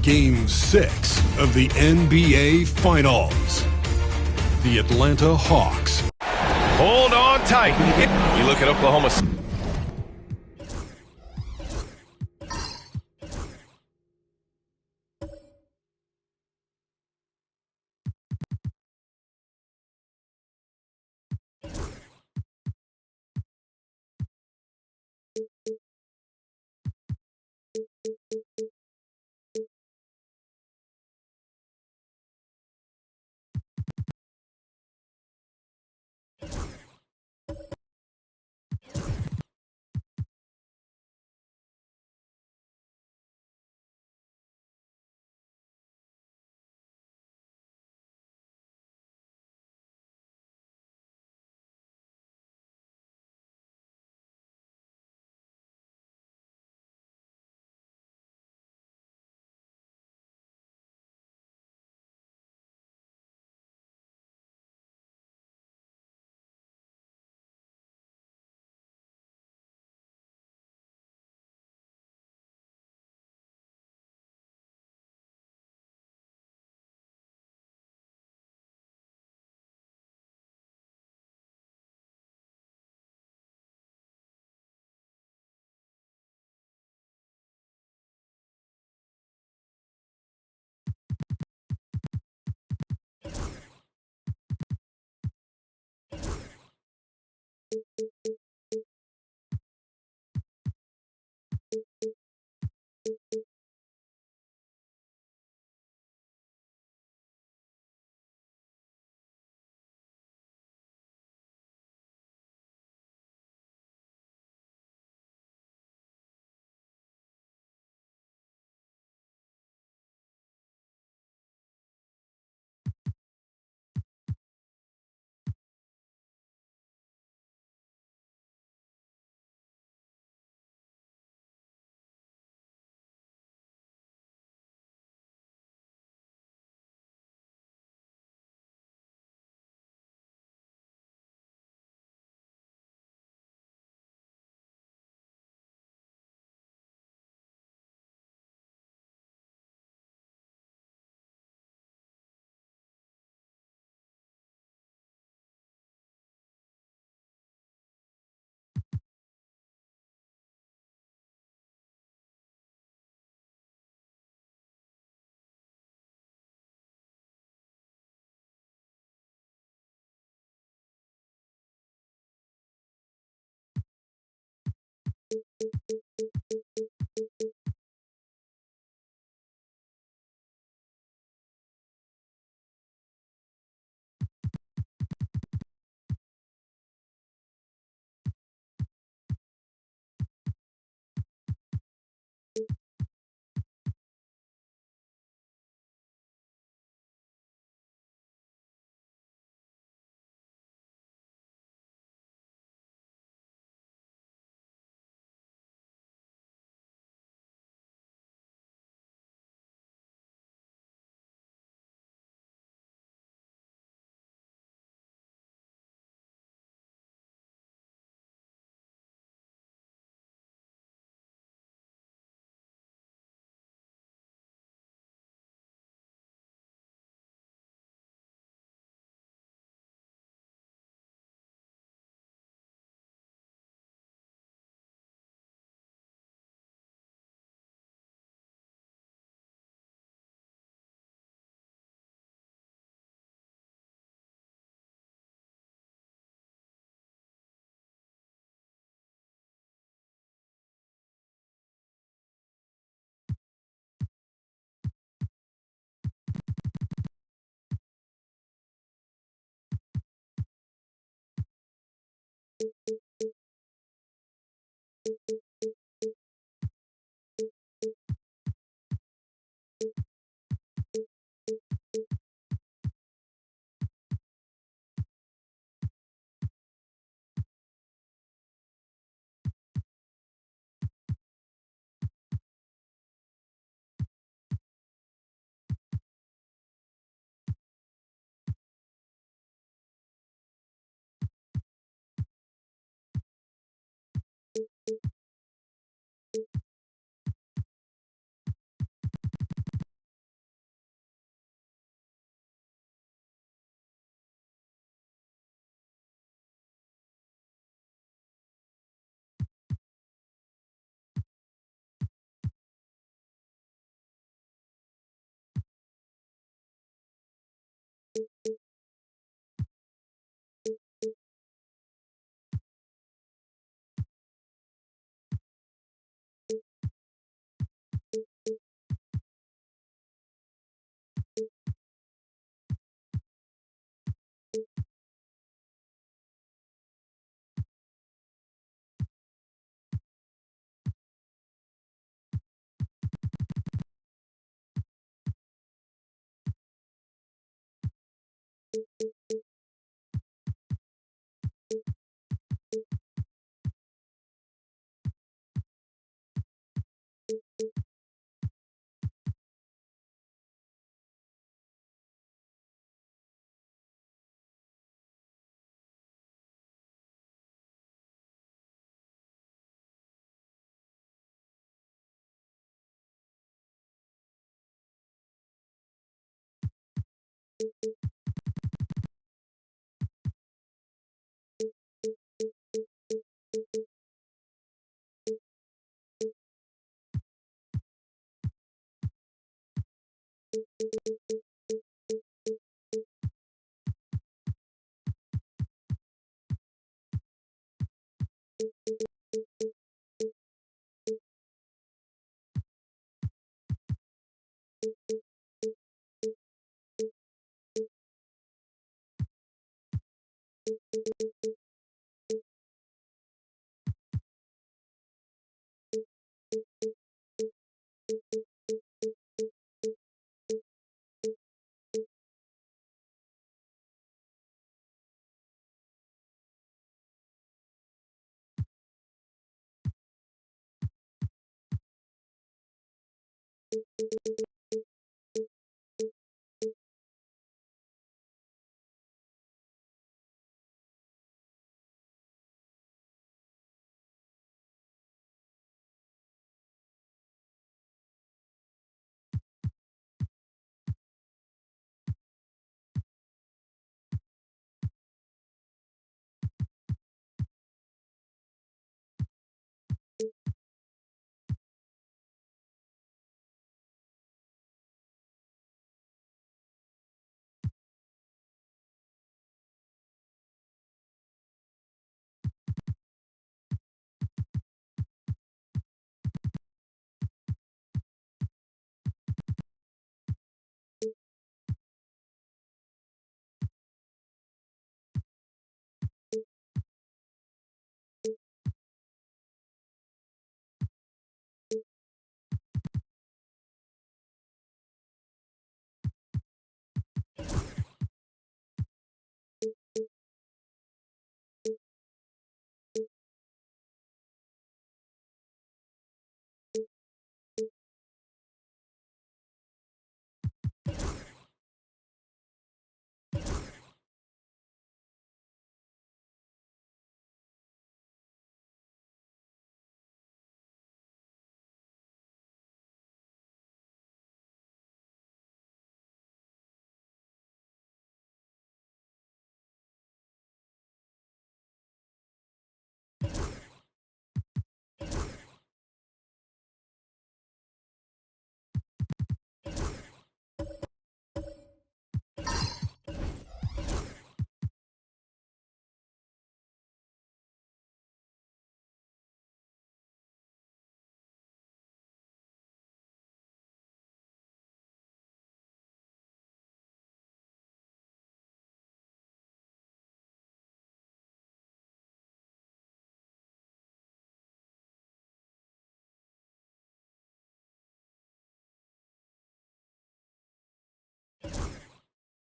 Game 6 of the NBA Finals. The Atlanta Hawks. Hold on tight. You look at Oklahoma.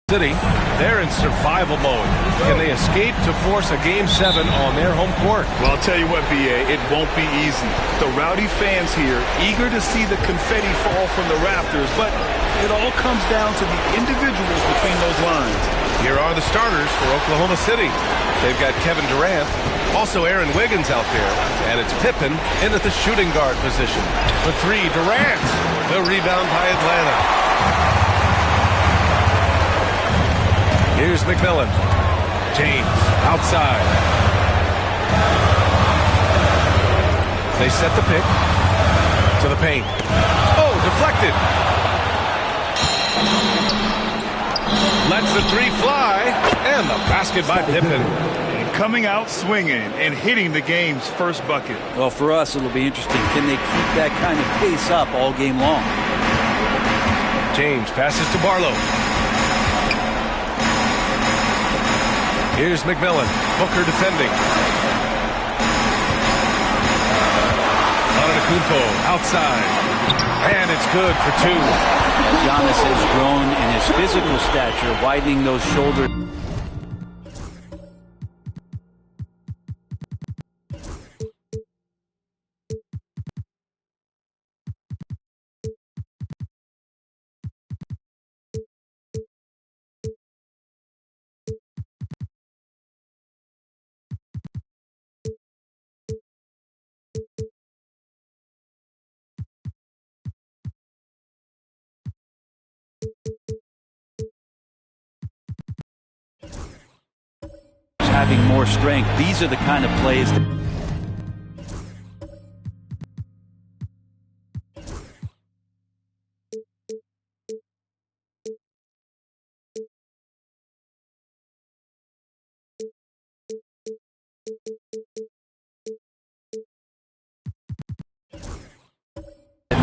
City, they're in survival mode. Can they escape to force a Game 7 on their home court? Well, I'll tell you what, B.A., it won't be easy. The rowdy fans here, eager to see the confetti fall from the rafters, but it all comes down to the individuals between those lines. Here are the starters for Oklahoma City. They've got Kevin Durant, also Aaron Wiggins out there, and it's Pippen in at the shooting guard position. For three, Durant. The rebound by Atlanta. Here's McMillan. James outside. They set the pick to the paint. Oh, deflected. Lets the three fly, and the basket by Pippen. And coming out swinging and hitting the game's first bucket. Well, for us, it'll be interesting. Can they keep that kind of pace up all game long? James passes to Barlow. Here's McMillan. Booker defending. Antetokounmpo outside. And it's good for two. Giannis has grown in his physical stature, widening those shoulders. Having more strength. These are the kind of plays that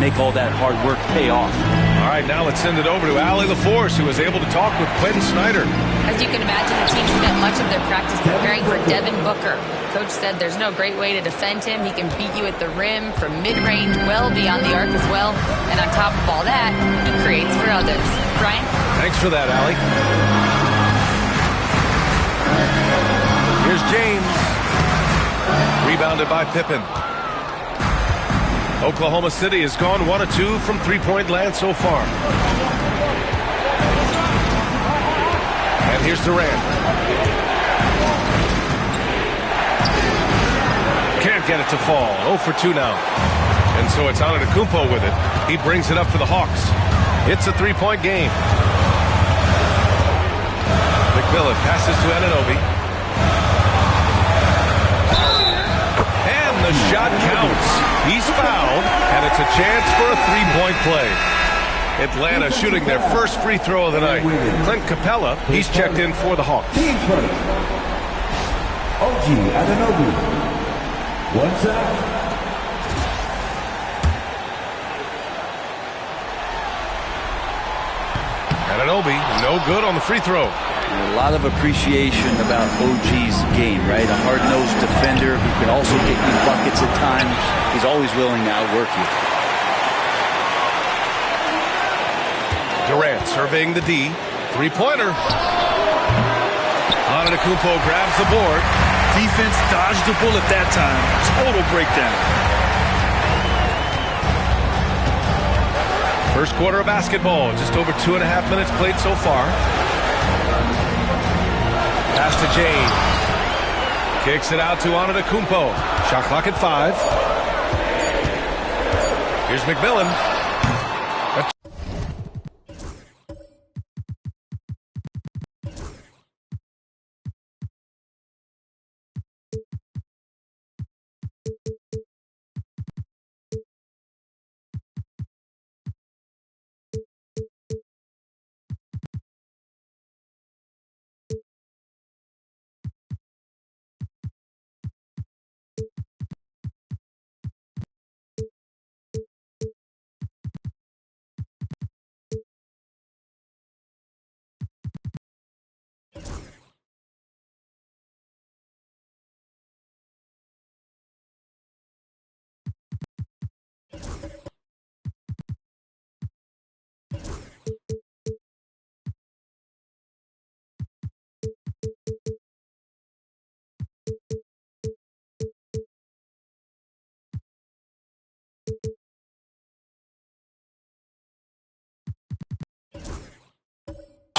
make all that hard work pay off. All right, now let's send it over to Allie LaForce, who was able to talk with Quentin Snyder. As you can imagine, the team spent much of their practice preparing for Devin Booker. Coach said there's no great way to defend him. He can beat you at the rim, from mid-range, well beyond the arc as well. And on top of all that, he creates for others. Brian? Thanks for that, Allie. Here's James. Rebounded by Pippen. Oklahoma City has gone 1 of 2 from three-point land so far. And here's Durant. Can't get it to fall. 0 for 2 now. And so it's Antetokounmpo with it. He brings it up for the Hawks. It's a three-point game. McMillan passes to Anunoby. And the shot counts. He's fouled, and it's a chance for a three-point play. Atlanta shooting their first free throw of the night. Clint Capella, he's checked in for the Hawks. OG Anunoby. One side. Anunoby, no good on the free throw. A lot of appreciation about OG's game, right? A hard-nosed defender who can also get you buckets at times. He's always willing to outwork you. Durant surveying the D. Three-pointer. Antetokounmpo grabs the board. Defense dodged the bullet that time. Total breakdown. First quarter of basketball. Just over 2.5 minutes played so far. Pass to James. Kicks it out to Antetokounmpo. Shot clock at 5. Here's McMillan.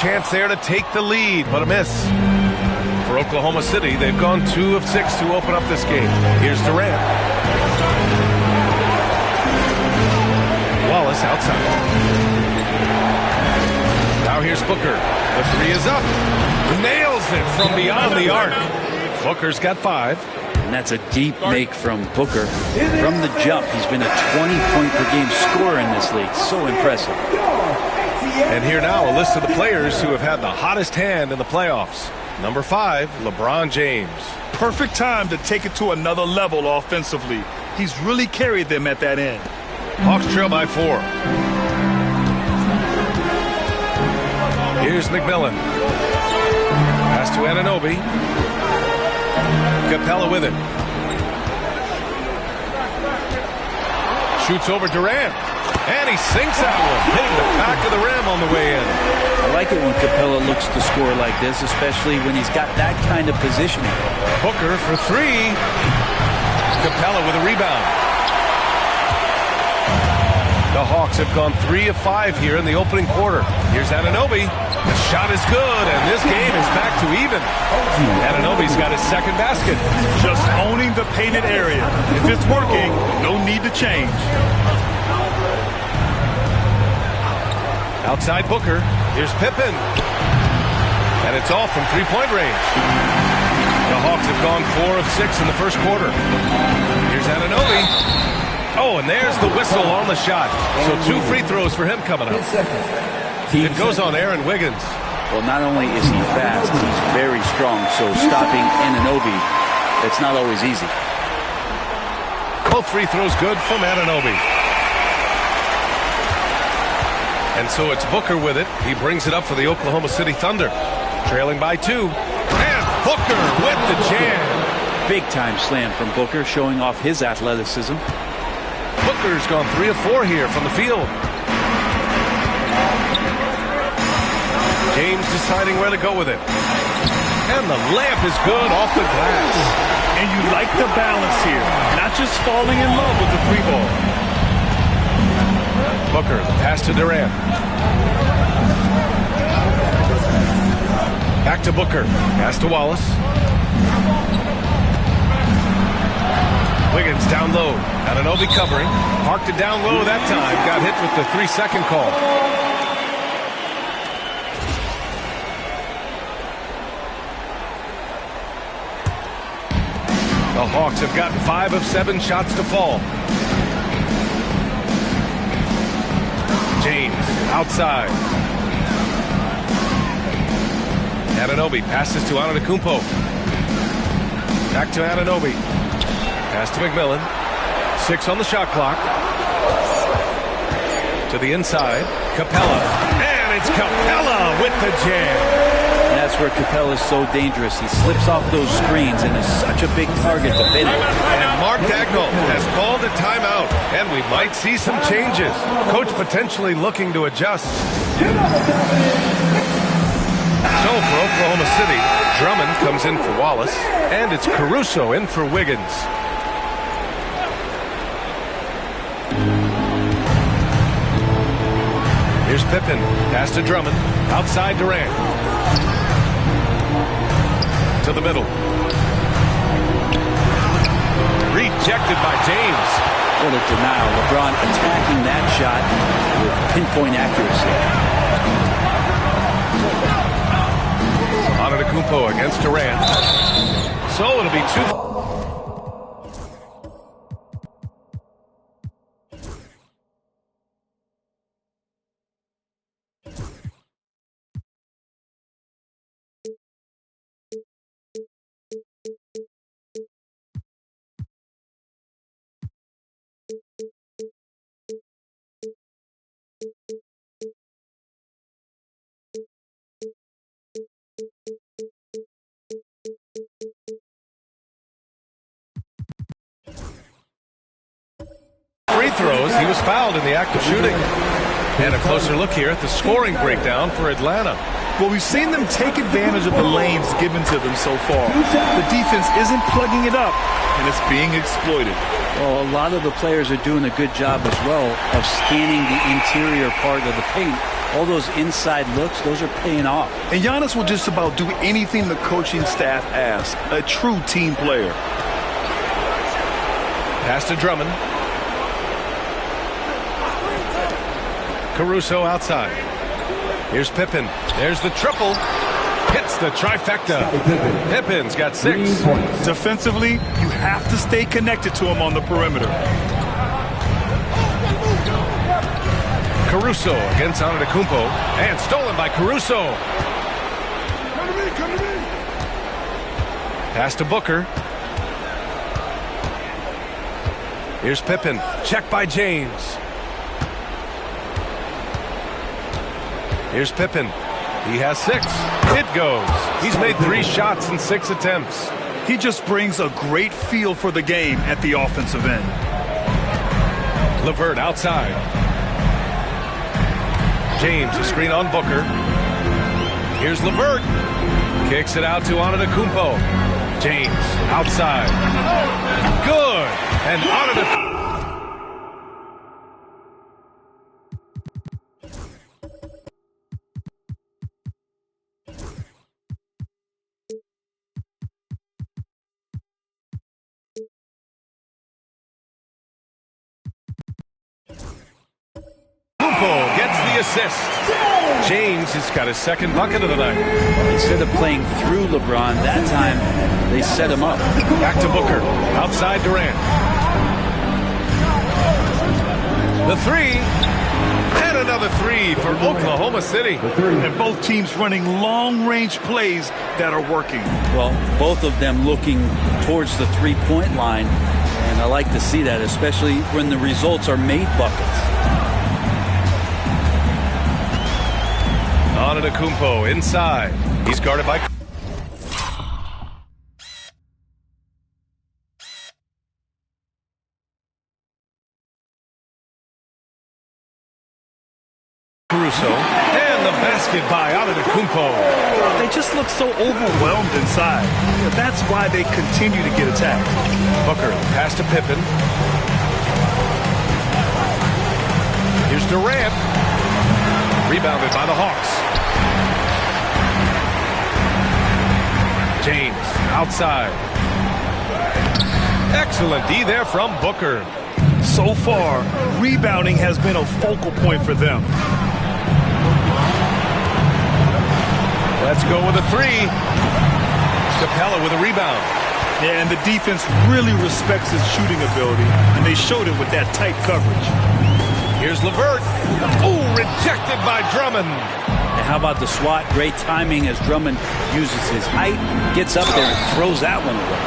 chance there to take the lead, but a miss. For Oklahoma City, they've gone 2 of 6 to open up this game. Here's Durant. Wallace outside. Now here's Booker. The three is up. Nails it from beyond the arc. Booker's got 5. And that's a deep make from Booker. From the jump, he's been a 20-point-per-game scorer in this league. So impressive. And here now, a list of the players who have had the hottest hand in the playoffs. Number 5, LeBron James. Perfect time to take it to another level offensively. He's really carried them at that end. Hawks trail by 4. Here's McMillan. Pass to Anunoby. Capella with it. Shoots over Durant. And he sinks that one, hitting the back of the rim on the way in. I like it when Capella looks to score like this, especially when he's got that kind of positioning. Booker for 3. Capella with a rebound. The Hawks have gone 3 of 5 here in the opening quarter. Here's Anunoby. The shot is good, and this game is back to even. Anunoby's got his second basket. Just owning the painted area. If it's working, no need to change. Outside Booker. Here's Pippen. And it's all from three-point range. The Hawks have gone 4 of 6 in the first quarter. Here's Anunoby. Oh, and there's the whistle on the shot. So 2 free throws for him coming up. It goes on Aaron Wiggins. Well, not only is he fast, he's very strong. So stopping Anunoby, it's not always easy. Both free throws good from Anunoby. And so it's Booker with it. He brings it up for the Oklahoma City Thunder. Trailing by 2. And Booker with the jam. Big time slam from Booker, showing off his athleticism. Booker's gone 3 of 4 here from the field. James deciding where to go with it. And the layup is good off the glass. And you like the balance here. Not just falling in love with the 3 ball. Booker, the pass to Durant. Back to Booker. Pass to Wallace. Wiggins down low. Anunoby covering. Parked it down low that time. Got hit with the 3-second call. The Hawks have gotten 5 of 7 shots to fall. James outside. Anunoby passes to Antetokounmpo. Back to Anunoby. Pass to McMillan. 6 on the shot clock. To the inside. Capella. And it's Capella with the jam. And that's where Capella is so dangerous. He slips off those screens and is such a big target defender. And Mark Daigneault has called a timeout. And we might see some changes. Coach potentially looking to adjust. So for Oklahoma City, Drummond comes in for Wallace. And it's Caruso in for Wiggins. Here's Pippen. Pass to Drummond. Outside Durant. To the middle. Rejected by James. What a denial. LeBron attacking that shot with pinpoint accuracy. Antetokounmpo against Durant. So it'll be 2. Free throws. He was fouled in the act of shooting. And a closer look here at the scoring breakdown for Atlanta. Well, we've seen them take advantage of the lanes given to them so far. The defense isn't plugging it up, and it's being exploited. Well, a lot of the players are doing a good job as well of scanning the interior part of the paint All those inside looks, those are paying off. And Giannis will just about do anything the coaching staff asks. A true team player. Pass to Drummond. Caruso outside. Here's Pippen. There's the triple. Hits the trifecta. Pippen's got 6. Defensively, you have to stay connected to him on the perimeter. Caruso against Antetokounmpo. And stolen by Caruso. Pass to Booker. Here's Pippen. Check by James. Here's Pippen. He has 6. It goes. He's made 3 shots in 6 attempts. He just brings a great feel for the game at the offensive end. LeVert outside. James, a screen on Booker. Here's LeVert. Kicks it out to Antetokounmpo. James outside. Good. And Antetokounmpo. Gets the assist. James has got his 2nd bucket of the night. Instead of playing through LeBron, that time they set him up. Back to Booker. Outside Durant. The 3. And another 3 for Oklahoma City. And both teams running long-range plays that are working. Well, both of them looking towards the three-point line. And I like to see that, especially when the results are made buckets. Antetokounmpo inside. He's guarded by Caruso. And the basket by Antetokounmpo. They just look so overwhelmed inside. That's why they continue to get attacked. Booker, pass to Pippen. Here's Durant. Rebounded by the Hawks. James outside. Excellent D there from Booker. So far, rebounding has been a focal point for them. Let's go with a 3. Capella with a rebound. Yeah, and the defense really respects his shooting ability, and they showed it with that tight coverage. Here's LeVert. Oh, rejected by Drummond. And how about the swat? Great timing as Drummond uses his height, gets up there and throws that one away.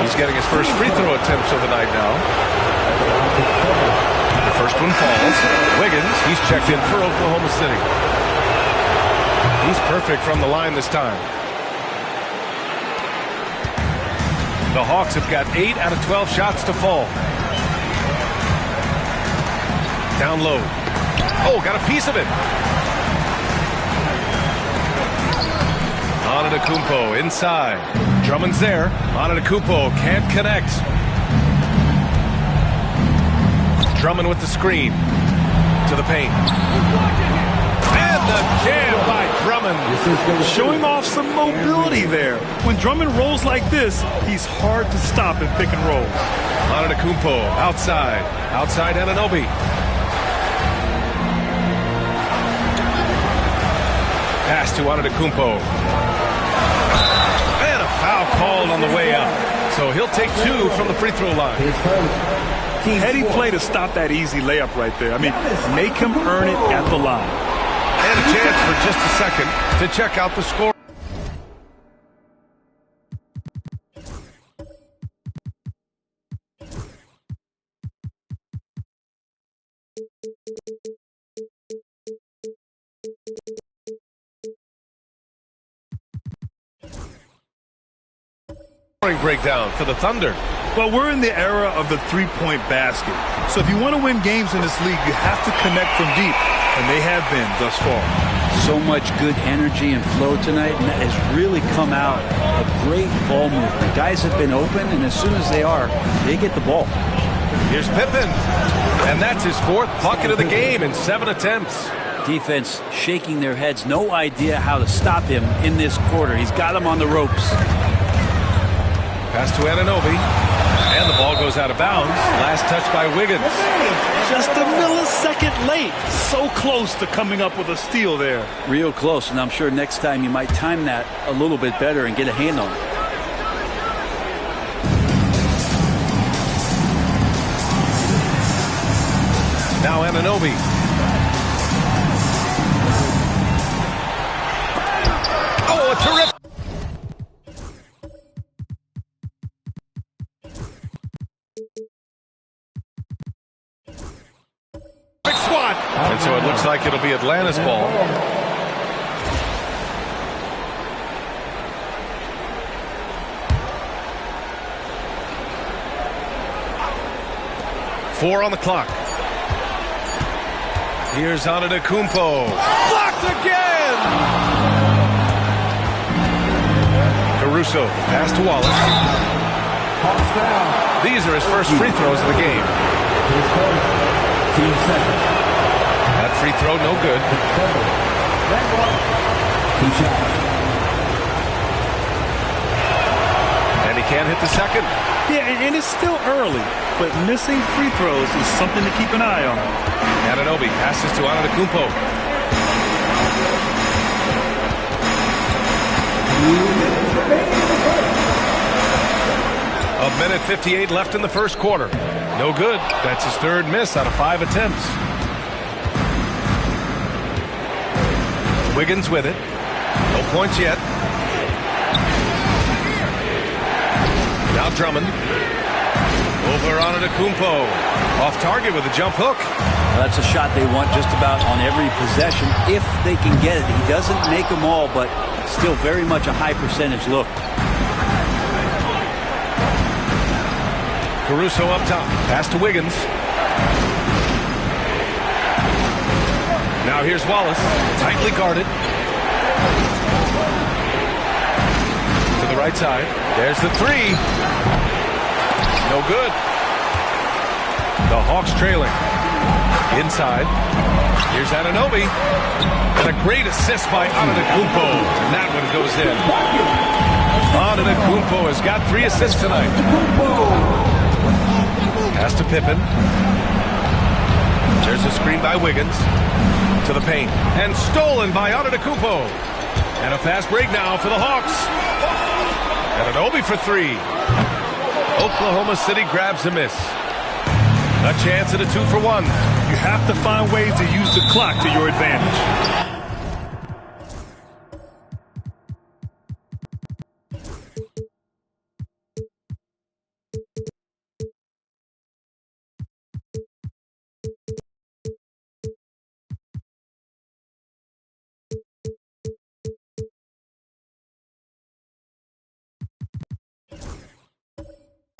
He's getting his first free throw attempts of the night now. The first one falls. Wiggins, he's checked in for Oklahoma City. He's perfect from the line this time. The Hawks have got 8 out of 12 shots to fall. Down low. Oh, got a piece of it. Antetokounmpo inside. Drummond's there. Antetokounmpo can't connect. Drummond with the screen. To the paint. And the jam by Drummond. Showing off some mobility there. When Drummond rolls like this, he's hard to stop in pick and roll. Antetokounmpo outside. Outside Anunoby. Pass to Antetokounmpo. And a foul called on the way up. So he'll take 2 from the free throw line. Heady play to stop that easy layup right there. I mean, make him earn it at the line. And a chance for just a second to check out the score. Breakdown for the Thunder. Well, we're in the era of the three-point basket. So if you want to win games in this league, you have to connect from deep, and they have been thus far. So much good energy and flow tonight, and that has really come out of great ball movement. Guys have been open, and as soon as they are, they get the ball. Here's Pippen, and that's his 4th bucket of the game in 7 attempts. Defense shaking their heads, no idea how to stop him in this quarter. He's got him on the ropes. Pass to Anunoby, and the ball goes out of bounds. Last touch by Wiggins. Just a millisecond late. So close to coming up with a steal there. Real close, and I'm sure next time you might time that a little bit better and get a hand on it. Now Anunoby. Oh, a terrific. And so it looks like it'll be Atlanta's ball. Four on the clock. Here's Antetokounmpo. Blocked again! Caruso, pass to Wallace. These are his first free throws of the game. That free throw, no good. And he can't hit the second. Yeah, and it's still early, but missing free throws is something to keep an eye on. Anunoby passes to Antetokounmpo. A minute 58 left in the first quarter. No good. That's his 3rd miss out of 5 attempts. Wiggins with it. No points yet. Now Drummond. Over Antetokounmpo. Off target with a jump hook. Well, that's a shot they want just about on every possession if they can get it. He doesn't make them all, but still very much a high percentage look. Caruso up top. Pass to Wiggins. Now here's Wallace. Tightly guarded. To the right side. There's the three. No good. The Hawks trailing. Inside. Here's Anunoby. And a great assist by Antetokounmpo. And that one goes in. Antetokounmpo has got 3 assists tonight. Pass to Pippen. There's a screen by Wiggins. To the paint. And stolen by Antetokounmpo. And a fast break now for the Hawks. Anunoby for 3. Oklahoma City grabs a miss. A chance at a 2-for-1. You have to find ways to use the clock to your advantage.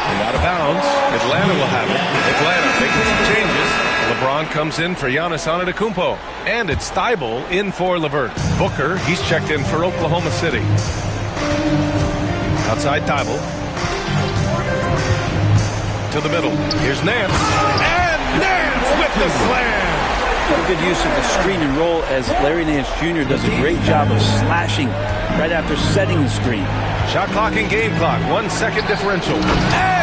Out of bounds. Atlanta will have it. Atlanta making some changes. LeBron comes in for Giannis Antetokounmpo. And it's Thybulle in for LeVert. Booker, he's checked in for Oklahoma City. Outside Thybulle. To the middle. Here's Nance. And Nance with the slam. Good use of the screen and roll as Larry Nance Jr. does a great job of slashing right after setting the screen. Shot clock and game clock. 1 second differential. And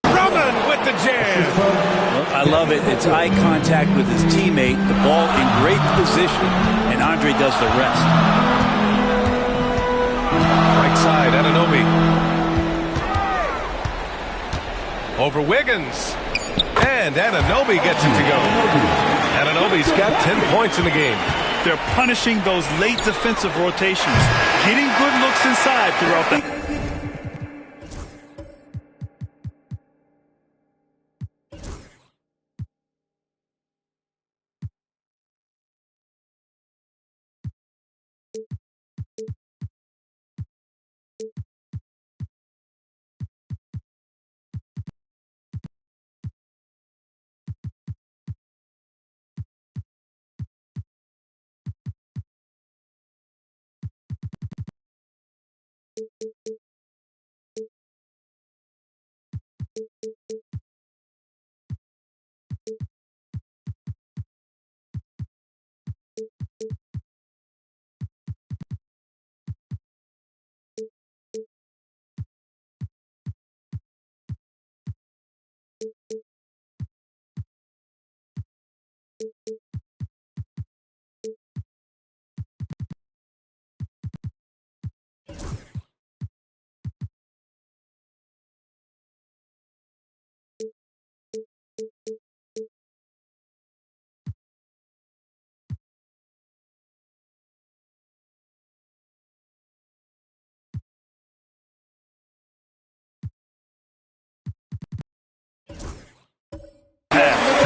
Drummond with the jam. Well, I love it. It's eye contact with his teammate. The ball in great position, and Andre does the rest. Right side, Anunoby. Over Wiggins. And Anunoby gets it to go. Anunoby's got 10 points in the game. They're punishing those late defensive rotations, getting good looks inside throughout the...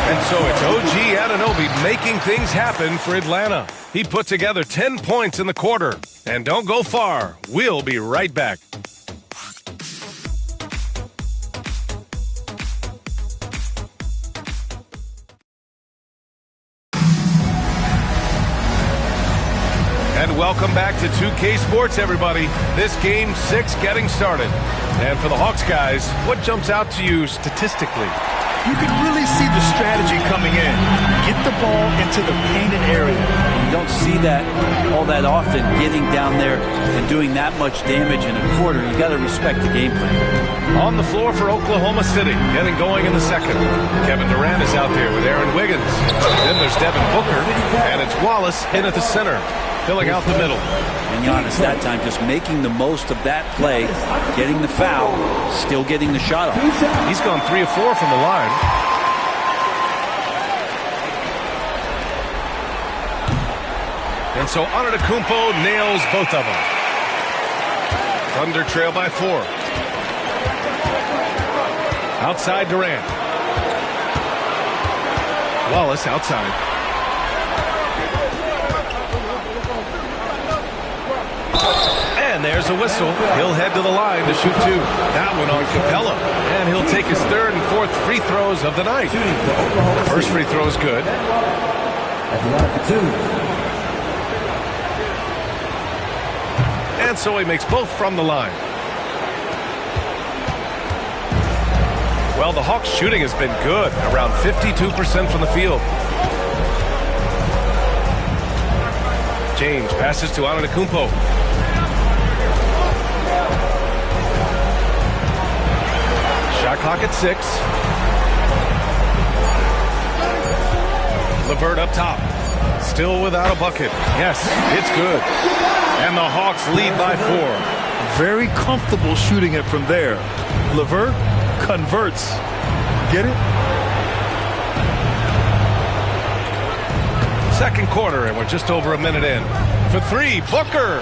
And so it's OG Anunoby making things happen for Atlanta. He put together 10 points in the quarter. And don't go far. We'll be right back. And welcome back to 2K Sports, everybody. This Game 6 getting started. And for the Hawks guys, what jumps out to you statistically? You can really see the strategy coming in. Get the ball into the painted area. You don't see that all that often, getting down there and doing that much damage in a quarter. You got to respect the game plan. On the floor for Oklahoma City, getting going in the second. Kevin Durant is out there with Aaron Wiggins. Then there's Devin Booker, and it's Wallace in at the center, filling out the middle. And Giannis that time just making the most of that play, getting the foul, still getting the shot off. He's gone 3 of 4 from the line. And so Antetokounmpo nails both of them. Thunder trail by 4. Outside Durant. Wallace outside. And there's a whistle. He'll head to the line to shoot 2. That one on Capella. And he'll take his 3rd and 4th free throws of the night. The first free throw is good. And so he makes both from the line. Well, the Hawks' shooting has been good, around 52% from the field. James passes to Antetokounmpo. Shot clock at 6. LeVert up top. Still without a bucket. Yes, it's good. And the Hawks lead by 4. Very comfortable shooting it from there. LeVert converts. Get it? Second quarter, and we're just over a minute in. For 3, Booker.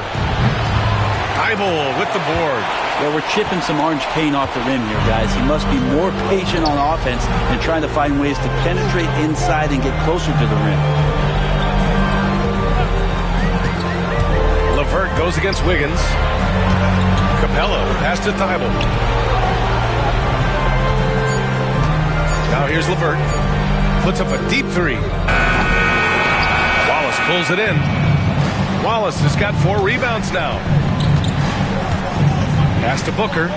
Thibault with the board. Well, we're chipping some orange paint off the rim here, guys. He must be more patient on offense and trying to find ways to penetrate inside and get closer to the rim. LeVert goes against Wiggins. Capella pass to Thibault. Now here's LeVert. Puts up a deep 3. Wallace pulls it in. Wallace has got 4 rebounds now. Pass to Booker.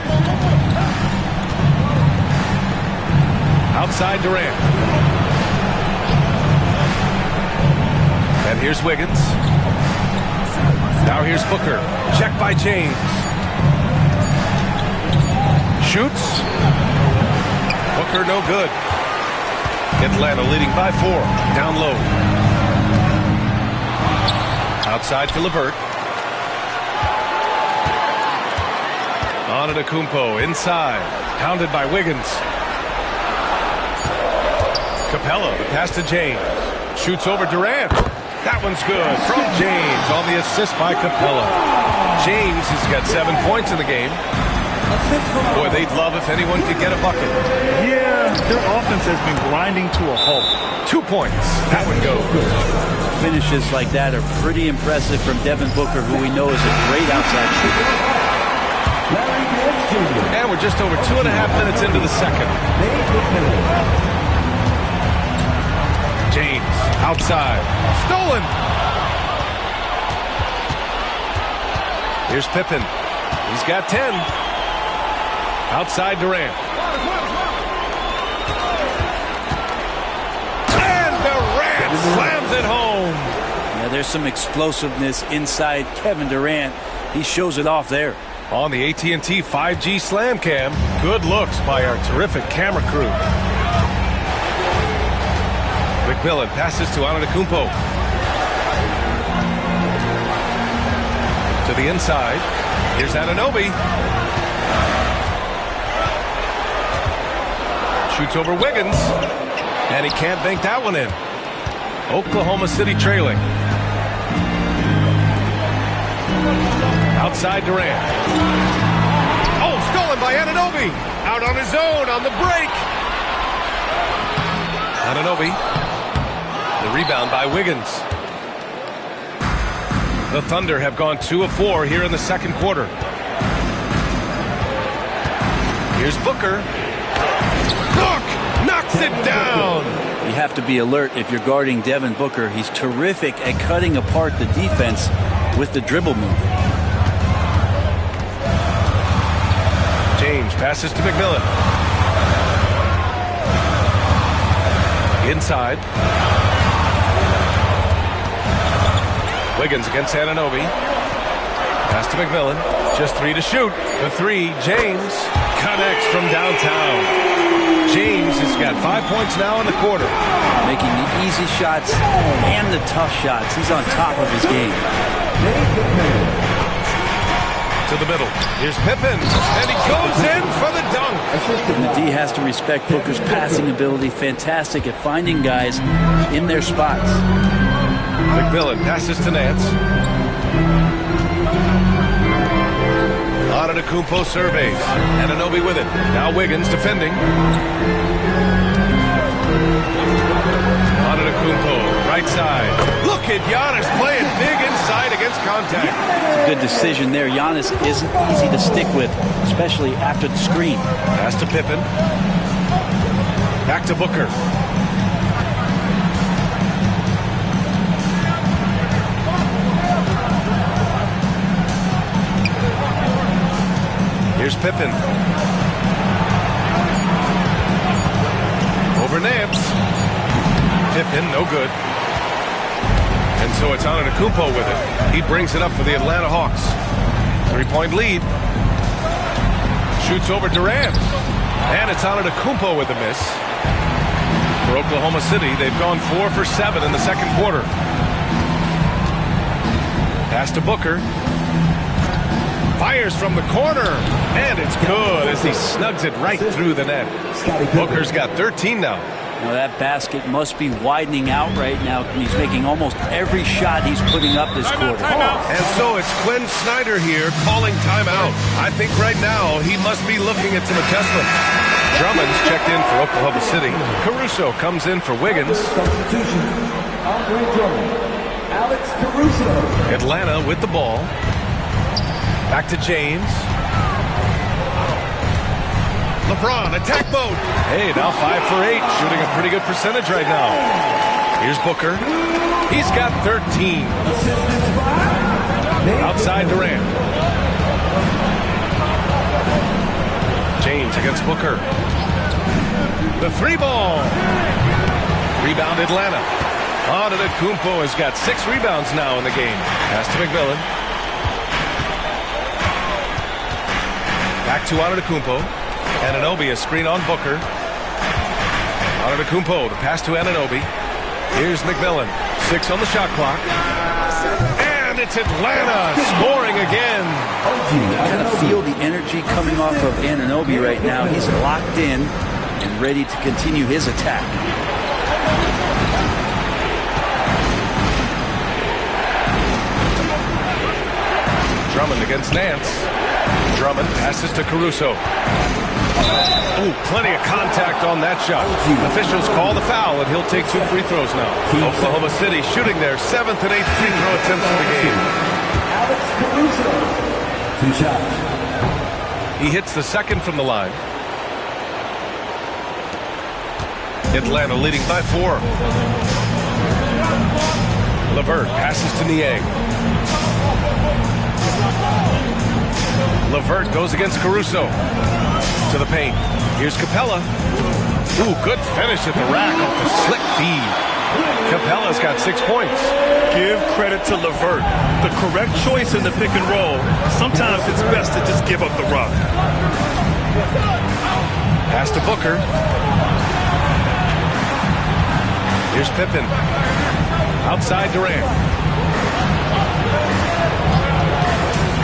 Outside Durant. And here's Wiggins. Now here's Booker. Check by James. Shoots. Booker no good. Atlanta leading by 4. Down low. Outside to LeVert. Antetokounmpo inside. Pounded by Wiggins. Capella, the pass to James. Shoots over Durant. That one's good from James on the assist by Capella. James has got 7 points in the game. Boy, they'd love if anyone could get a bucket. Yeah, their offense has been grinding to a halt. 2 points. That one goes. Finishes like that are pretty impressive from Devin Booker, who we know is a great outside shooter. And we're just over 2.5 minutes into the second. James outside. Stolen. Here's Pippen. He's got 10. Outside Durant. And Durant slams it home. Yeah, there's some explosiveness inside Kevin Durant. He shows it off there. On the AT&T 5G Slam Cam, good looks by our terrific camera crew. McMillan passes to Antetokounmpo. To the inside. Here's Anunoby. Shoots over Wiggins. And he can't bank that one in. Oklahoma City trailing. Outside Durant. Oh, stolen by Anunoby. Out on his own on the break. Anunoby. The rebound by Wiggins. The Thunder have gone 2 of 4 here in the second quarter. Here's Booker. Book knocks it down. You have to be alert if you're guarding Devin Booker. He's terrific at cutting apart the defense with the dribble move. James passes to McMillan. Inside. Wiggins against Anunoby. Pass to McMillan. Just 3 to shoot. The 3, James connects from downtown. James has got 5 points now in the quarter. Making the easy shots and the tough shots. He's on top of his game. To the middle. Here's Pippen. And he goes in for the dunk. And the D has to respect Booker's passing ability. Fantastic at finding guys in their spots. McMillan passes to Nance. Antetokounmpo surveys. Anunoby with it. Now Wiggins defending. Antetokounmpo, right side. Look at Giannis playing big inside against contact. It's a good decision there. Giannis isn't easy to stick with, especially after the screen. Pass to Pippen. Back to Booker. Here's Pippen. Over Nance. Pippen, no good. And so it's Antetokounmpo with it. He brings it up for the Atlanta Hawks. 3-point lead. Shoots over Durant. And it's Antetokounmpo with a miss. For Oklahoma City, they've gone 4 for 7 in the second quarter. Pass to Booker. Fires from the corner, and it's good as he snugs it right through the net. Booker's got 13 now. Now that basket must be widening out right now. He's making almost every shot he's putting up this quarter. And so it's Quinn Snyder here calling timeout. I think right now he must be looking at some adjustments. Drummond's checked in for Oklahoma City. Caruso comes in for Wiggins. Substitution. Andre Drummond. Alex Caruso. Atlanta with the ball. Back to James. LeBron, attack mode. Hey, now 5 for 8, shooting a pretty good percentage right now. Here's Booker. He's got 13. Outside Durant. James against Booker. The 3-ball. Rebound Atlanta. Antetokounmpo has got 6 rebounds now in the game. Pass to McMillan. Back to Antetokounmpo. Anunoby, a screen on Booker. Antetokounmpo, the pass to Anunoby. Here's McMillan. 6 on the shot clock. And it's Atlanta scoring again. You kind of feel the energy coming off of Anunoby right now. He's locked in and ready to continue his attack. Drummond against Nance. Drummond passes to Caruso. Oh, plenty of contact on that shot. Officials call the foul, and he'll take 2 free throws now. Oklahoma City shooting their 7th and 8th free throw attempts of the game. Alex Caruso. 2 shots. He hits the second from the line. Atlanta leading by 4. LeVert passes to Niang. LeVert goes against Caruso. To the paint. Here's Capella. Ooh, good finish at the rack off the slick feed. Capella's got 6 points. Give credit to LeVert. The correct choice in the pick and roll. Sometimes it's best to just give up the rock. Pass to Booker. Here's Pippen. Outside Durant.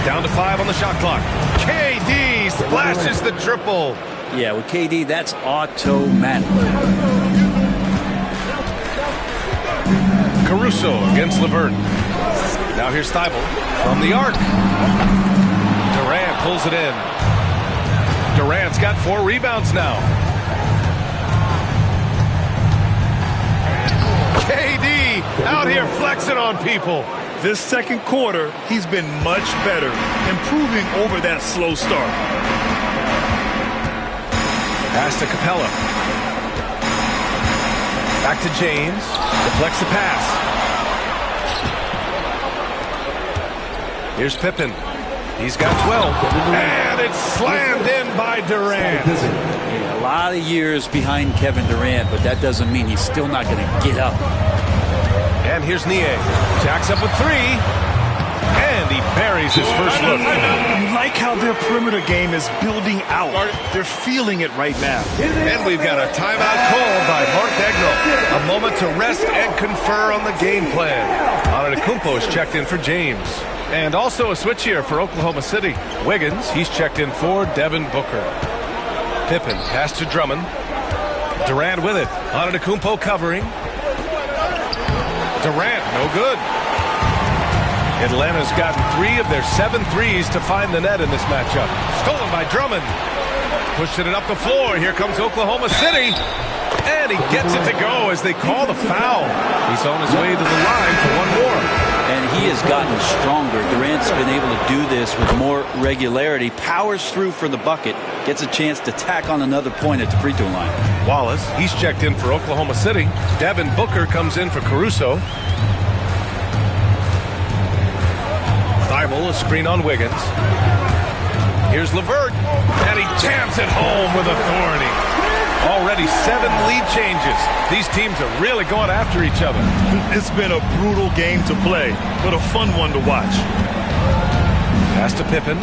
Down to 5 on the shot clock. KD splashes the triple. Yeah, with KD, that's automatic. Caruso against LeVert. Now here's Thibault from the arc. Durant pulls it in. Durant's got 4 rebounds now. KD out here flexing on people. This second quarter, he's been much better, improving over that slow start. Pass to Capella. Back to James. Deflects the pass. Here's Pippen. He's got 12. And it's slammed in by Durant. Yeah, a lot of years behind Kevin Durant, but that doesn't mean he's still not going to get up. And here's Niang. Jacks up with 3. And he buries his first look. You like how their perimeter game is building out. They're feeling it right now. And we've got a timeout called by Mark Daigneault. A moment to rest and confer on the game plan. Antetokounmpo is checked in for James. And also a switch here for Oklahoma City. Wiggins, he's checked in for Devin Booker. Pippen, pass to Drummond. Durant with it. Antetokounmpo covering. Durant, no good. Atlanta's gotten 3 of their 7 threes to find the net in this matchup. Stolen by Drummond. Pushing it up the floor. Here comes Oklahoma City. And he gets it to go as they call the foul. He's on his way to the line for 1 more. And he has gotten stronger. Durant's been able to do this with more regularity. Powers through for the bucket. Gets a chance to tack on another point at the free throw line. Wallace, he's checked in for Oklahoma City. Devin Booker comes in for Caruso. Thibault, a screen on Wiggins. Here's LeVert. And he jams it home with authority. Already 7 lead changes. These teams are really going after each other. It's been a brutal game to play, but a fun one to watch. Pass to Pippen.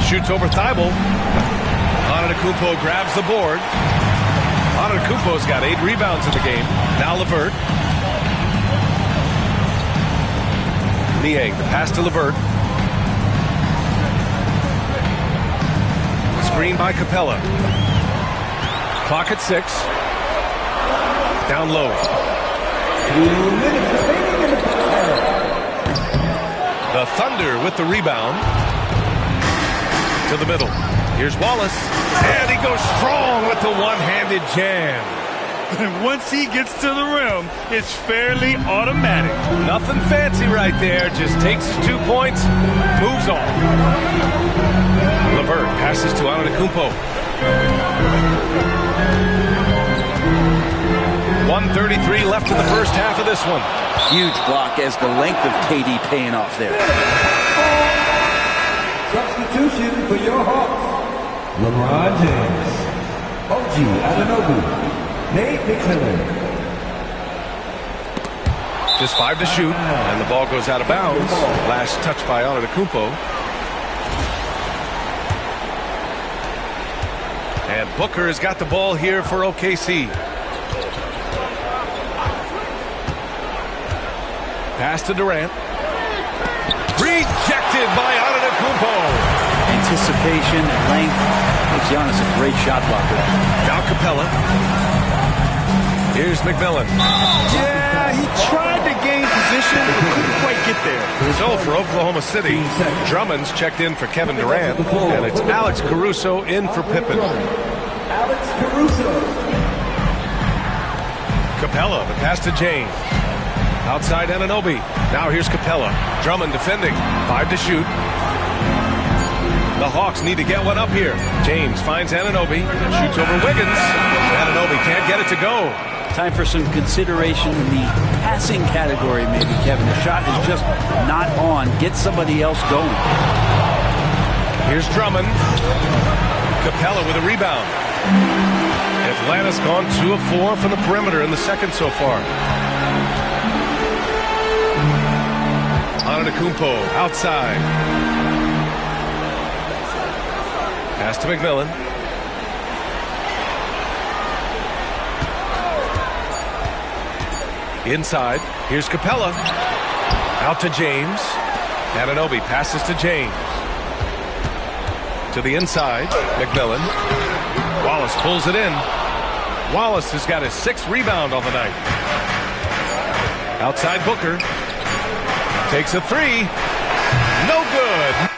Shoots over Thibault. Antetokounmpo grabs the board. Antetokounmpo's got 8 rebounds in the game. Now LeVert. Niang, the pass to LeVert. Screen by Capella. Clock at 6. Down low. 2 minutes remaining in the quarter. The Thunder with the rebound. To the middle. Here's Wallace. And he goes strong with the one-handed jam. And once he gets to the rim, it's fairly automatic. Nothing fancy right there. Just takes his 2 points, moves on. LeVert passes to Antetokounmpo. 1:33 left in the first half of this one. Huge block as the length of KD paying off there. Substitution for your Hawks. LeBron James. OG Anunoby. Nate McMillan. Just 5 to shoot, and the ball goes out of bounds. Last touch by Antetokounmpo. And Booker has got the ball here for OKC. Pass to Durant. Rejected by Antetokounmpo. Anticipation and length makes Giannis a great shot blocker. Now Capella. Here's McMillan. Yeah, he tried to gain position, but couldn't quite get there. So for Oklahoma City, Drummond's checked in for Kevin Durant, and it's Alex Caruso in for Pippen. Alex Caruso. Capella, the pass to James. Outside Anunoby. Now here's Capella. Drummond defending. 5 to shoot. The Hawks need to get one up here. James finds Anunoby. Shoots over Wiggins. Anunoby can't get it to go. Time for some consideration in the passing category, maybe, Kevin. The shot is just not on. Get somebody else going. Here's Drummond. Capella with a rebound. Atlanta's gone 2 of 4 from the perimeter in the second so far. Antetokounmpo outside. Pass to McMillan. Inside. Here's Capella. Out to James. Anunoby passes to James. To the inside. McMillan. Wallace pulls it in. Wallace has got his 6th rebound on the night. Outside Booker. Takes a 3. No good.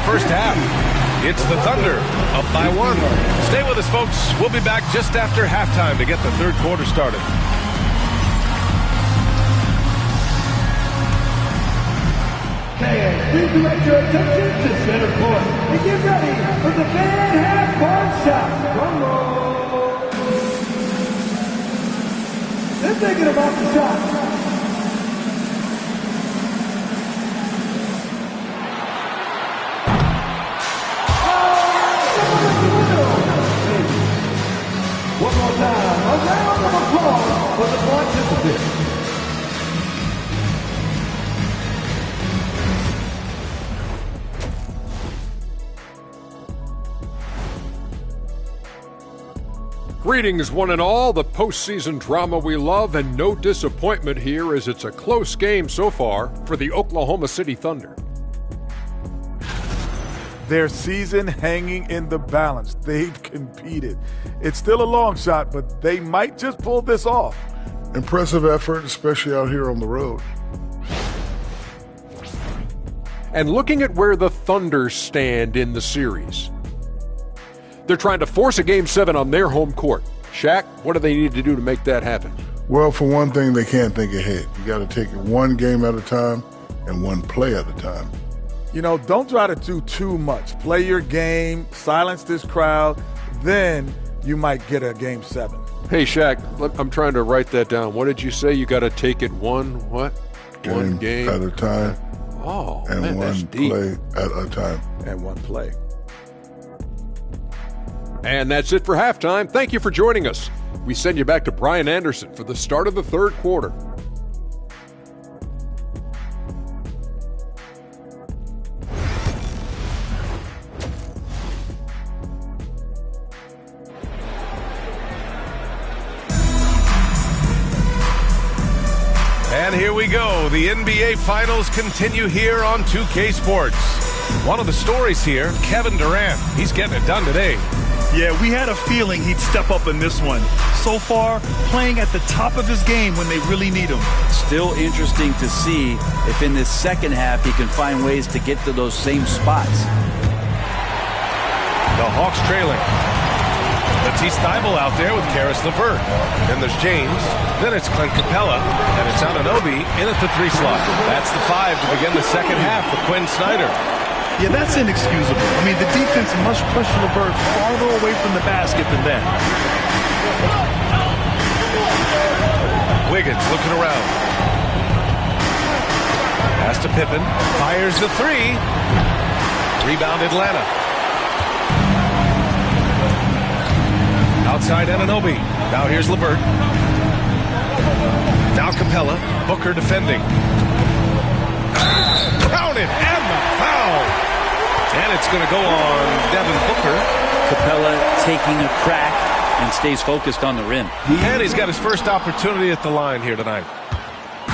first half. It's the Thunder up by 1. Stay with us, folks. We'll be back just after halftime to get the third quarter started. Fans, please direct your attention to center court and get ready for the Van half-court shot. Drum roll. They're thinking about the shot. One more time, a round of applause for the participants. Greetings, one and all. The postseason drama we love, and no disappointment here as it's a close game so far for the Oklahoma City Thunder. Their season hanging in the balance. They've competed. It's still a long shot, but they might just pull this off. Impressive effort, especially out here on the road. And looking at where the Thunder stand in the series, they're trying to force a Game 7 on their home court. Shaq, what do they need to do to make that happen? Well, for one thing, they can't think ahead. You got to take it one game at a time and one play at a time. You know, don't try to do too much. Play your game, silence this crowd, then you might get a Game 7. Hey, Shaq, I'm trying to write that down. What did you say? You got to take it one game at a time. Oh, and man, one that's deep. play at a time. And one play. And that's it for halftime. Thank you for joining us. We send you back to Brian Anderson for the start of the third quarter. And here we go. The NBA Finals continue here on 2K Sports. One of the stories here, Kevin Durant. He's getting it done today. Yeah, we had a feeling he'd step up in this one. So far, playing at the top of his game when they really need him. Still interesting to see if in this second half he can find ways to get to those same spots. The Hawks trailing. Matisse Thybulle out there with Karis LeVert. Then there's James. Then it's Clint Capella. And it's Anunoby in at the 3 slot. That's the 5 to begin the second half for Quinn Snyder. Yeah, that's inexcusable. I mean, the defense must push LeVert farther away from the basket than that. Wiggins looking around. Pass to Pippen. Fires the 3. Rebound Atlanta. Outside Anunoby. Now here's LeVert. Now Capella. Booker defending. Counted and the foul. And it's going to go on Devin Booker. Capella taking a crack and stays focused on the rim. And he's got his first opportunity at the line here tonight.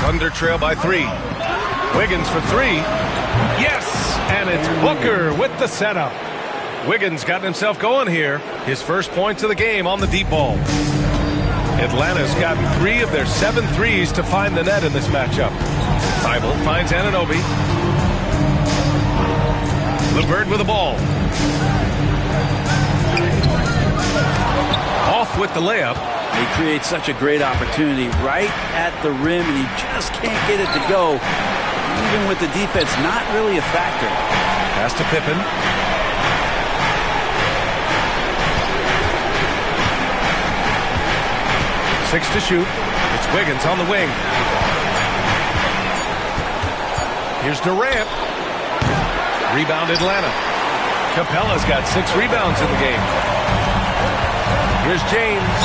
Thunder trail by 3. Wiggins for 3. Yes! And it's Booker with the setup. Wiggins got himself going here. His first points of the game on the deep ball. Atlanta's gotten 3 of their 7 threes to find the net in this matchup. Thybulle finds Anunoby. LeVert with the ball. Off with the layup. He creates such a great opportunity right at the rim, and he just can't get it to go. Even with the defense not really a factor. Pass to Pippen. Six to shoot. It's Wiggins on the wing. Here's Durant. Rebound Atlanta. Capella's got 6 rebounds in the game. Here's James.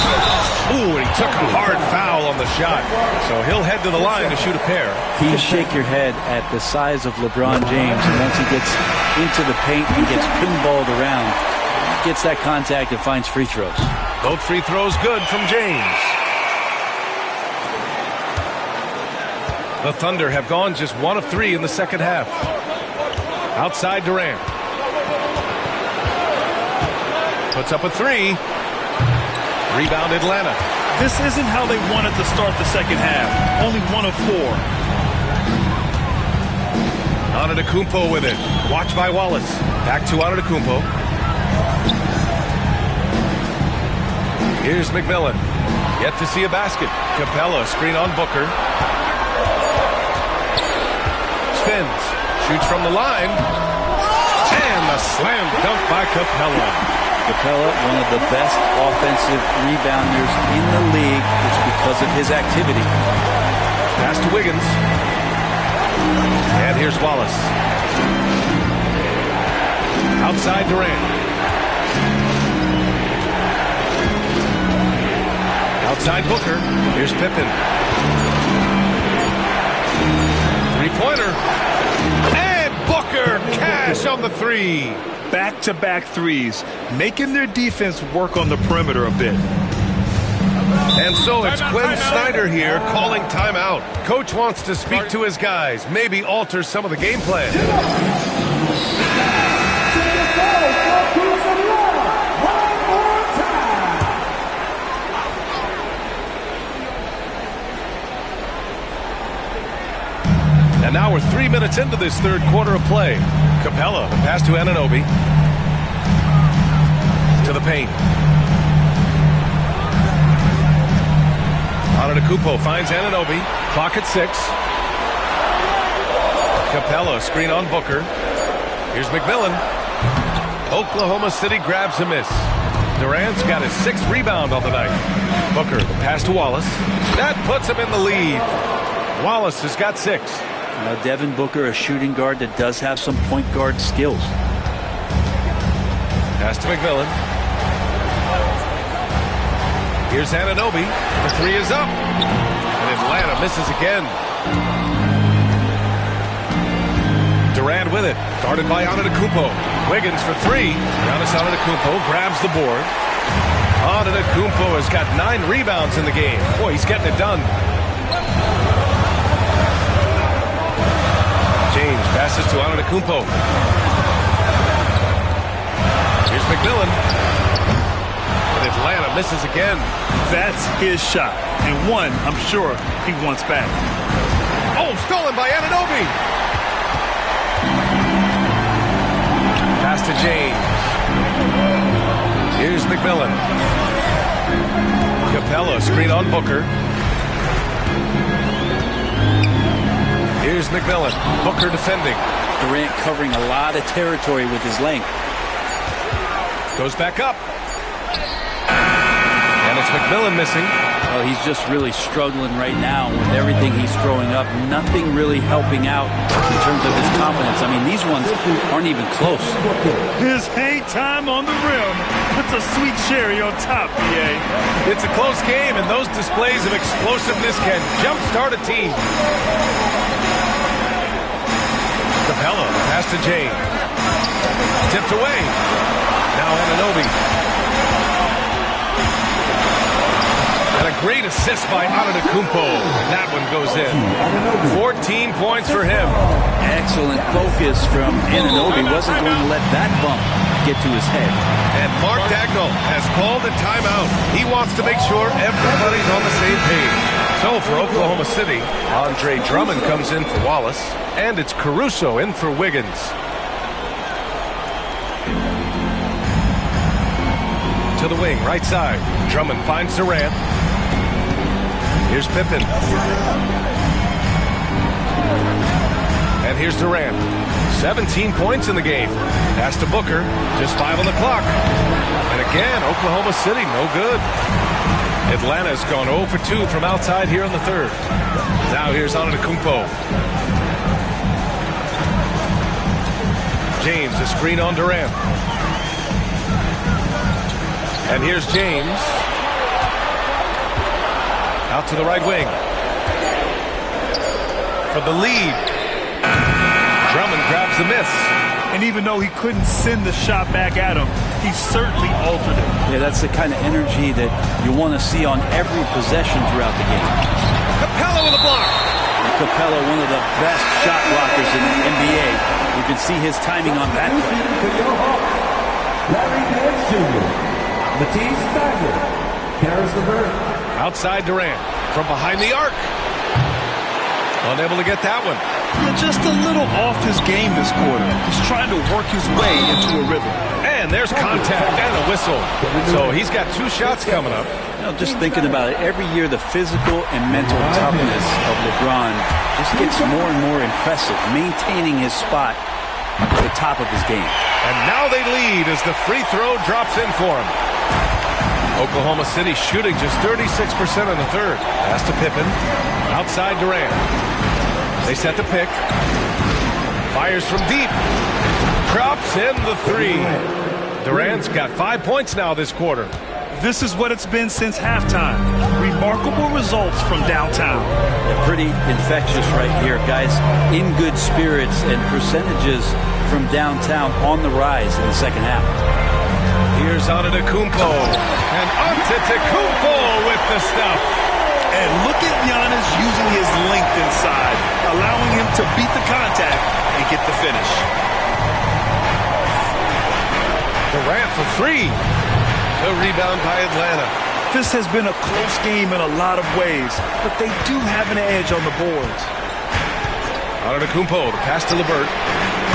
Ooh, and he took a hard foul on the shot. So he'll head to the line to shoot a pair. You shake your head at the size of LeBron James, and once he gets into the paint and gets pinballed around, gets that contact and finds free throws. Both free throws good from James. The Thunder have gone just 1 of 3 in the second half. Outside Durant. Puts up a 3. Rebound Atlanta. This isn't how they wanted to start the second half. Only 1 of 4. Antetokounmpo with it. Watch by Wallace. Back to Antetokounmpo. Here's McMillan. Yet to see a basket. Capella, screen on Booker. Spins. Shoots from the line. And the slam dunk by Capella. Capella, one of the best offensive rebounders in the league. It's because of his activity. Pass to Wiggins. And here's Wallace. Outside Durant. Outside Booker. Here's Pippen. Three-pointer. And Booker cash on the three. Back-to-back threes, making their defense work on the perimeter a bit. And so it's Quinn Snyder here calling timeout. Coach wants to speak to his guys, maybe alter some of the game plan. And now we're 3 minutes into this third quarter of play. Capella, pass to Anunoby. To the paint. Antetokounmpo finds Anunoby. Clock at 6. Capella, screen on Booker. Here's McMillan. Oklahoma City grabs a miss. Durant's got his 6th rebound on the night. Booker, the pass to Wallace. That puts him in the lead. Wallace has got 6. Now Devin Booker, a shooting guard that does have some point guard skills. Pass to McMillan. Here's Anunoby. The 3 is up. And Atlanta misses again. Durant with it. Guarded by Antetokounmpo. Wiggins for 3. Giannis Antetokounmpo grabs the board. Antetokounmpo has got 9 rebounds in the game. Boy, he's getting it done. James passes to Antetokounmpo. Here's McMillan. And Atlanta misses again. That's his shot. And one, I'm sure, he wants back. Oh, stolen by Anunoby. Pass to James. Here's McMillan. Capella, screen on Booker. Here's McMillan. Booker defending. Durant covering a lot of territory with his length. Goes back up. And it's McMillan missing. Well, he's just really struggling right now with everything he's throwing up. Nothing really helping out in terms of his confidence. I mean, these ones aren't even close. His hang time on the rim puts a sweet cherry on top, BA. It's a close game, and those displays of explosiveness can jumpstart a team. Capella, pass to James. Tipped away. Now Anunoby. And a great assist by Antetokounmpo. That one goes in. 14 points for him. Excellent focus from Anunoby. Wasn't going to let that bump get to his head. And Mark Dagnall has called a timeout. He wants to make sure everybody's on the same page. So for Oklahoma City, Andre Drummond comes in for Wallace. And it's Caruso in for Wiggins. To the wing, right side. Drummond finds Durant. Here's Pippen. And here's Durant. 17 points in the game. Pass to Booker. Just 5 on the clock. And again, Oklahoma City, no good. Atlanta's gone 0 for 2 from outside here in the third. Now here's Antetokounmpo. James, a screen on Durant. And here's James. Out to the right wing. For the lead. Drummond grabs the miss. And even though he couldn't send the shot back at him, he certainly altered it. Yeah, that's the kind of energy that you want to see on every possession throughout the game. Capella with a block. Capella, one of the best shot blockers in the NBA. You can see his timing on that play. Larry Nance Jr. Matisse Thacker. Caris LeVert. Outside Durant. From behind the arc. Unable to get that one. Just a little off his game this quarter. He's trying to work his way into a rhythm. And there's contact and a whistle. So he's got 2 shots coming up. You know, just thinking about it, every year the physical and mental toughness of LeBron just gets more and more impressive, maintaining his spot at the top of his game. And now they lead as the free throw drops in for him. Oklahoma City shooting just 36% in the third. Pass to Pippen. Outside Durant. They set the pick. Fires from deep. Drops in the 3. Durant's got 5 points now this quarter. This is what it's been since halftime. Remarkable results from downtown. Pretty infectious right here, guys. In good spirits and percentages from downtown on the rise in the second half. Here's Antetokounmpo. And Antetokounmpo with the stuff. And look at Giannis using his length inside, allowing him to beat the contact and get the finish. Durant for 3. The rebound by Atlanta. This has been a close game in a lot of ways, but they do have an edge on the boards. Antetokounmpo, the pass to LeVert.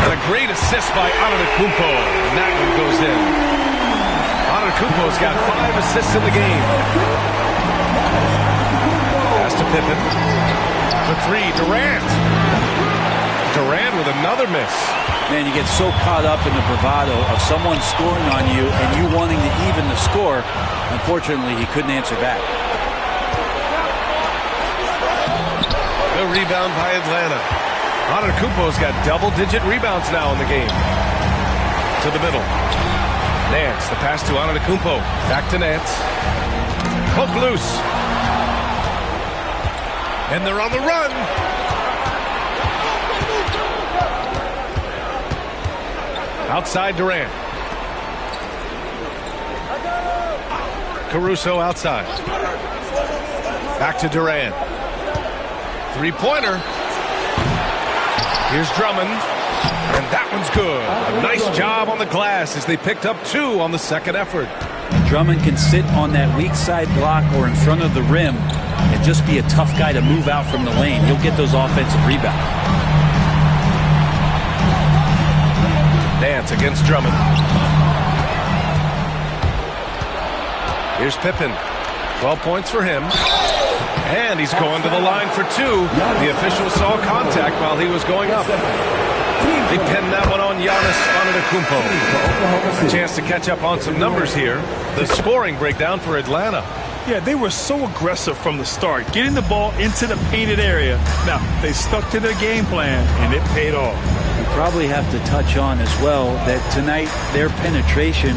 And a great assist by Antetokounmpo. And that one goes in. Antetokounmpo's got 5 assists in the game. Pass to Pippen. For 3, Durant. Durant with another miss. Man, you get so caught up in the bravado of someone scoring on you and you wanting to even the score. Unfortunately, he couldn't answer back. The rebound by Atlanta. Antetokounmpo's got double-digit rebounds now in the game. To the middle. Nance, the pass to Antetokounmpo. Back to Nance. Hook loose. And they're on the run. Outside Durant. Caruso outside. Back to Durant. 3-pointer. Here's Drummond. And that one's good. A nice job on the glass as they picked up 2 on the second effort. Drummond can sit on that weak side block or in front of the rim and just be a tough guy to move out from the lane. He'll get those offensive rebounds. Nance against Drummond. Here's Pippen. 12 points for him. And he's going to the line for 2. The official saw contact while he was going up. They pinned that one on Giannis Antetokounmpo. A chance to catch up on some numbers here. The scoring breakdown for Atlanta. Yeah, they were so aggressive from the start, getting the ball into the painted area. Now, they stuck to their game plan, and it paid off. We probably have to touch on as well that tonight their penetration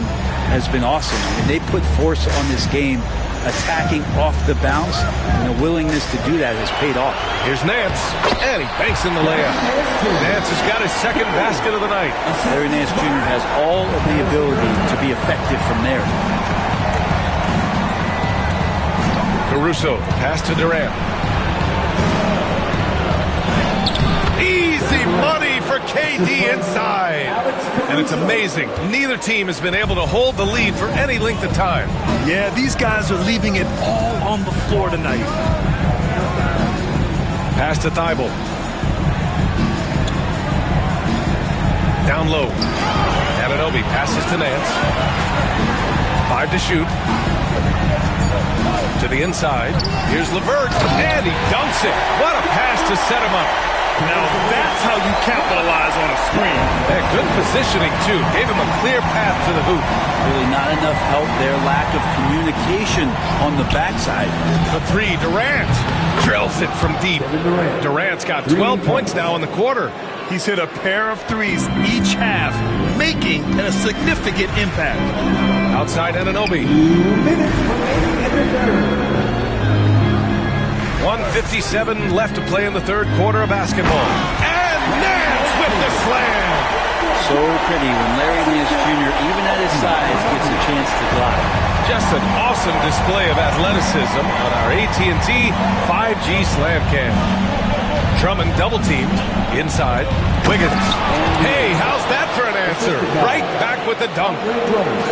has been awesome. I mean, they put force on this game, attacking off the bounce, and the willingness to do that has paid off. Here's Nance, and he banks in the layup. Nance has got his second basket of the night. Larry Nance Jr. has all of the ability to be effective from there. Caruso, pass to Durant. Easy money for KD inside. And it's amazing. Neither team has been able to hold the lead for any length of time. Yeah, these guys are leaving it all on the floor tonight. Pass to Thibault. Down low. Anunoby passes to Nance. 5 to shoot. To the inside. Here's LeVert. And he dunks it. What a pass to set him up. Now that's how you capitalize on a screen. Yeah, good positioning, too. Gave him a clear path to the hoop. Really not enough help there. Lack of communication on the backside. The 3, Durant. Drills it from deep. Durant's got 12 points now in the quarter. He's hit a pair of threes each half, making a significant impact. Outside Anunoby. 1:57 left to play in the third quarter of basketball. And Nance with the slam. So pretty when Larry Nance Jr., even at his size, gets a chance to glide. Just an awesome display of athleticism on our AT&T 5G Slam Cam. Drummond double-teamed inside. Wiggins. Hey, how's that for an answer. Right back with the dunk.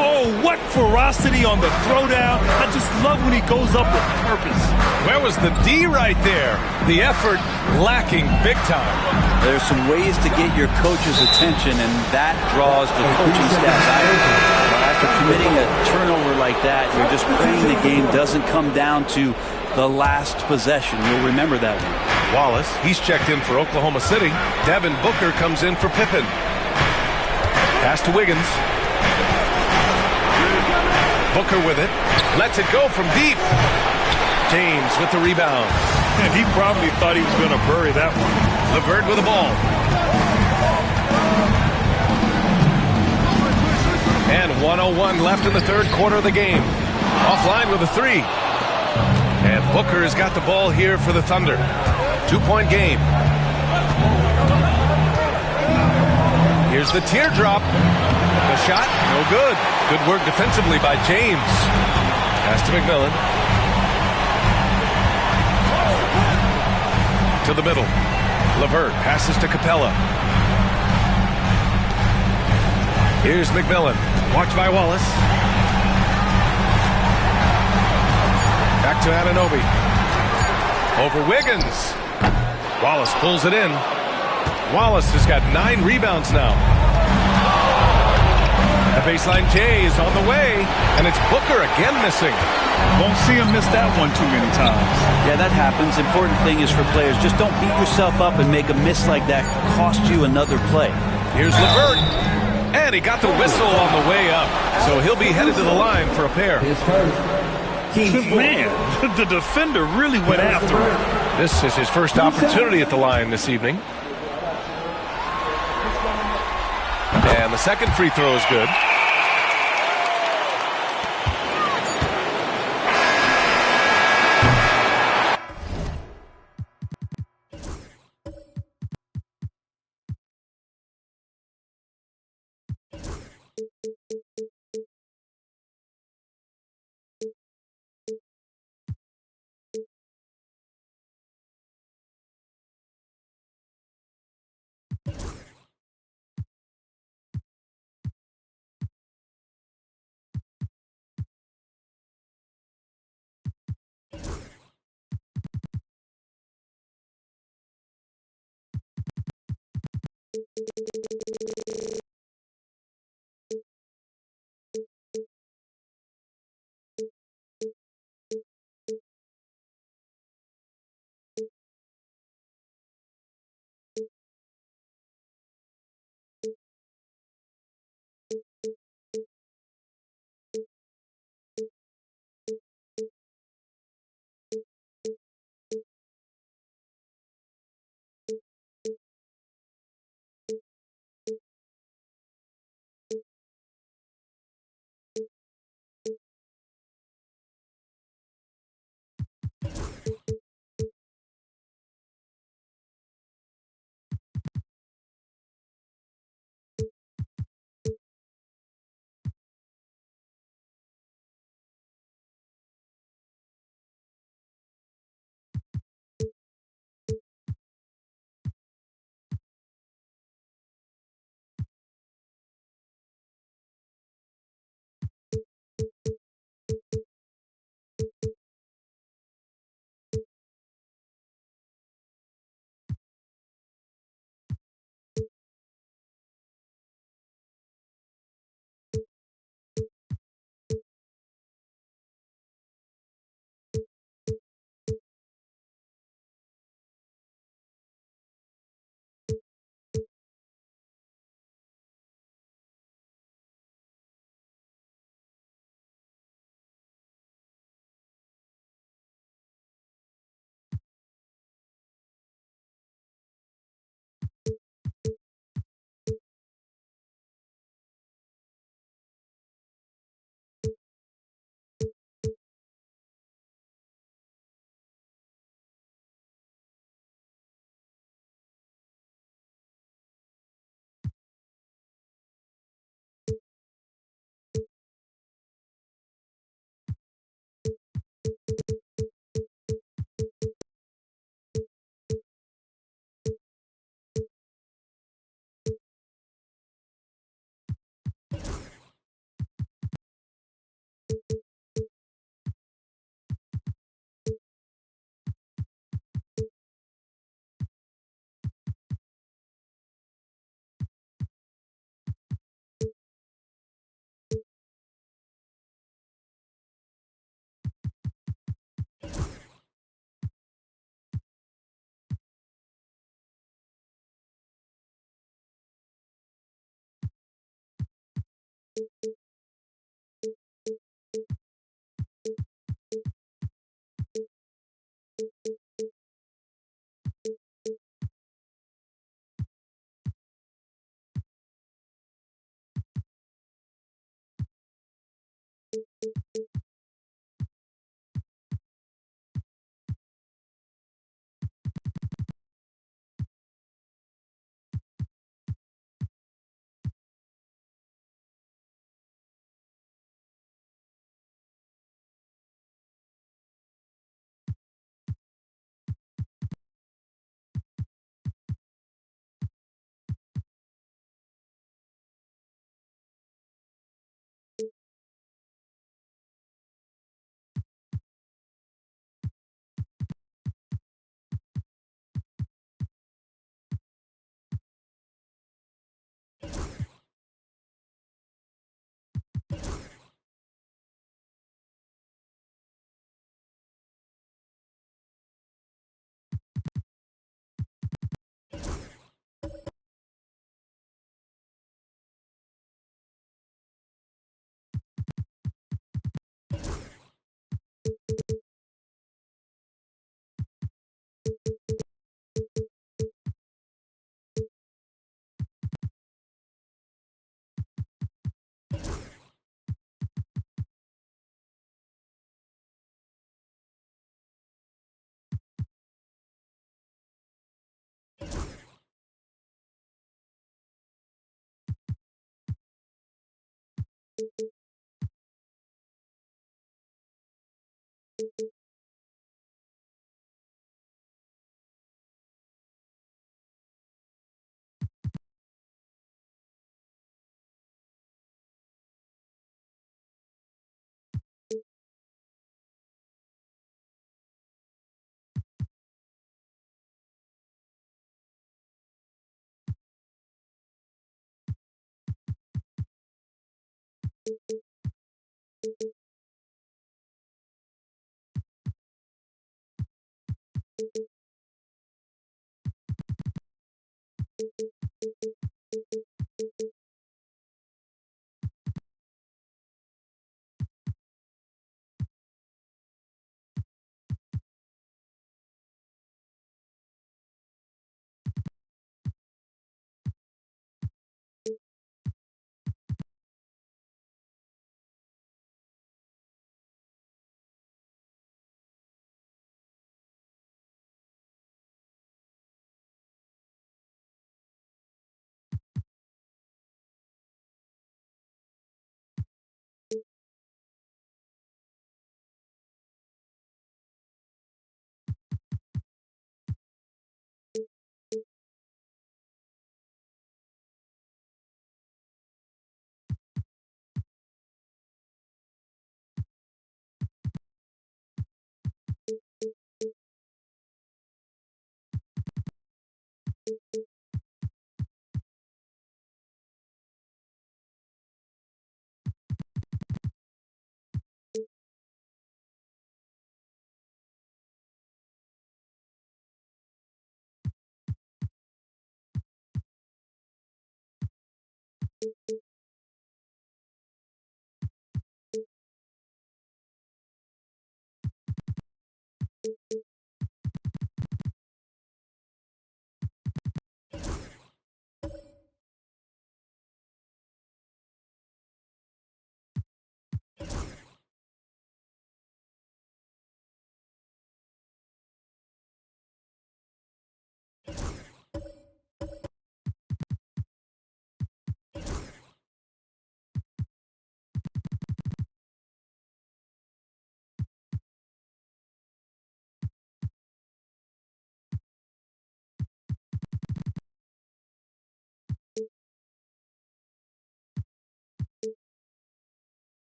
Oh, what ferocity on the throwdown. I just love when he goes up with purpose. Where was the D right there? The effort lacking big time. There's some ways to get your coach's attention, and that draws the coaching staff's eye. After committing a turnover like that, you're just praying the game doesn't come down to the last possession. You'll remember that one. Wallace, he's checked in for Oklahoma City. Devin Booker comes in for Pippen. Pass to Wiggins. Booker with it. Lets it go from deep. James with the rebound. And he probably thought he was going to bury that one. LeVert with the ball. And 1:01 left in the third quarter of the game. Offline with a three. And Booker has got the ball here for the Thunder. 2-point game. Here's the teardrop. The shot, no good. Good work defensively by James. Pass to McMillan. To the middle. LeVert passes to Capella. Here's McMillan. Watched by Wallace. Back to Anunoby. Over Wiggins. Wallace pulls it in. Wallace has got 9 rebounds now. The baseline J is on the way, and it's Booker again missing. Won't see him miss that one too many times. Yeah, that happens. Important thing is for players, just don't beat yourself up and make a miss like that cost you another play. Here's LeVert. And he got the whistle on the way up. So he'll be headed to the line for a pair. Man, the defender really went after him. This is his first opportunity at the line this evening. And the second free throw is good.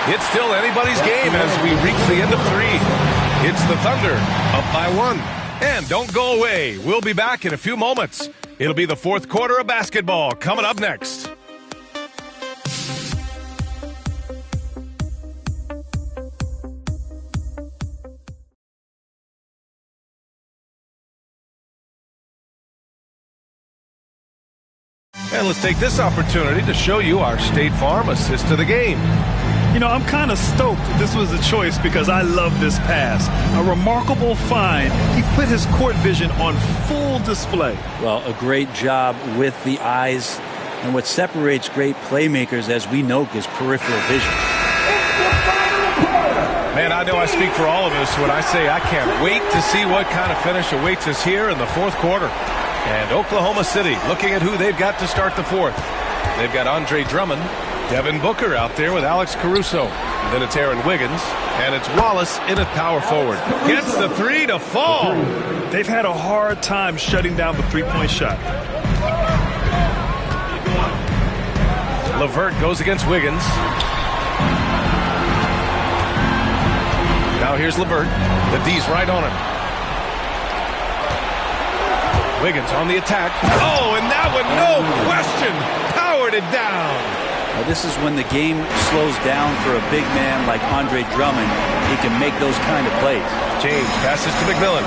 It's still anybody's game as we reach the end of 3. It's the Thunder up by 1. And don't go away. We'll be back in a few moments. It'll be the fourth quarter of basketball coming up next. And let's take this opportunity to show you our State Farm assist to the game. You know, I'm kind of stoked this was a choice because I love this pass. A remarkable find. He put his court vision on full display. Well, a great job with the eyes. And what separates great playmakers, as we know, is peripheral vision. Man, I know I speak for all of us when I say I can't wait to see what kind of finish awaits us here in the fourth quarter. And Oklahoma City looking at who they've got to start the fourth. They've got Andre Drummond, Devin Booker out there with Alex Caruso. Then it's Aaron Wiggins, and it's Wallace in at power forward. Gets the three to fall. They've had a hard time shutting down the three-point shot. LeVert goes against Wiggins. Now here's LeVert. The D's right on him. Wiggins on the attack. Oh, and that one, no question, powered it down. Now, this is when the game slows down for a big man like Andre Drummond. He can make those kind of plays. James passes to McMillan.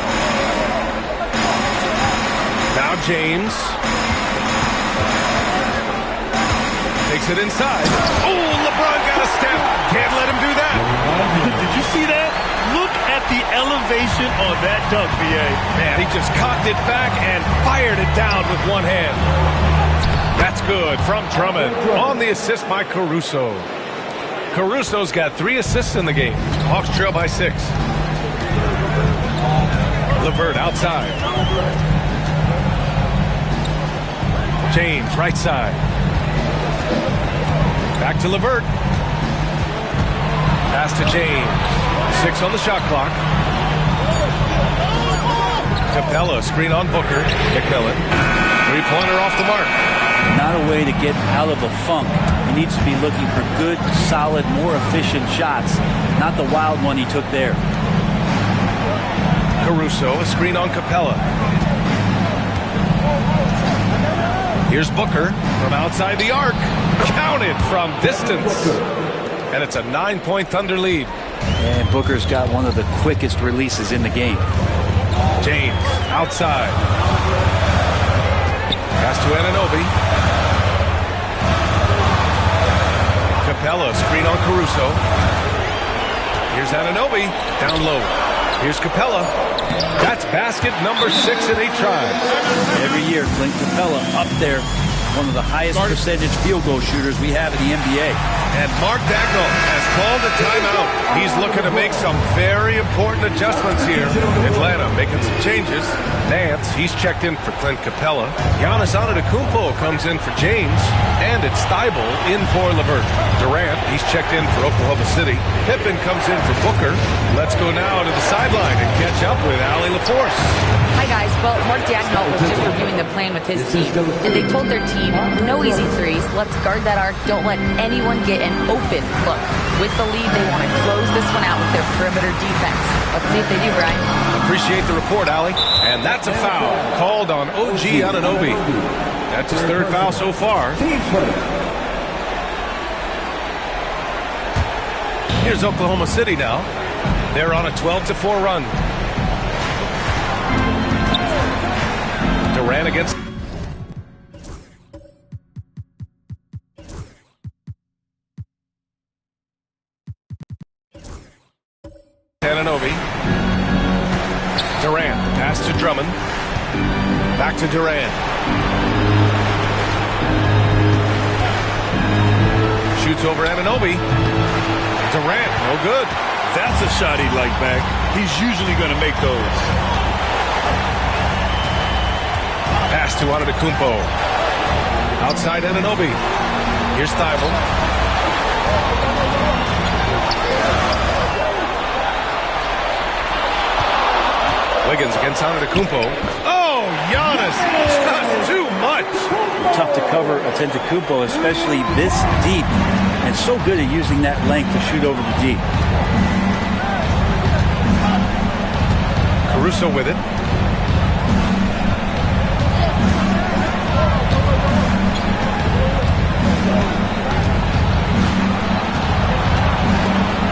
Now James. Takes it inside. Oh, LeBron got a step. Can't let him do that. Did you elevation on that dunk, B.A. Man, he just cocked it back and fired it down with one hand. That's good from Drummond on the assist by Caruso. Caruso's got 3 assists in the game. Hawks trail by 6. LeVert outside. James right side. Back to LeVert. Pass to James. 6 on the shot clock. Capella screen on Booker. McMillan. 3-pointer off the mark. Not a way to get out of a funk. He needs to be looking for good, solid, more efficient shots. Not the wild one he took there. Caruso, a screen on Capella. Here's Booker from outside the arc. Counted from distance. And it's a 9-point Thunder lead. And Booker's got one of the quickest releases in the game. James outside. Pass to Anunoby. Capella, screen on Caruso. Here's Anunoby, down low. Here's Capella. That's basket number 6 in 8 tries. Every year, Clint Capella up there, one of the highest percentage field goal shooters we have in the NBA. And Mark Dagnall has called a timeout. He's looking to make some very important adjustments here. Atlanta making some changes. Nance, he's checked in for Clint Capella. Giannis Antetokounmpo comes in for James. And it's Thibault in for LeVert. Durant, he's checked in for Oklahoma City. Pippen comes in for Booker. Let's go now to the sideline and catch up with Allie LaForce. Hi, guys. Well, Mark Dagnall was just reviewing the plan with his team, and they told their team, no easy threes. Let's guard that arc. Don't let anyone get an open look. With the lead, they want to close this one out with their perimeter defense. Let's see if they do, Brian. Appreciate the report, Allie. And that's a foul called on OG Anunoby. That's his 3rd foul so far. Here's Oklahoma City now. They're on a 12-4 run. Durant against Anunoby. Durant, pass to Drummond. Back to Durant. Shoots over Anunoby. Durant, no good. That's a shot he'd like back. He's usually going to make those. Pass to Antetokounmpo. Outside Anunoby. Here's Thibault. Wiggins against Antetokounmpo. Oh, Giannis, just too much. Tough to cover Antetokounmpo, especially this deep, and so good at using that length to shoot over the deep. Caruso with it.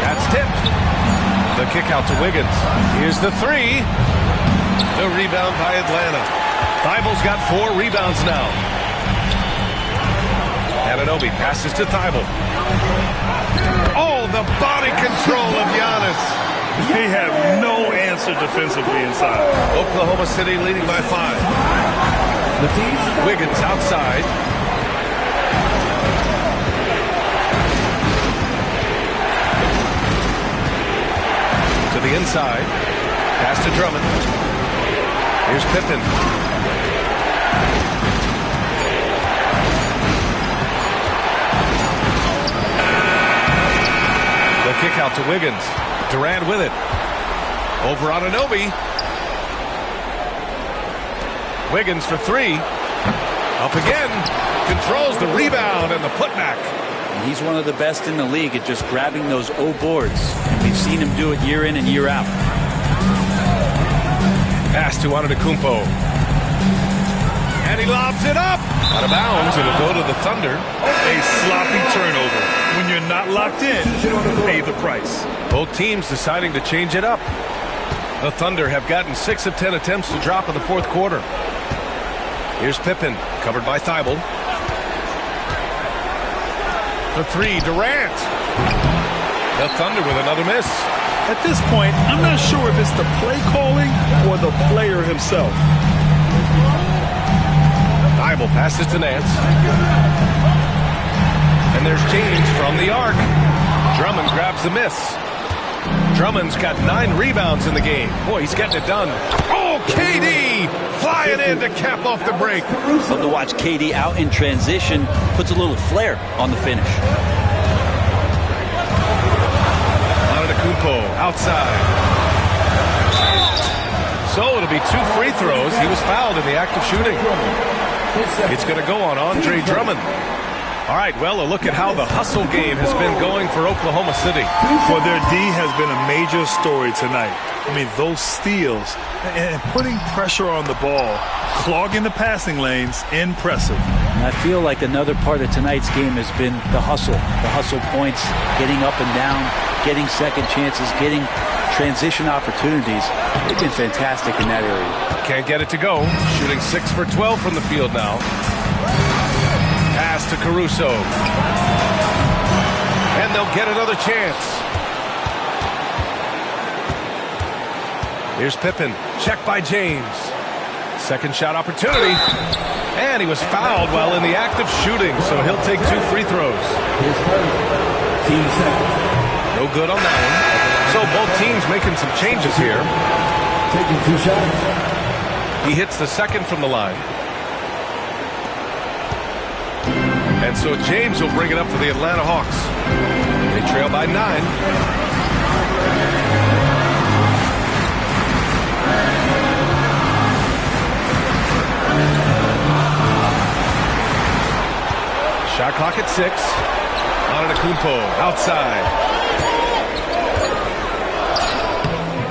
That's tipped. The kick out to Wiggins. Here's the 3. The rebound by Atlanta. Thibault's got 4 rebounds now. Anunoby passes to Thibault. Oh, the body control of Giannis. They have no answer defensively inside. Oklahoma City leading by 5. Wiggins outside. To the inside. Pass to Drummond. Here's Pippen. The kick out to Wiggins. Durant with it. Over Anunoby. Wiggins for 3. Up again. Controls the rebound and the putback. He's one of the best in the league at just grabbing those O boards. We've seen him do it year in and year out. Pass to Antetokounmpo. And he lobs it up. Out of bounds. It'll go to the Thunder. A sloppy turnover. When you're not locked in, pay the price. Both teams deciding to change it up. The Thunder have gotten 6 of 10 attempts to drop in the 4th quarter. Here's Pippen, covered by Thibault. The 3, Durant. The Thunder with another miss. At this point, I'm not sure if it's the play calling or the player himself. Bible passes to Nance. And there's James from the arc. Drummond grabs the miss. Drummond's got 9 rebounds in the game. Boy, he's getting it done. Oh, KD flying in to cap off the break. Love to watch KD out in transition. Puts a little flair on the finish. Antetokounmpo outside. So it'll be 2 free throws. He was fouled in the act of shooting. It's going to go on Andre Drummond. All right, well, a look at how the hustle game has been going for Oklahoma City. Well, their D has been a major story tonight. I mean, those steals and putting pressure on the ball, clogging the passing lanes, impressive. And I feel like another part of tonight's game has been the hustle points, getting up and down, getting second chances, getting transition opportunities. They've been fantastic in that area. Can't get it to go. Shooting 6 for 12 from the field now. Pass to Caruso. And they'll get another chance. Here's Pippen. Check by James. Second shot opportunity. And he was fouled while in the act of shooting, so he'll take 2 free throws. No good on that one. So both teams making some changes here. Taking 2 shots. He hits the second from the line. And so James will bring it up for the Atlanta Hawks. They trail by 9. Shot clock at 6. Antetokounmpo outside.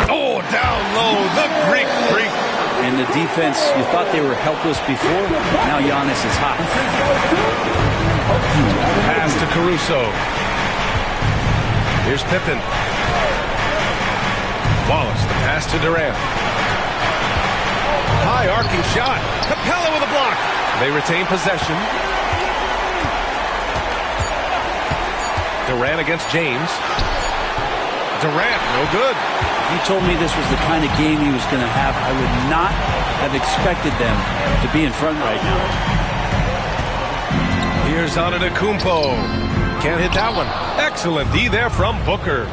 Oh, down low, the Greek freak. And the defense, you thought they were helpless before. Now Giannis is hot. Pass to Caruso. Here's Pippen. Wallace, the pass to Durant. High arcing shot. Capella with a block. They retain possession. Durant against James. Durant, no good. If you told me this was the kind of game he was going to have, I would not have expected them to be in front right now. Here's Antetokounmpo. Can't hit that one. Excellent D there from Booker.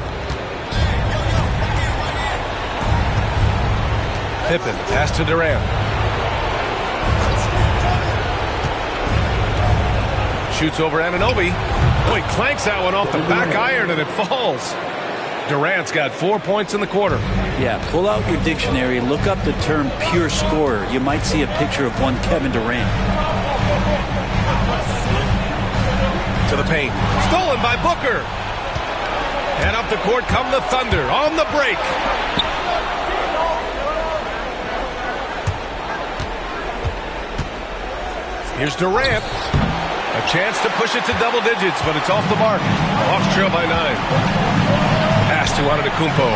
Pippen, pass to Durant. Shoots over Anunoby. Boy, clanks that one off the back iron and it falls. Durant's got 4 points in the quarter. Yeah, pull out your dictionary, look up the term pure scorer. You might see a picture of one Kevin Durant. To the paint. Stolen by Booker. And up the court come the Thunder on the break. Here's Durant. A chance to push it to double digits, but it's off the mark. Hawks trail by 9. Pass to Antetokounmpo.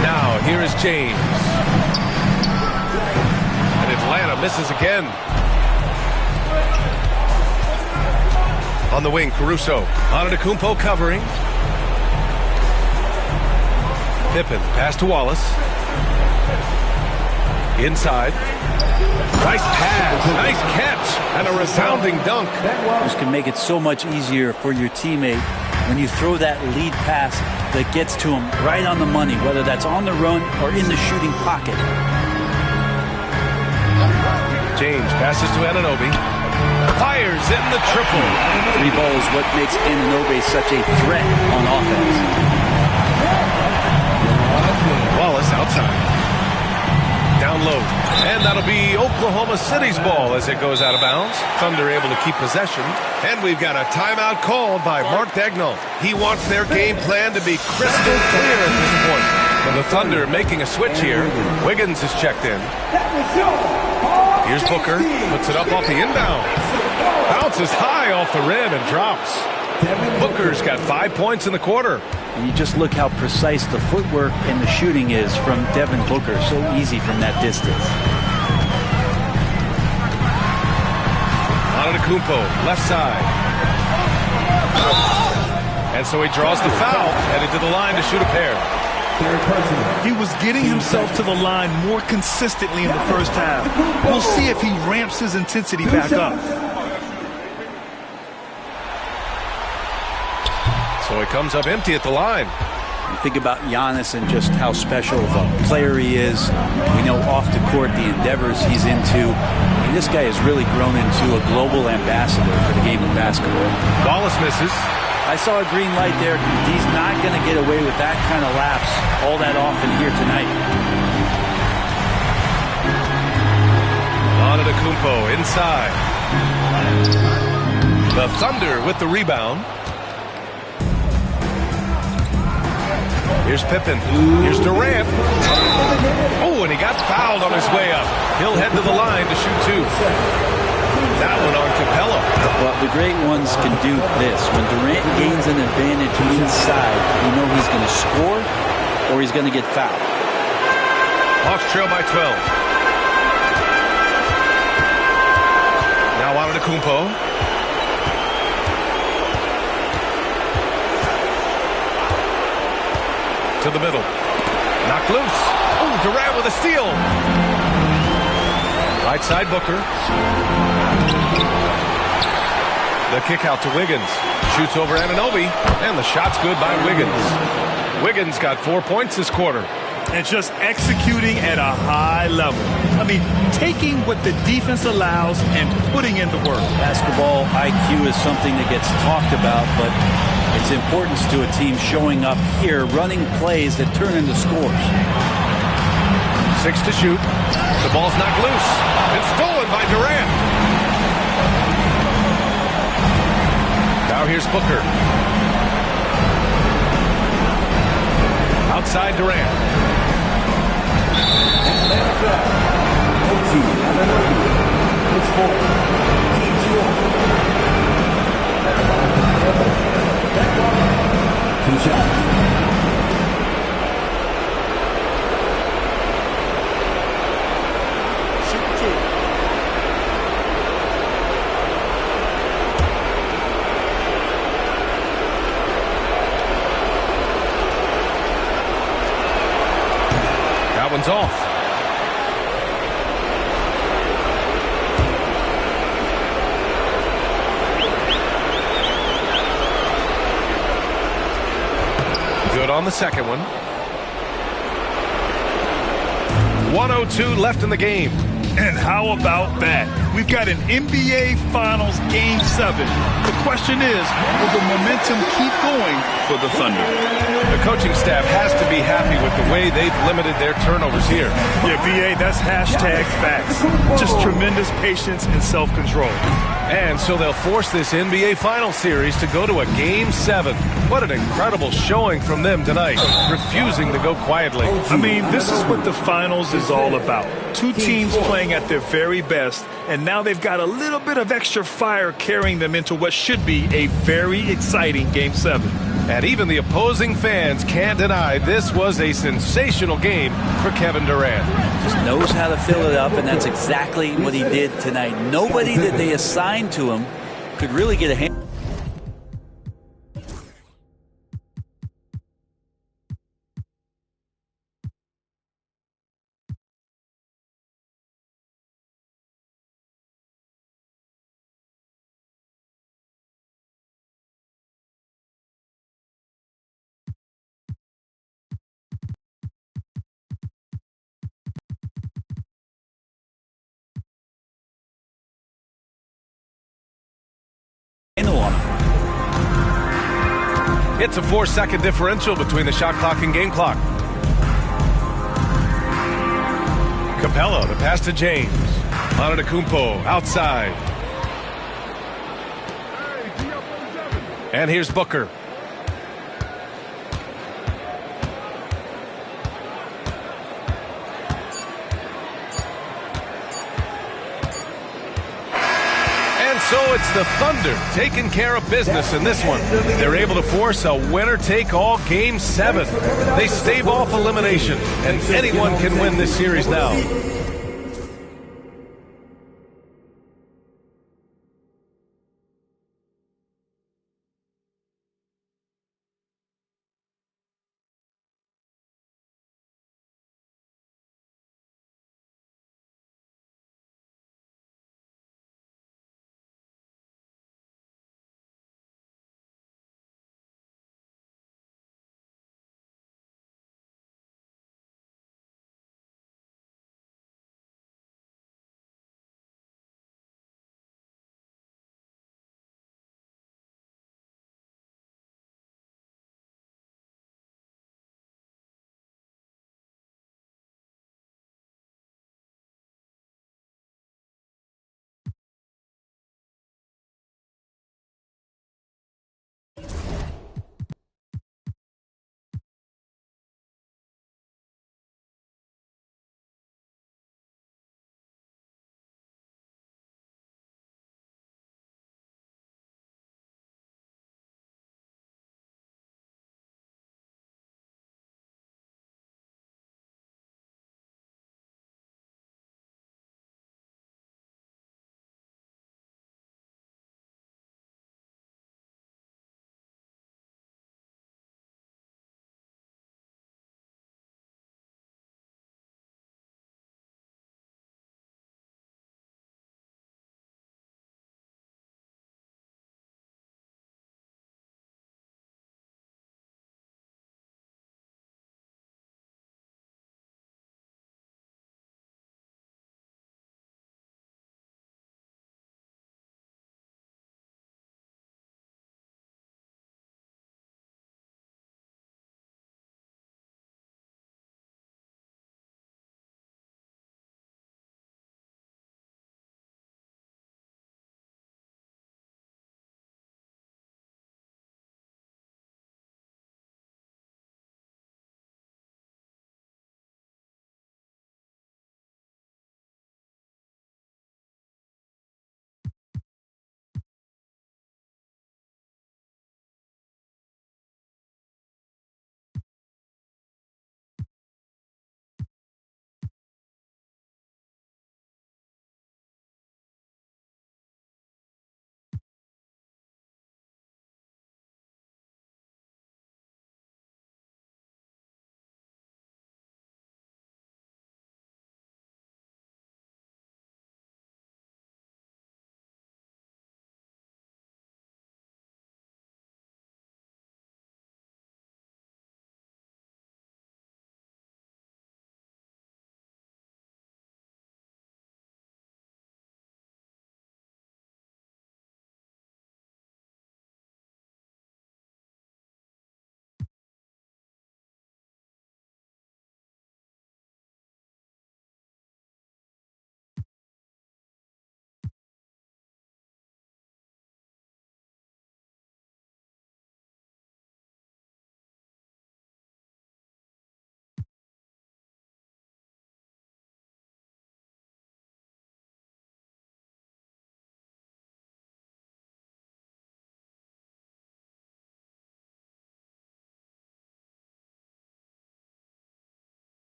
Now, here is James. And Atlanta misses again. On the wing, Caruso. Antetokounmpo covering. Pippen, pass to Wallace. Inside. Nice pass, nice catch, and a resounding dunk. This can make it so much easier for your teammate when you throw that lead pass that gets to him right on the money, whether that's on the run or in the shooting pocket. James passes to Anunoby. Fires in the triple. 3 ball is what makes Anunoby such a threat on offense. Wallace outside. Down low. And that'll be Oklahoma City's ball as it goes out of bounds. Thunder able to keep possession. And we've got a timeout called by Mark Daigneault. He wants their game plan to be crystal clear at this point. And the Thunder making a switch here. Wiggins is checked in. Here's Booker. Puts it up off the inbound. Bounces high off the rim and drops. Booker's got 5 points in the quarter. And you just look how precise the footwork and the shooting is from Devin Booker. So easy from that distance. Antetokounmpo, left side. And so he draws the foul, headed to the line to shoot a pair. He was getting himself to the line more consistently in the first half. We'll see if he ramps his intensity back up. So he comes up empty at the line. You think about Giannis and just how special of a player he is. We know off the court the endeavors he's into. And this guy has really grown into a global ambassador for the game of basketball. Wallace misses. I saw a green light there. He's not going to get away with that kind of lapse all that often here tonight. Antetokounmpo inside. The Thunder with the rebound. Here's Pippen. Here's Durant. Oh, and he got fouled on his way up. He'll head to the line to shoot two. That one on Capella. Well, the great ones can do this. When Durant gains an advantage inside, you know he's going to score or he's going to get fouled. Hawks trail by 12. Now Antetokounmpo. To the middle. Knocked loose. Oh, Durant with a steal. Right side Booker. The kick out to Wiggins. Shoots over Anunoby. And the shot's good by Wiggins. Wiggins got 4 points this quarter. And just executing at a high level. I mean, taking what the defense allows and putting in the work. Basketball IQ is something that gets talked about, but its importance to a team showing up here, running plays that turn into scores. 6 to shoot. The ball's knocked loose. It's stolen by Durant. Now here's Booker. Outside Durant. Two shots. That one's off. Good on the second one. 1:02 left in the game. And how about that? We've got an NBA Finals Game 7. The question is, will the momentum keep going for the Thunder? The coaching staff has to be happy with the way they've limited their turnovers here. Yeah, BA, that's hashtag facts. Just tremendous patience and self-control. And so they'll force this NBA Finals series to go to a Game 7. What an incredible showing from them tonight, refusing to go quietly. I mean, this is what the Finals is all about. Two teams playing at their very best, and now they've got a little bit of extra fire carrying them into what should be a very exciting Game 7. And even the opposing fans can't deny this was a sensational game for Kevin Durant. Just knows how to fill it up, and that's exactly what he did tonight. Nobody that they assigned to him could really get a hand. It's a 4-second differential between the shot clock and game clock. Capella, the pass to James. Antetokounmpo outside. And here's Booker. So it's the Thunder taking care of business in this one. They're able to force a winner-take-all Game 7. They stave off elimination, and anyone can win this series now.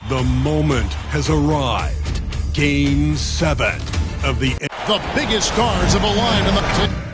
The moment has arrived. Game 7 of the biggest stars of a line in the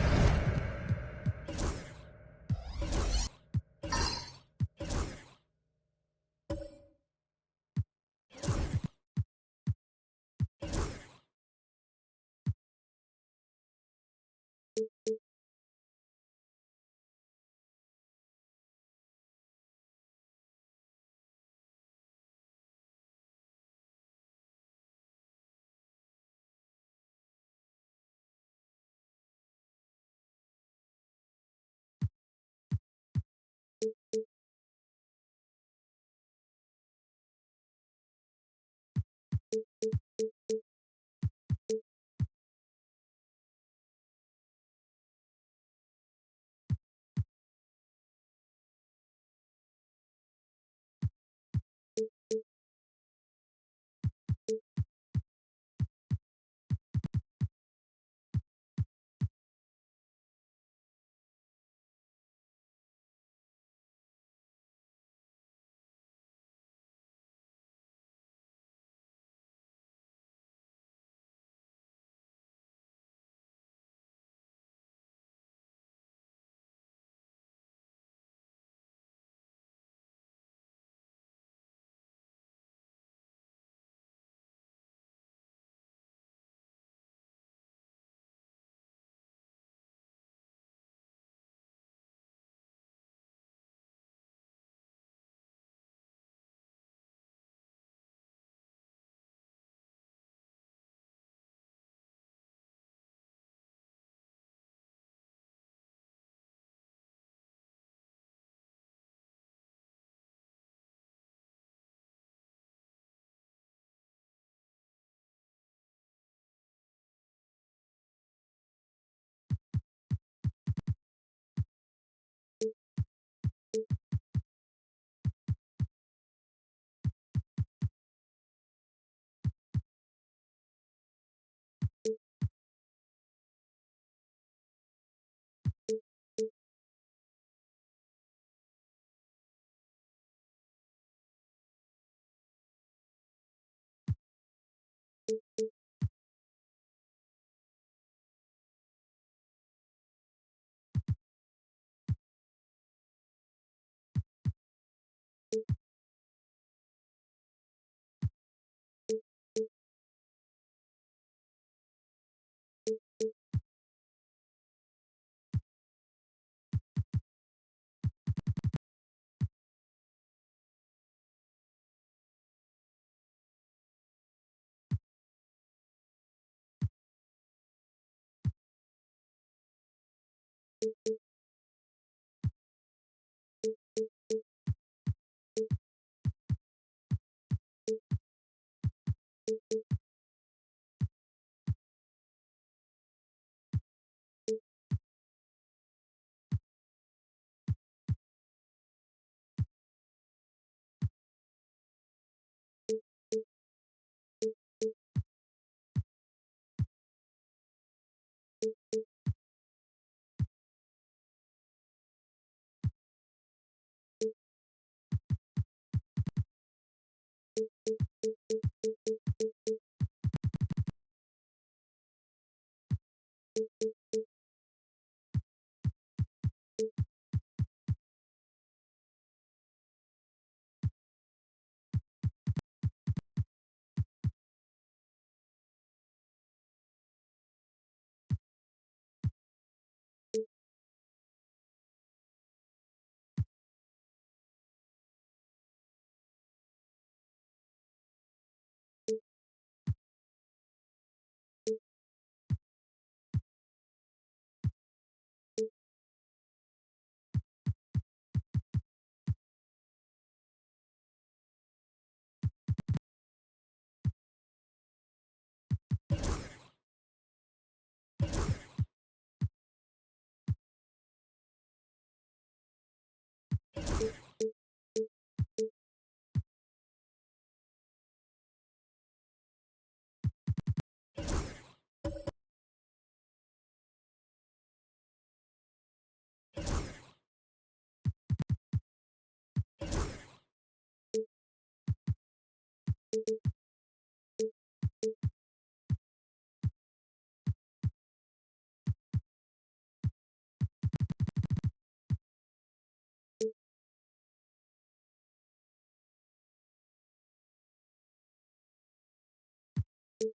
Look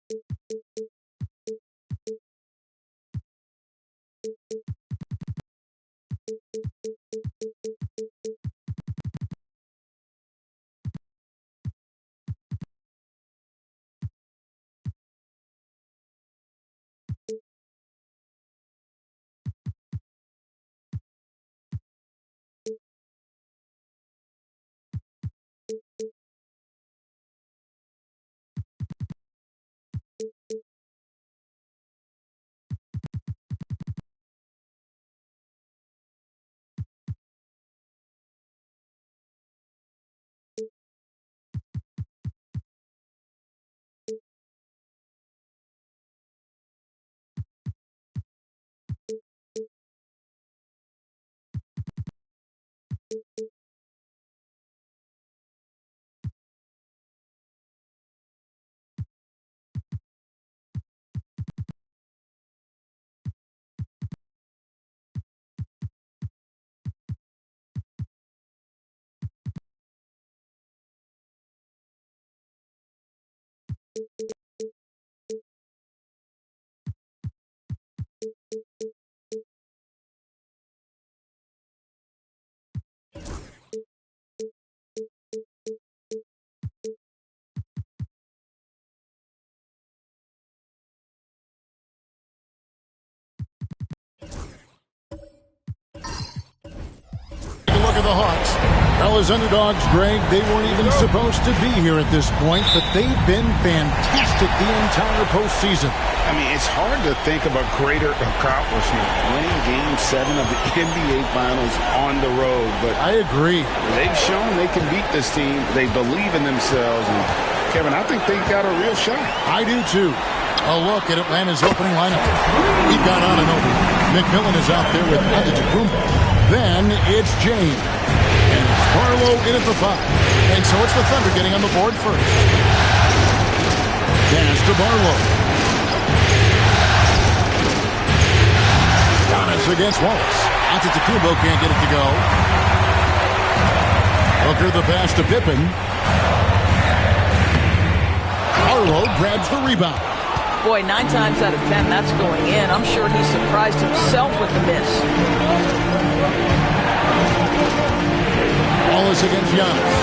at the Hawks. Well, as underdogs, Greg, they weren't even supposed to be here at this point, but they've been fantastic the entire postseason. I mean, it's hard to think of a greater accomplishment, winning Game 7 of the NBA Finals on the road. But I agree. They've shown they can beat this team. They believe in themselves. And, Kevin, I think they've got a real shot. I do, too. A look at Atlanta's opening lineup. We've got Anunoby. McMillan is out there with Antetokounmpo. Then it's James. And it's Barlow in at the 5. And so it's the Thunder getting on the board first. Pass to Barlow. Giannis against Wallace. Antetokounmpo can't get it to go. Booker the pass to Pippen. Barlow grabs the rebound. Boy, 9 times out of 10, that's going in. I'm sure he surprised himself with the miss. Wallace against Giannis.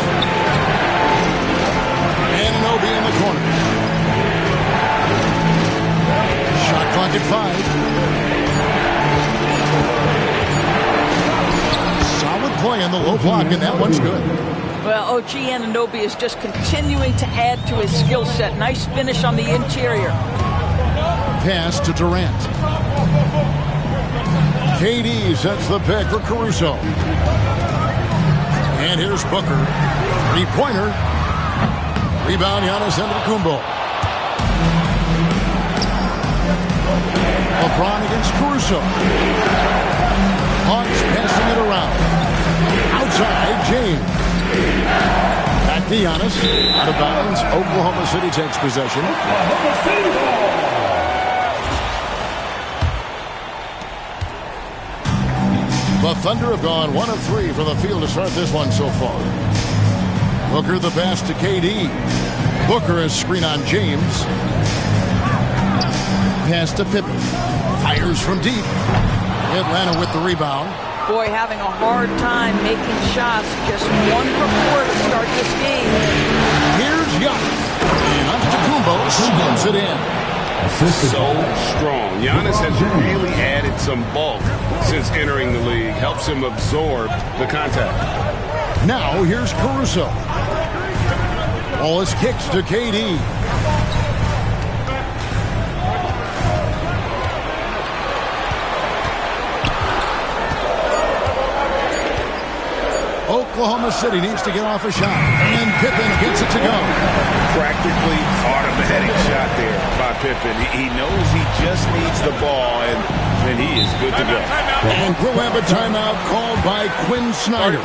Anunoby in the corner. Shot clock at 5. Solid play on the low block, and that one's good. Well, OG Anunoby is just continuing to add to his skill set. Nice finish on the interior. Pass to Durant. KD sets the pick for Caruso. And here's Booker. 3-pointer. Rebound, Giannis Antetokounmpo. LeBron against Caruso. Hawks passing it around. Outside, James. Back to Giannis. Out of bounds. Oklahoma City takes possession. The Thunder have gone 1 of 3 from the field to start this one so far. Booker the pass to KD. Booker is screen on James. Pass to Pippen. Fires from deep. Atlanta with the rebound. Boy, having a hard time making shots. Just 1 for 4 to start this game. Here's Giannis. And Antetokounmpo slams it in. So strong. Giannis has really added some bulk since entering the league. Helps him absorb the contact. Now here's Caruso. Wallace kicks to KD. Oklahoma City needs to get off a shot. And Pippen gets it to go. Practically auto-heading shot there by Pippen. He knows he just needs the ball, and he is good to go. And we'll have a timeout called by Quinn Snyder.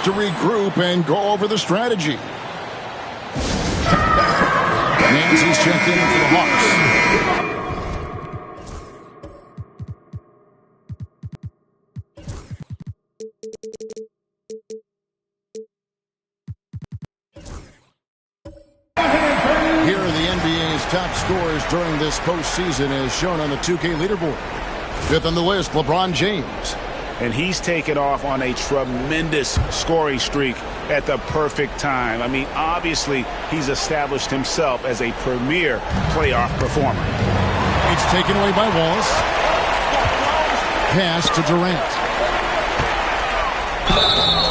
To regroup and go over the strategy. Nancy's checked in for the Hawks. Here are the NBA's top scorers during this postseason as shown on the 2K leaderboard. Fifth on the list, LeBron James. And he's taken off on a tremendous scoring streak at the perfect time. I mean, obviously, he's established himself as a premier playoff performer. It's taken away by Wallace. Pass to Durant.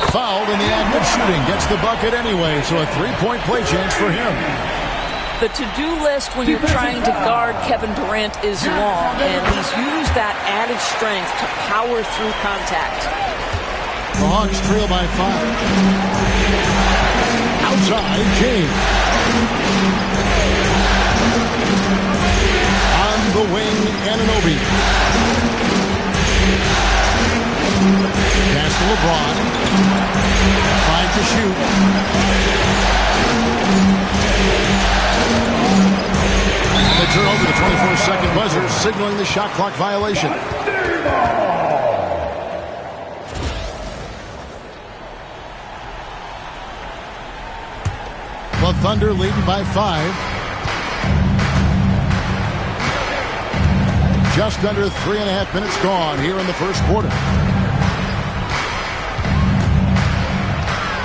Fouled in the act of shooting. Gets the bucket anyway, so a three-point play chance for him. The to-do list when you're trying to guard Kevin Durant is long, and he's used that added strength to power through contact. The Hawks trail by 5. Outside, James. On the wing, Anunoby. Pass to LeBron. 5 to shoot. They turn over the 24-second buzzer, signaling the shot clock violation. The Thunder leading by 5. Just under 3.5 minutes gone here in the first quarter.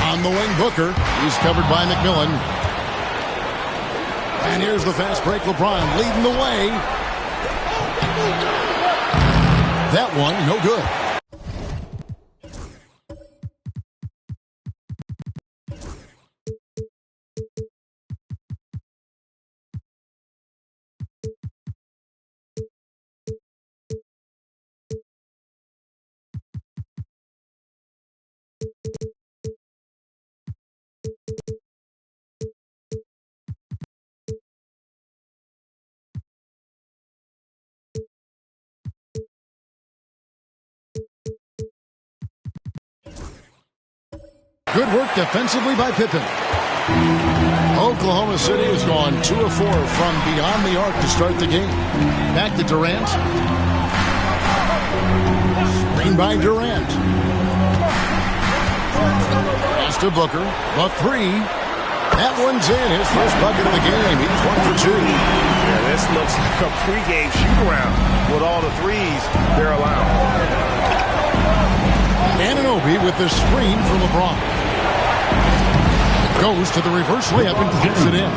On the wing, Booker. He's covered by McMillan. And here's the fast break. LeBron leading the way. That one, no good. Good work defensively by Pippen. Oklahoma City has gone 2 of 4 from beyond the arc to start the game. Back to Durant. Screen by Durant. Pass to Booker. The 3. That one's in. His first bucket of the game. He's 1 for 2. Yeah, this looks like a pregame shoot-around with all the threes they're allowing. Anunoby with the screen for LeBron. Goes to the reverse layup and puts it in.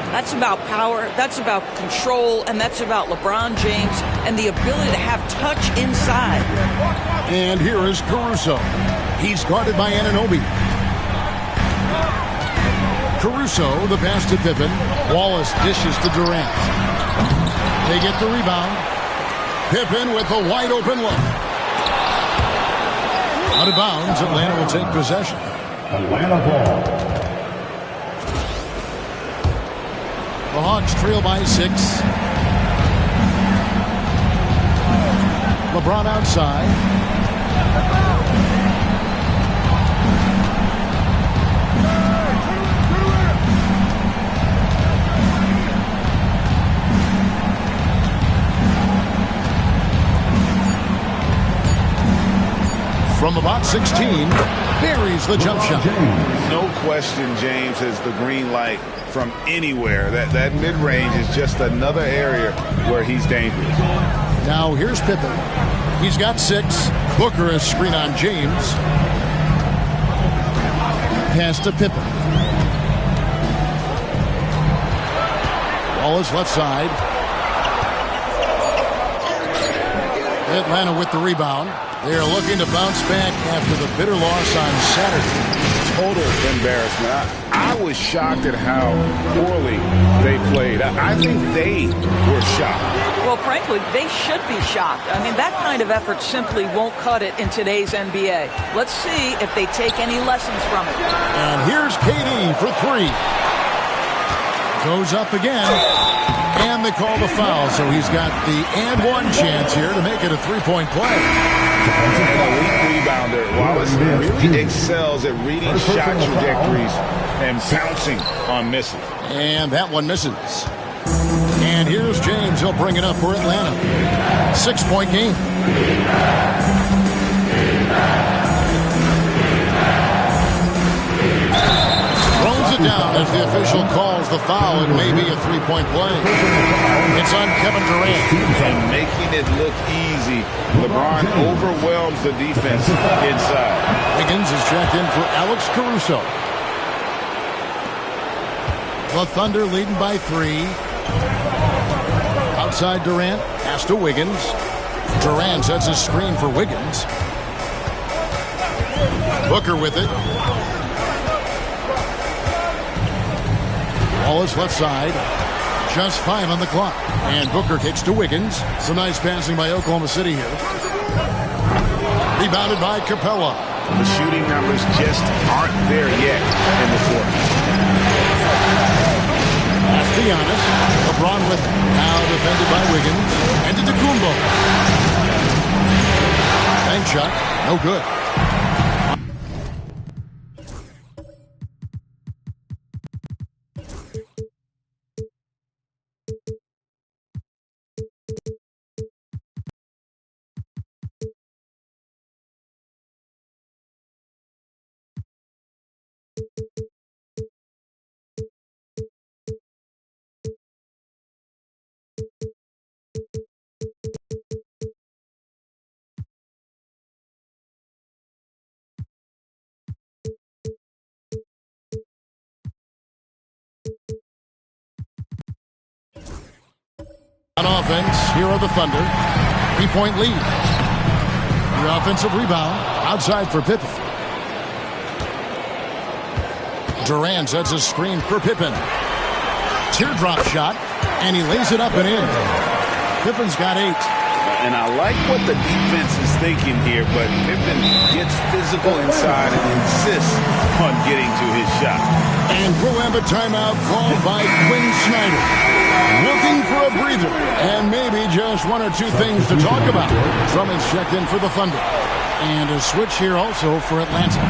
That's about power, that's about control, and that's about LeBron James and the ability to have touch inside. And here is Caruso. He's guarded by Anunoby. Caruso, the pass to Pippen. Wallace dishes to Durant. They get the rebound. Pippen with a wide open look. Out of bounds, Atlanta will take possession. Atlanta ball. The Hawks trail by 6. LeBron outside. From about 16, buries the jump shot. No question, James has the green light from anywhere. That mid-range is just another area where he's dangerous. Now here's Pippen. He's got 6. Booker is screen on James. Pass to Pippen. Wallace left side. Atlanta with the rebound. They are looking to bounce back after the bitter loss on Saturday. Total embarrassment. I was shocked at how poorly they played. I think they were shocked. Well, frankly, they should be shocked. I mean, that kind of effort simply won't cut it in today's NBA. Let's see if they take any lessons from it. And here's KD for 3. Goes up again. And they call the foul, so he's got the and one chance here to make it a 3-point play. An elite rebounder. Wallace really excels at reading shot trajectories and pouncing on misses. And that one misses. And here's James. He'll bring it up for Atlanta. 6-point game. Throws it down as the official calls the foul. It may be a 3-point play. It's on Kevin Durant. And making it look easy, LeBron overwhelms the defense inside. Wiggins is checked in for Alex Caruso. The Thunder leading by 3. Outside Durant, pass to Wiggins. Durant sets his screen for Wiggins. Booker with it. Wallace left side. Just 5 on the clock. And Booker kicks to Wiggins. Some nice passing by Oklahoma City here. Rebounded by Capella. The shooting numbers just aren't there yet in the fourth. That's Giannis. LeBron with it. Now defended by Wiggins. And to Kumbo. Bank shot. No good. On offense, here are the Thunder. 3-point lead. The offensive rebound outside for Pippen. Durant sets a screen for Pippen. Teardrop shot, and he lays it up and in. Pippen's got 8. And I like what the defense is thinking here, but Pippen gets physical inside and insists on getting to his shot. And we'll have a timeout called by Quinn Snyder. Looking for a breather and maybe just 1 or 2 things to talk about. Drummond's checked in for the Thunder. And a switch here also for Atlanta.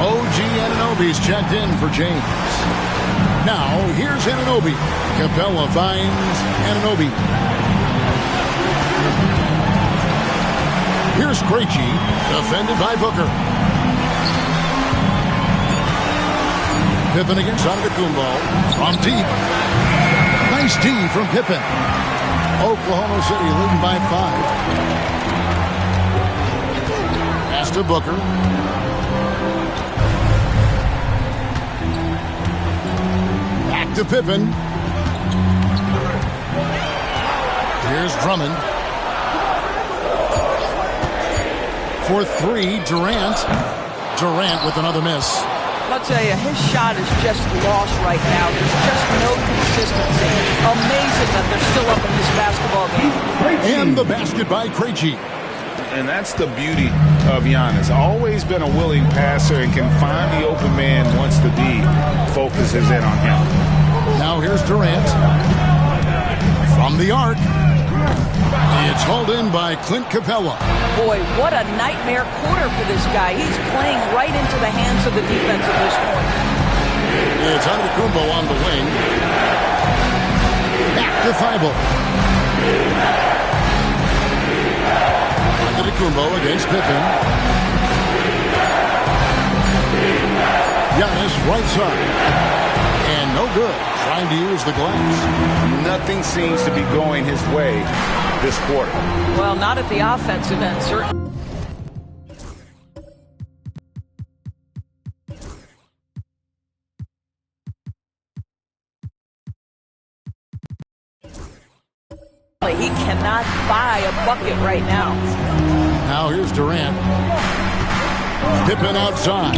OG Anunoby's checked in for James. Now, here's Anunoby. Capella finds Anunoby. Here's Krejci, defended by Booker. Pippen against Antetokounmpo from deep. Nice D from Pippen. Oklahoma City leading by 5. Pass to Booker. Back to Pippen. Here's Drummond. For 3, Durant. Durant with another miss. I'll tell you, his shot is just lost right now. There's just no consistency. Amazing that they're still up in this basketball game. And the basket by Krejci. And that's the beauty of Giannis. Always been a willing passer and can find the open man once the D focuses in on him. Now here's Durant. From the arc. It's hauled in by Clint Capella. Boy, what a nightmare quarter for this guy. He's playing right into the hands of the defense at this point. It's Antetokounmpo on the wing. Back to Thibault. Antetokounmpo against Pippen. Giannis right side. And no good. Trying to use the glass. Nothing seems to be going his way this quarter. Well, not at the offensive end, certainly. He cannot buy a bucket right now. Now here's Durant. Pippen outside.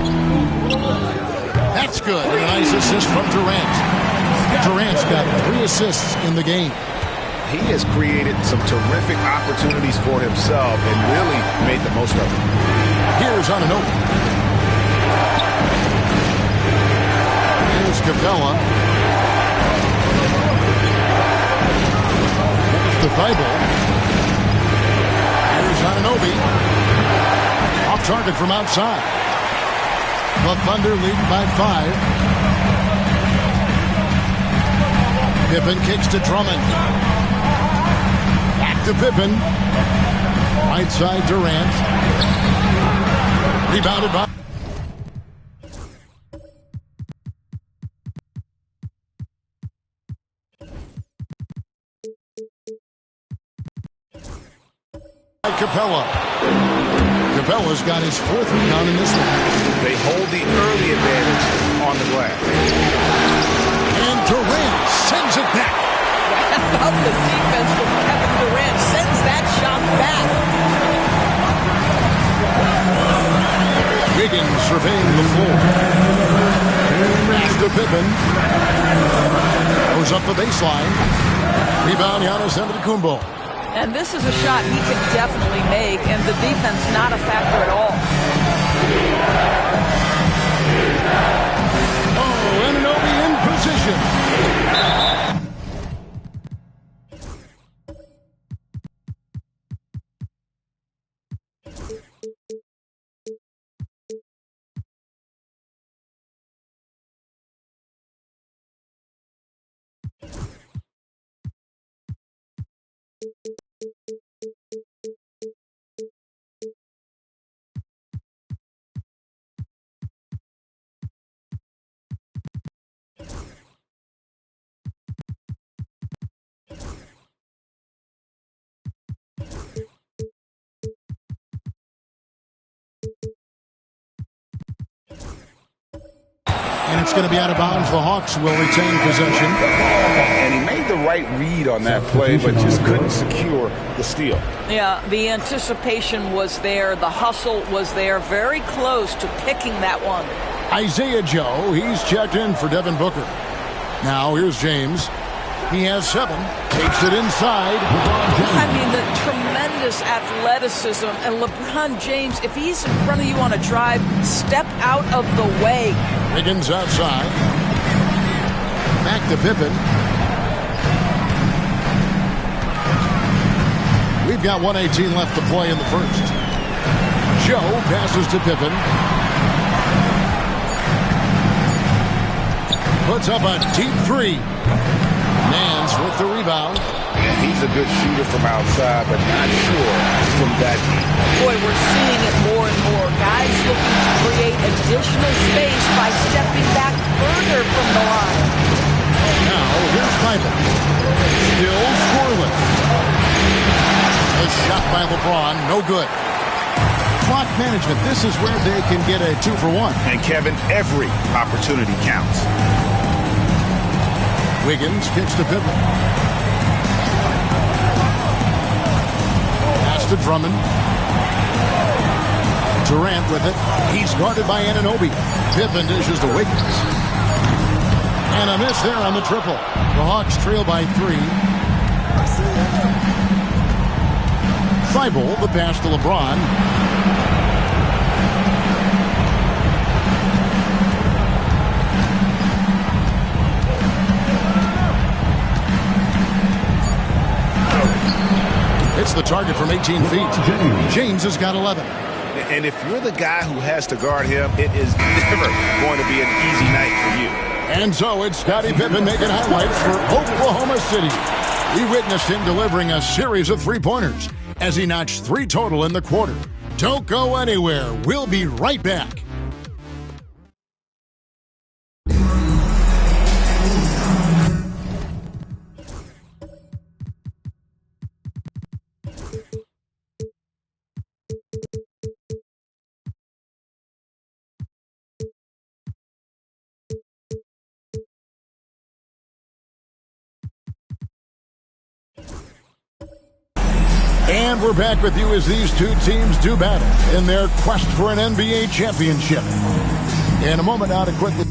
That's good. And a nice assist from Durant. Durant's got 3 assists in the game. He has created some terrific opportunities for himself and really made the most of them. Here's Anunoby. Here's Capella. Here's the Thibault. Here's Anunoby. Off target from outside. The Thunder leading by 5. Pippen kicks to Drummond. Back to Pippen. Right side Durant. Rebounded by... Capella. Capella's got his 4th rebound in this one. They hold the early advantage on the glass. And Durant sends it back. How about the defense from Kevin Durant sends that shot back. Wiggins surveying the floor. Pass to Pippen. Goes up the baseline. Rebound Giannis Antetokounmpo. And this is a shot he can definitely make, and the defense not a factor at all. Oh, Anunoby in position. And it's going to be out of bounds. The Hawks will retain possession. And he made the right read on that play, but just couldn't secure the steal. Yeah, the anticipation was there. The hustle was there. Very close to picking that one. Isaiah Joe, he's checked in for Devin Booker. Now here's James. He has 7. Takes it inside. I mean, the tremendous athleticism. And LeBron James, if he's in front of you on a drive, step out of the way. Wiggins outside. Back to Pippen. We've got 1:18 left to play in the first. Joe passes to Pippen. Puts up a deep 3. Nance with the rebound. And he's a good shooter from outside, but not sure from that deep. Boy, we're seeing it more and more. Guys looking to create additional space by stepping back further from the line. Now, here's Thibault. Still scoreless. A shot by LeBron, no good. Clock management, this is where they can get a 2-for-1. And Kevin, every opportunity counts. Wiggins kicks to Pippen. Pass to Drummond. Durant with it. He's guarded by Anunoby. Pippen dishes to Wiggins. And a miss there on the triple. The Hawks trail by 3. Thibault, the pass to LeBron. It's the target from 18 feet. James has got 11. And if you're the guy who has to guard him, it is never going to be an easy night for you. And so it's Scottie Pippen making highlights for Oklahoma City. We witnessed him delivering a series of three-pointers as he notched 3 total in the quarter. Don't go anywhere. We'll be right back. And we're back with you as these two teams do battle in their quest for an NBA championship. In a moment now to quickly...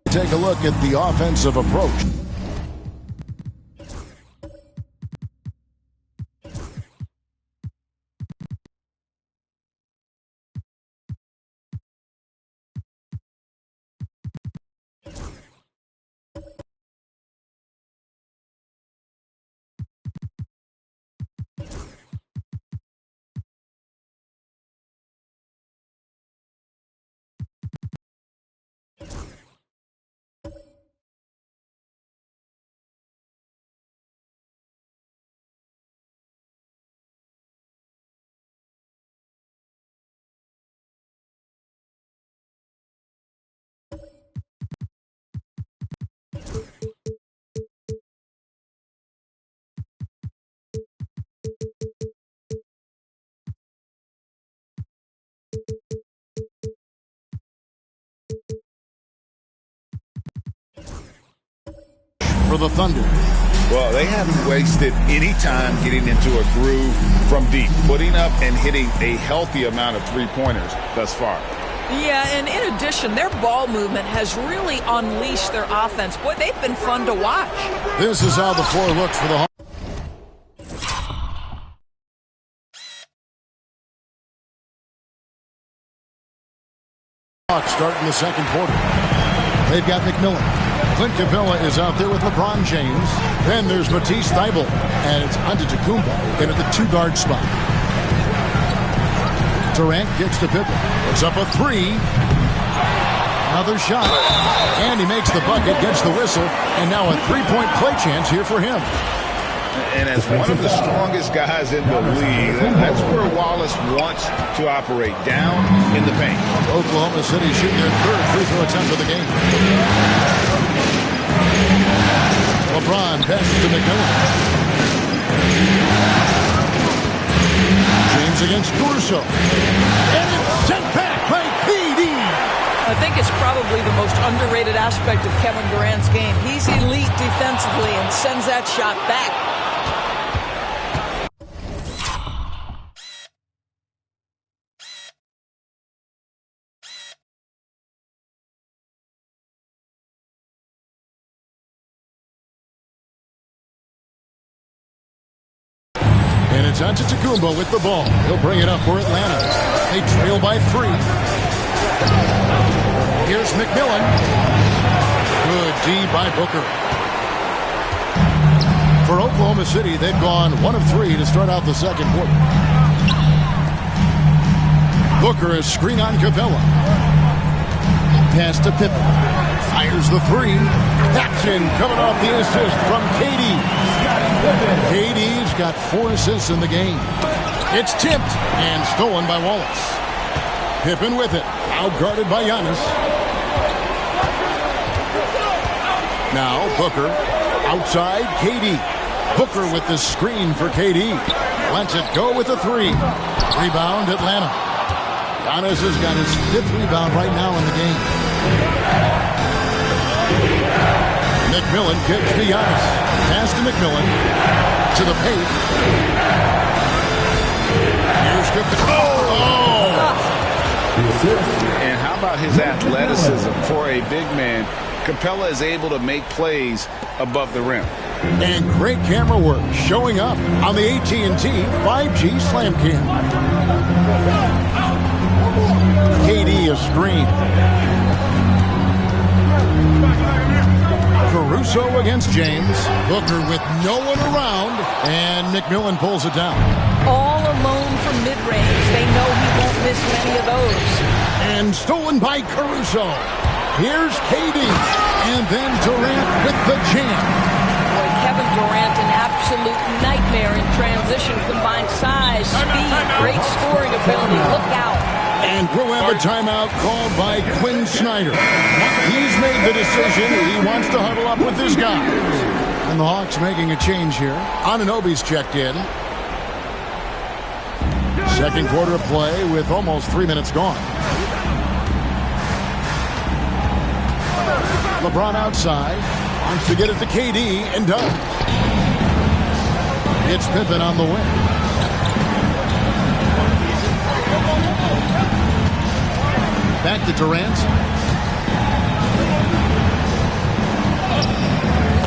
Take a look at the offensive approach. For the Thunder. Well, they haven't wasted any time getting into a groove from deep, putting up and hitting a healthy amount of three-pointers thus far. Yeah, and in addition, their ball movement has really unleashed their offense. Boy, they've been fun to watch. This is how the floor looks for the Hawks. Starting the second quarter. They've got McMillan. Clint Capella is out there with LeBron James. Then there's Matisse Thybulle, and it's Antetokounmpo in at the two-guard spot. Durant gets to Pippen. It's up a 3. Another shot. And he makes the bucket, gets the whistle, and now a three-point play chance here for him. And as one of the strongest guys in the league, that's where Wallace wants to operate, down in the paint. Oklahoma City shooting their third free throw attempt of the game. LeBron passes to McMillan. James against Caruso. And it's sent back by KD. I think it's probably the most underrated aspect of Kevin Durant's game. He's elite defensively and sends that shot back. And it's Antetokounmpo with the ball. He'll bring it up for Atlanta. They trail by 3. Here's McMillan. Good D by Booker. For Oklahoma City, they've gone 1 of 3 to start out the second quarter. Booker is screen on Capella. Pass to Pippen. Fires the 3. That's in, coming off the assist from KD. KD's got 4 assists in the game. It's tipped and stolen by Wallace. Pippen with it. Outguarded by Giannis. Now Booker. Outside KD. Booker with the screen for KD. Lets it go with the 3. Rebound Atlanta. Giannis has got his 5th rebound right now in the game. McMillan kicks to Giannis. Pass to McMillan. To the paint. Here's Griffin. And how about his athleticism for a big man? Capella is able to make plays above the rim. And great camera work showing up on the AT&T 5G Slam Cam. KD a screen. Caruso against James. Booker with no one around. And McMillan pulls it down. All alone from mid-range. They know he won't miss many of those. And stolen by Caruso. Here's KD. And then Durant with the jam. Boy, Kevin Durant, an absolute nightmare in transition. Combined size, speed, great scoring ability. Look out. And we'll have a timeout called by Quinn Snyder. He's made the decision. He wants to huddle up with his guys. And the Hawks making a change here. Anunoby's checked in. Second quarter of play with almost 3 minutes gone. LeBron outside. Wants to get it to KD and does. It's Pippen on the wing. Back to Durant.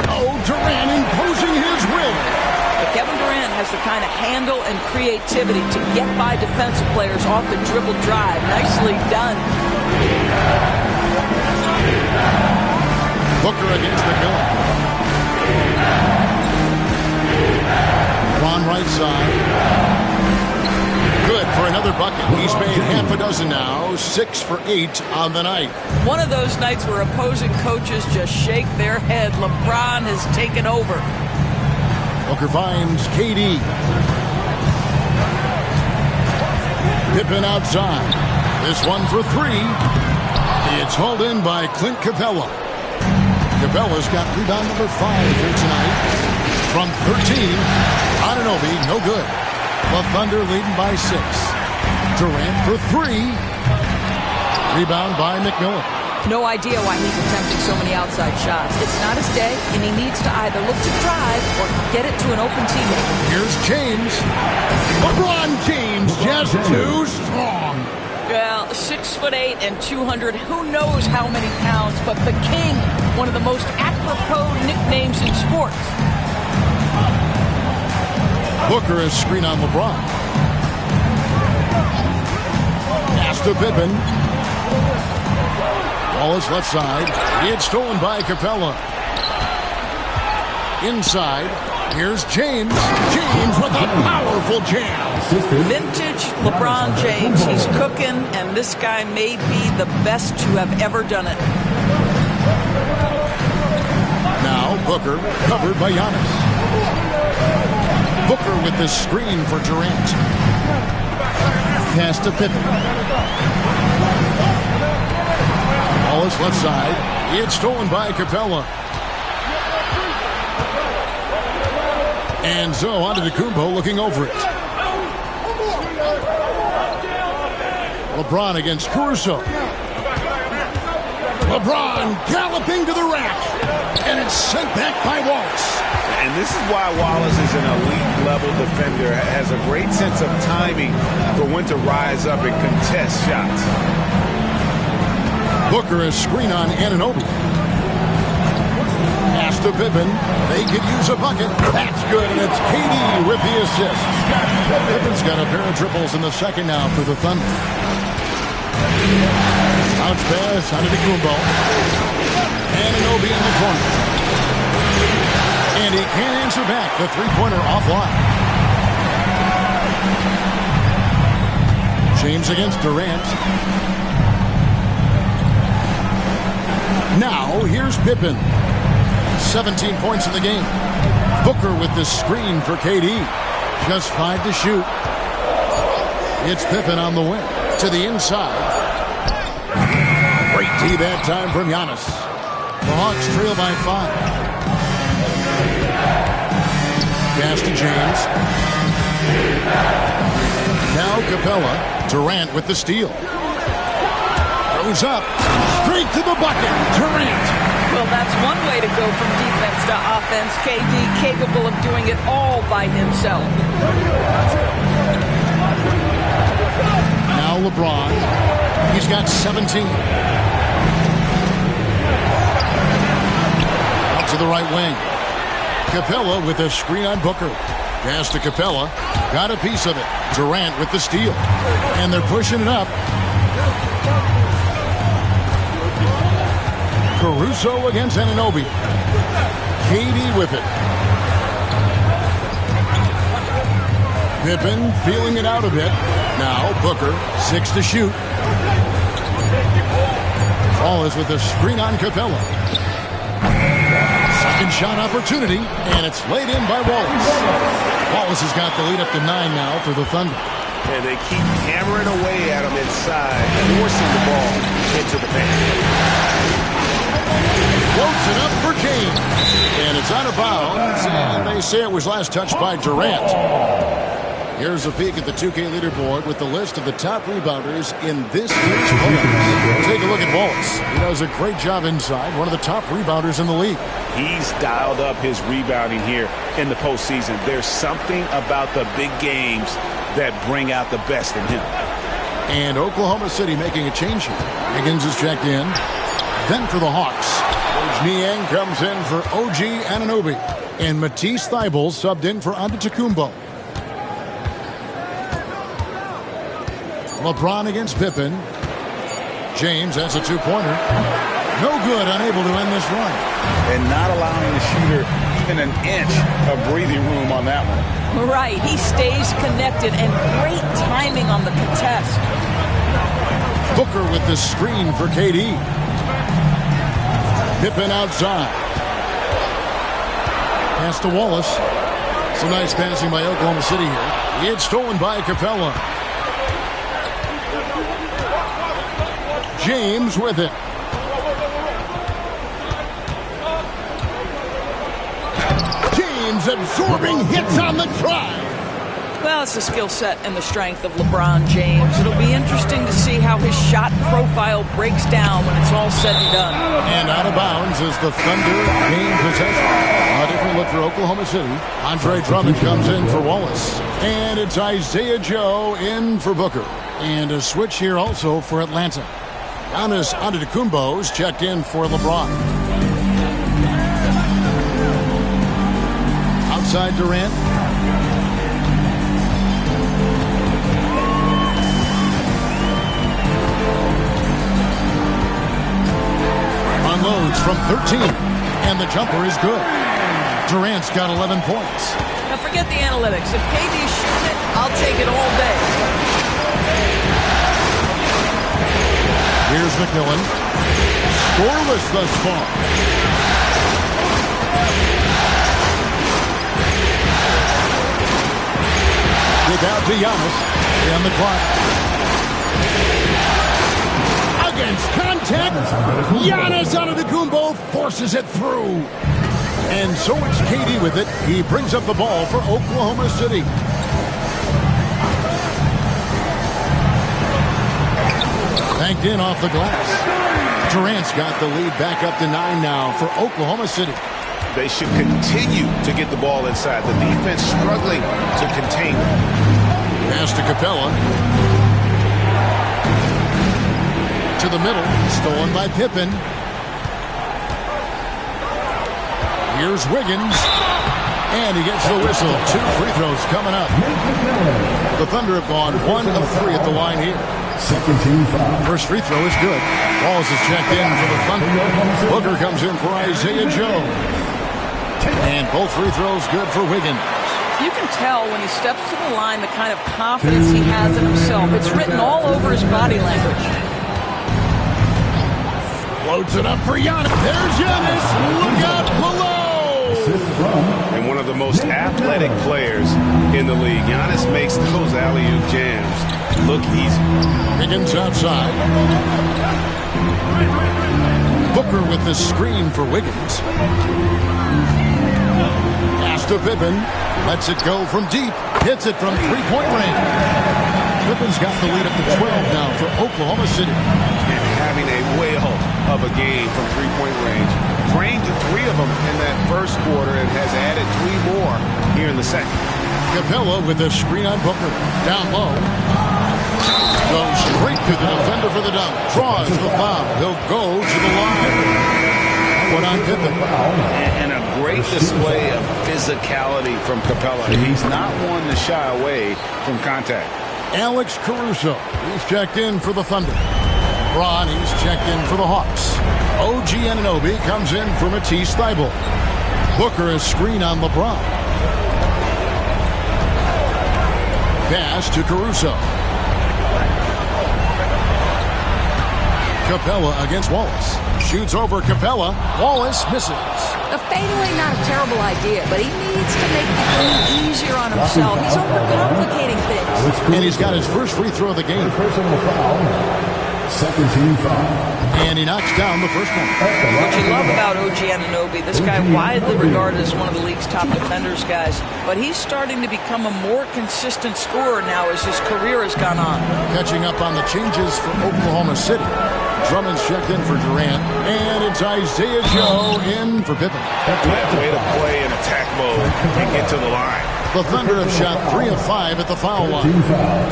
Oh, Durant imposing his will. But Kevin Durant has the kind of handle and creativity to get by defensive players off the dribble drive. Nicely done. Booker against McMillan. Ron right side. Good for another bucket. He's made half a dozen now. 6 for 8 on the night. One of those nights where opposing coaches just shake their head. LeBron has taken over. Booker finds KD. Pippen outside. This one for 3. It's hauled in by Clint Capella. Capella's got rebound number 5 here tonight. From 13, Anunoby, no good. The Thunder leading by 6. Durant for 3. Rebound by McMillan. No idea why he's attempting so many outside shots. It's not his day, and he needs to either look to drive or get it to an open teammate. Here's James. LeBron James just too strong. Well, 6'8" and 200. Who knows how many pounds? But the King, one of the most apropos nicknames in sports. Booker is screen on LeBron. Pass to Pippen. Wallace left side. It's stolen by Capella. Inside. Here's James. James with a powerful jam. Vintage LeBron James. He's cooking, and this guy may be the best to have ever done it. Now Booker covered by Giannis. Booker with the screen for Durant. Pass to Pippen. Wallace left side. It's stolen by Capella. And so on to Antetokounmpo looking over it. LeBron against Caruso. LeBron galloping to the rack. And it's sent back by Wallace. And this is why Wallace is an elite-level defender. Has a great sense of timing for when to rise up and contest shots. Booker is screen on Anunoby. Pass to Pippen. They could use a bucket. That's good, and it's KD with the assist. Pippen's got a pair of triples in the second now for the Thunder. Bounce pass onto Antetokounmpo. Anunoby in the corner. And he can't answer back. The three-pointer offline. James against Durant. Now, here's Pippen. 17 points in the game. Booker with the screen for KD. Just 5 to shoot. It's Pippen on the wing. To the inside. Great D that time from Giannis. The Hawks trail by 5. Pass to James. Now Capella. Durant with the steal. Goes up. Straight to the bucket. Durant. Well, that's one way to go from defense to offense. KD capable of doing it all by himself. Now LeBron. He's got 17. Out to the right wing. Capella with a screen on Booker. Pass to Capella. Got a piece of it. Durant with the steal. And they're pushing it up. Caruso against Anunoby. KD with it. Pippen feeling it out a bit. Now Booker, 6 to shoot. Wallace with a screen on Capella. Second shot opportunity, and it's laid in by Wallace. Wallace has got the lead up to 9 now for the Thunder. And they keep hammering away at him inside, forcing the ball into the paint. Floats it up for James. And it's out of bounds, and they say it was last touched by Durant. Here's a peek at the 2K leaderboard with the list of the top rebounders in this year's playoffs. Take a look at Wallace. He does a great job inside, one of the top rebounders in the league. He's dialed up his rebounding here in the postseason. There's something about the big games that bring out the best in him. And Oklahoma City making a change here. Higgins is checked in. Then for the Hawks, Coach Niang comes in for OG Anunoby. And Matisse Thybulle subbed in for Antetokounmpo. LeBron against Pippen. James has a two-pointer. No good, unable to end this run. And not allowing the shooter even an inch of breathing room on that one. Right, he stays connected and great timing on the contest. Booker with the screen for KD. Pippen outside. Pass to Wallace. Some nice passing by Oklahoma City here. It's stolen by Capella. James with it. James absorbing hits on the drive. Well, it's the skill set and the strength of LeBron James. It'll be interesting to see how his shot profile breaks down when it's all said and done. And out of bounds as the Thunder gain possession. A different look for Oklahoma City. Andre Drummond comes in for Wallace. And it's Isaiah Joe in for Booker. And a switch here also for Atlanta. Giannis Antetokounmpo is checked in for LeBron. Outside Durant. Unloads from 13. And the jumper is good. Durant's got 11 points. Now forget the analytics. If KD's shooting it, I'll take it all day. Here's McMillan. Scoreless thus far. Without to Giannis. And the clock. Against contact. Giannis Antetokounmpo forces it through. And so it's KD with it. He brings up the ball for Oklahoma City. Banked in off the glass. Durant's got the lead back up to 9 now for Oklahoma City. They should continue to get the ball inside. The defense struggling to contain them. Pass to Capella. To the middle. Stolen by Pippen. Here's Wiggins. And he gets the whistle. 2 free throws coming up. The Thunder have gone 1 of 3 at the line here. Second team foul. First free throw is good. Walls is checked in for the Thunder. Booker comes in for Isaiah Joe. And both free throws good for Wiggins. You can tell when he steps to the line the kind of confidence he has in himself. It's written all over his body language. Floats it up for Giannis. There's Giannis. Look out below. And one of the most athletic players in the league. Giannis makes those alley-oop jams look easy. Wiggins outside. Booker with the screen for Wiggins. Pass to Pippen. Lets it go from deep. Hits it from three-point range. Pippen's got the lead up to 12 now for Oklahoma City. And having a whale of a game from three-point range. Drained 3 of them in that first quarter and has added 3 more here in the second. Capella with a screen on Booker. Down low. Goes straight to the defender for the dunk. Draws the foul. He'll go to the line. One on Pippen. And a great display of physicality from Capella. He's not one to shy away from contact. Alex Caruso. He's checked in for the Thunder. Braun, he's checked in for the Hawks. OG Anunoby comes in for Matisse Thybulle. Booker is screen on LeBron. Pass to Caruso. Capella against Wallace. Shoots over Capella. Wallace misses. A fadeaway, not a terrible idea, but he needs to make the game easier on himself. He's overcomplicating things. And he's got his first free throw of the game. Personal foul. Second team foul. And he knocks down the first one. What you love about OG Anunoby, this guy widely regarded as one of the league's top defenders, guys, but he's starting to become a more consistent scorer now as his career has gone on. Catching up on the changes for Oklahoma City. Drummond's checked in for Durant, and it's Isaiah Joe in for Pippen. Way to play in attack mode and get to the line. The Thunder have shot 3 of 5 at the foul line,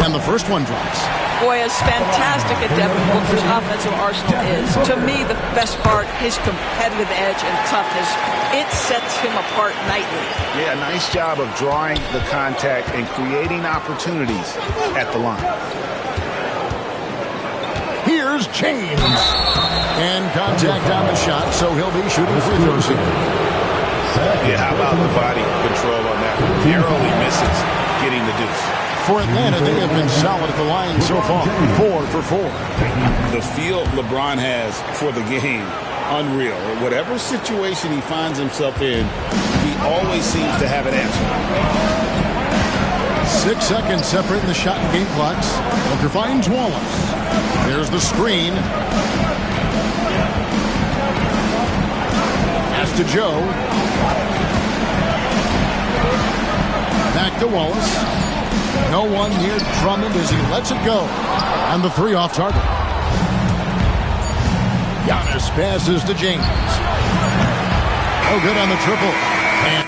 and the first one drops. Boy, as fantastic as Devin Booker's offensive arsenal is, to me the best part, his competitive edge and toughness, it sets him apart nightly. Yeah, nice job of drawing the contact and creating opportunities at the line. Here's James. And contact on the shot, so he'll be shooting free throws here. Yeah, how about the body control on that? Narrowly misses getting the deuce. For Atlanta, they have been solid at the line so far. 4 for 4. The feel LeBron has for the game, unreal. Whatever situation he finds himself in, he always seems to have an answer. 6 seconds separating the shot and game clocks. Booker finds Wallace. There's the screen. Pass to Joe. Back to Wallace. No one near Drummond as he lets it go. And the 3 off target. Giannis passes to James. Oh, good on the triple. And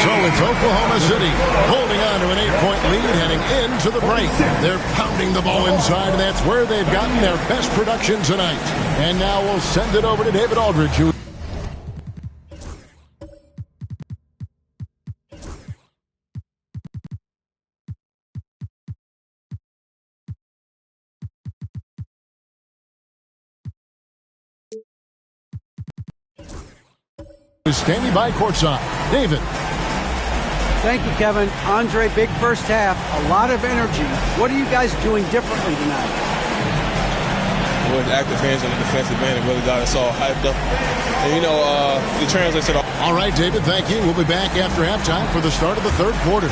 So it's Oklahoma City holding on to an 8-point lead heading into the break. They're pounding the ball inside, and that's where they've gotten their best production tonight. And now we'll send it over to David Aldridge, who is standing by courtside. David. Thank you, Kevin. Andre, big first half, a lot of energy. What are you guys doing differently tonight? With active hands on the defensive end, it really got us all hyped up. And, you know, it translates to all right, David, thank you. We'll be back after halftime for the start of the third quarter.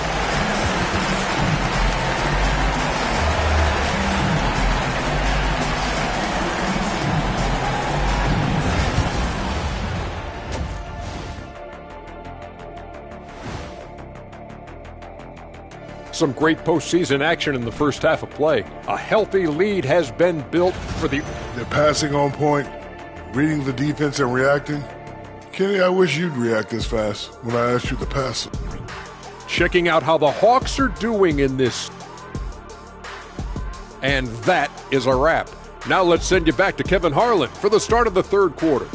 Some great postseason action in the first half of play. A healthy lead has been built for the... They're passing on point, reading the defense and reacting. Kenny, I wish you'd react this fast when I asked you to pass. Checking out how the Hawks are doing in this. And that is a wrap. Now let's send you back to Kevin Harlan for the start of the third quarter.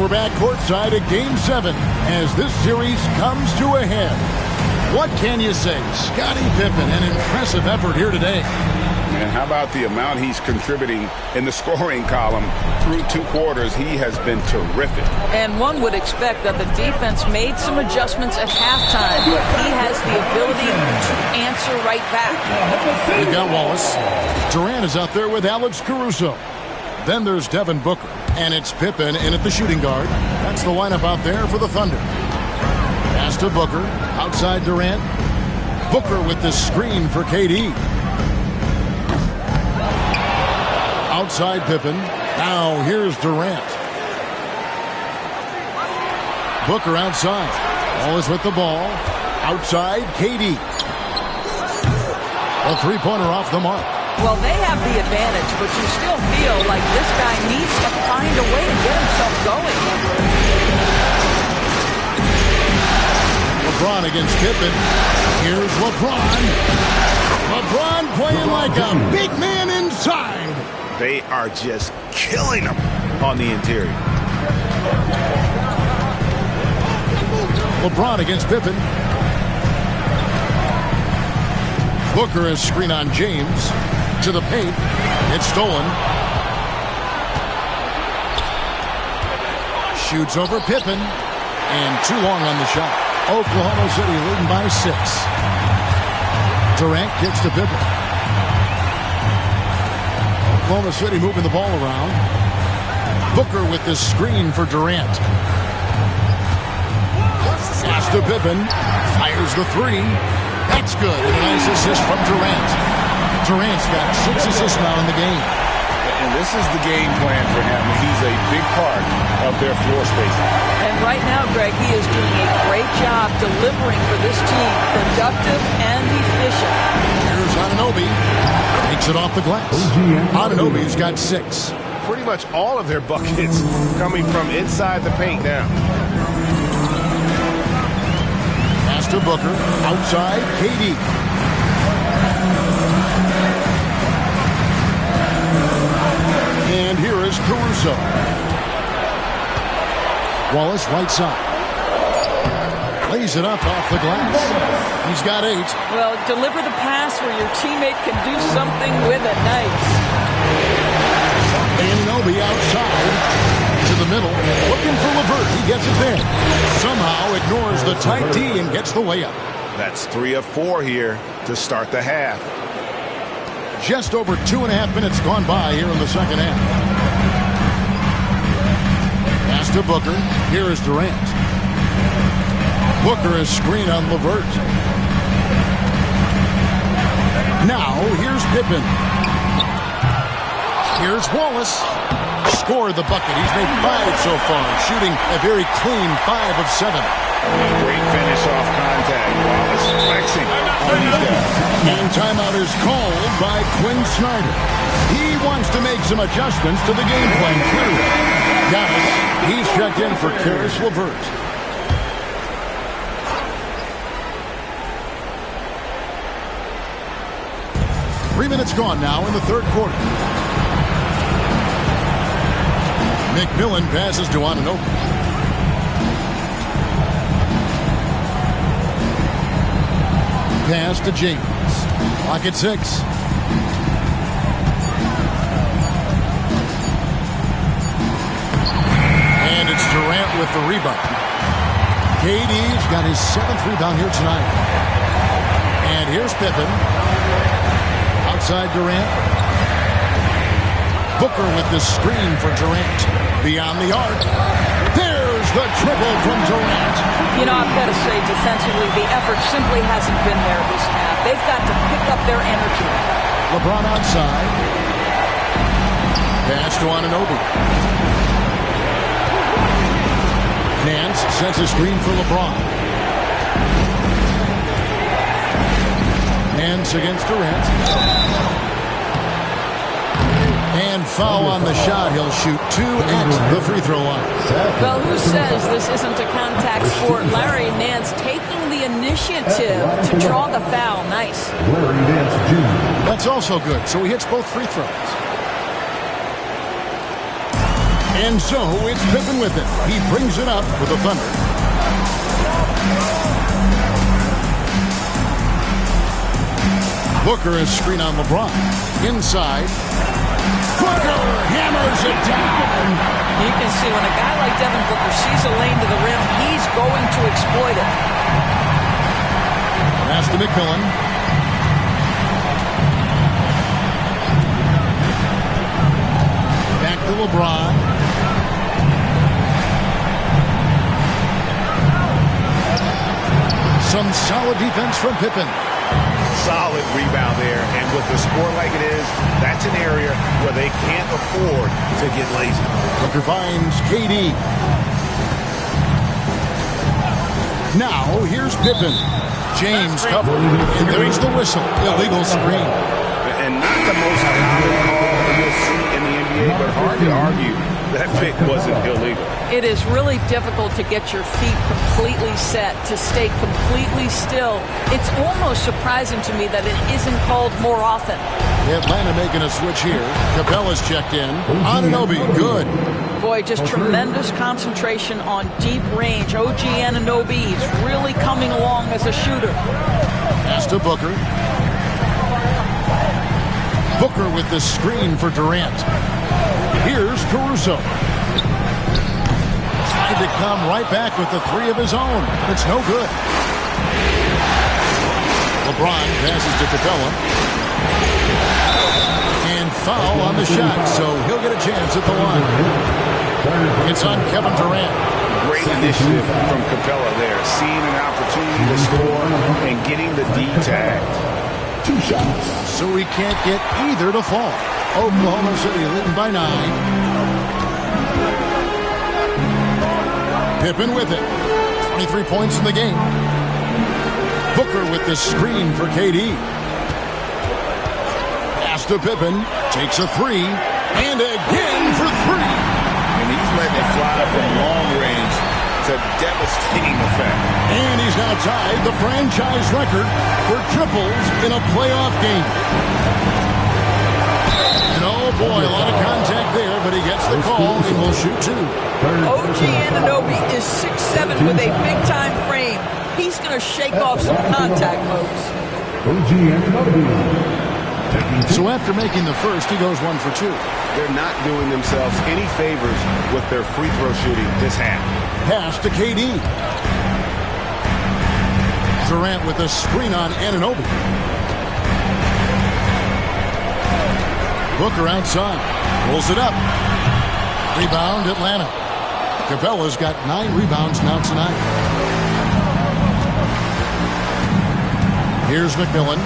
We're back courtside at Game 7 as this series comes to a head. What can you say? Scottie Pippen, an impressive effort here today. And how about the amount he's contributing in the scoring column through 2 quarters? He has been terrific. And one would expect that the defense made some adjustments at halftime, but he has the ability to answer right back. We've got Wallace. Durant is out there with Alex Caruso. Then there's Devin Booker, and it's Pippen in at the shooting guard. That's the lineup out there for the Thunder. Pass to Booker, outside Durant. Booker with the screen for KD. Outside Pippen. Now here's Durant. Booker outside. Wallace with the ball. Outside KD. A three-pointer off the mark. Well, they have the advantage, but you still feel like this guy needs to find a way to get himself going. LeBron against Pippen. Here's LeBron. LeBron playing like a big man inside. They are just killing him on the interior. LeBron against Pippen. Booker is screen on James. To the paint. It's stolen. Shoots over Pippen. And too long on the shot. Oklahoma City leading by 6. Durant gets to Pippen. Oklahoma City moving the ball around. Booker with the screen for Durant. Pass to Pippen. Fires the 3. That's good. And a nice assist from Durant. Durant's got 6 assists now in the game. And this is the game plan for him. He's a big part of their floor spacing. And right now, Greg, he is doing a great job delivering for this team. Productive and efficient. Here's Anunoby. Takes it off the glass. Anunoby's got 6. Pretty much all of their buckets coming from inside the paint now. Pass to Booker. Outside, KD. And here is Caruso. Wallace right side. Lays it up off the glass. He's got 8. Well, deliver the pass where your teammate can do something with it. Nice. Anunoby outside to the middle. Looking for LeVert. He gets it there. Somehow ignores the tight D and gets the layup. That's 3 of 4 here to start the half. Just over 2.5 minutes gone by here in the second half. Pass to Booker. Here is Durant. Booker is screen on LeVert. Now here's Pippen. Here's Wallace. Scored the bucket. He's made 5 so far, shooting a very clean 5 of 7. Great finish off contact. Wallace flexing on these guys. And timeout is called by Quinn Snyder. He wants to make some adjustments to the game plan, clearly. Giannis, he's checked in for Caris LeVert. Three minutes gone now in the third quarter. McMillan passes to Anunoby. Pass to James. Clock at 6. And it's Durant with the rebound. KD's got his 7th rebound here tonight. And here's Pippen. Outside Durant. Booker with the screen for Durant. Beyond the arc. There's the triple from Durant. You know, I've got to say, defensively, the effort simply hasn't been there this half. They've got to pick up their energy. LeBron outside. Pass to Anunoby. Nance sets a screen for LeBron. Nance against Durant. And foul on the shot. He'll shoot 2 at the free throw line. Well, who says this isn't a contact sport? Larry Nance taking the initiative to draw the foul. Nice. Larry Nance Jr. That's also good. So he hits both free throws. And so it's Pippen with it. He brings it up for the Thunder. Booker is screen on LeBron. Inside. Booker hammers it down. You can see when a guy like Devin Booker sees a lane to the rim, he's going to exploit it. Pass to McMillan. Back to LeBron. Some solid defense from Pippen. Solid rebound there, and with the score like it is, that's an area where they can't afford to get lazy. Booker finds KD. Now, here's Pippen. James covered, and there's the whistle. Illegal screen. And not the most common call you'll see in the NBA, but hard to argue that pick wasn't illegal. It is really difficult to get your feet completely set, to stay completely still. It's almost surprising to me that it isn't called more often. Atlanta making a switch here. Capella's checked in. Anunoby, good. Boy, just tremendous concentration on deep range. OG Anunoby, he's really coming along as a shooter. Pass to Booker. Booker with the screen for Durant. Here's Caruso. Tried to come right back with the three of his own, but it's no good. LeBron passes to Capella. And foul on the shot, so he'll get a chance at the line. It's on Kevin Durant. Great initiative from Capella there, seeing an opportunity to score and getting the D tag. 2 shots. So he can't get either to fall. Oklahoma City leading by 9. Pippen with it. 23 points in the game. Booker with the screen for KD. Pass to Pippen. Takes a 3. And again for 3. And he's letting it fly from long range to devastating effect. And he's now tied the franchise record for triples in a playoff game. And oh boy, a lot of contact there, but he gets the call and will shoot 2. OG Anunoby is 6'7" with a big-time frame. He's going to shake off some contact, folks. OG Anunoby. So after making the first, he goes 1 for 2. They're not doing themselves any favors with their free throw shooting this half. Pass to KD. Durant with a screen on Anunoby. Booker outside. Pulls it up. Rebound, Atlanta. Capella's got 9 rebounds now tonight. Here's McMillan.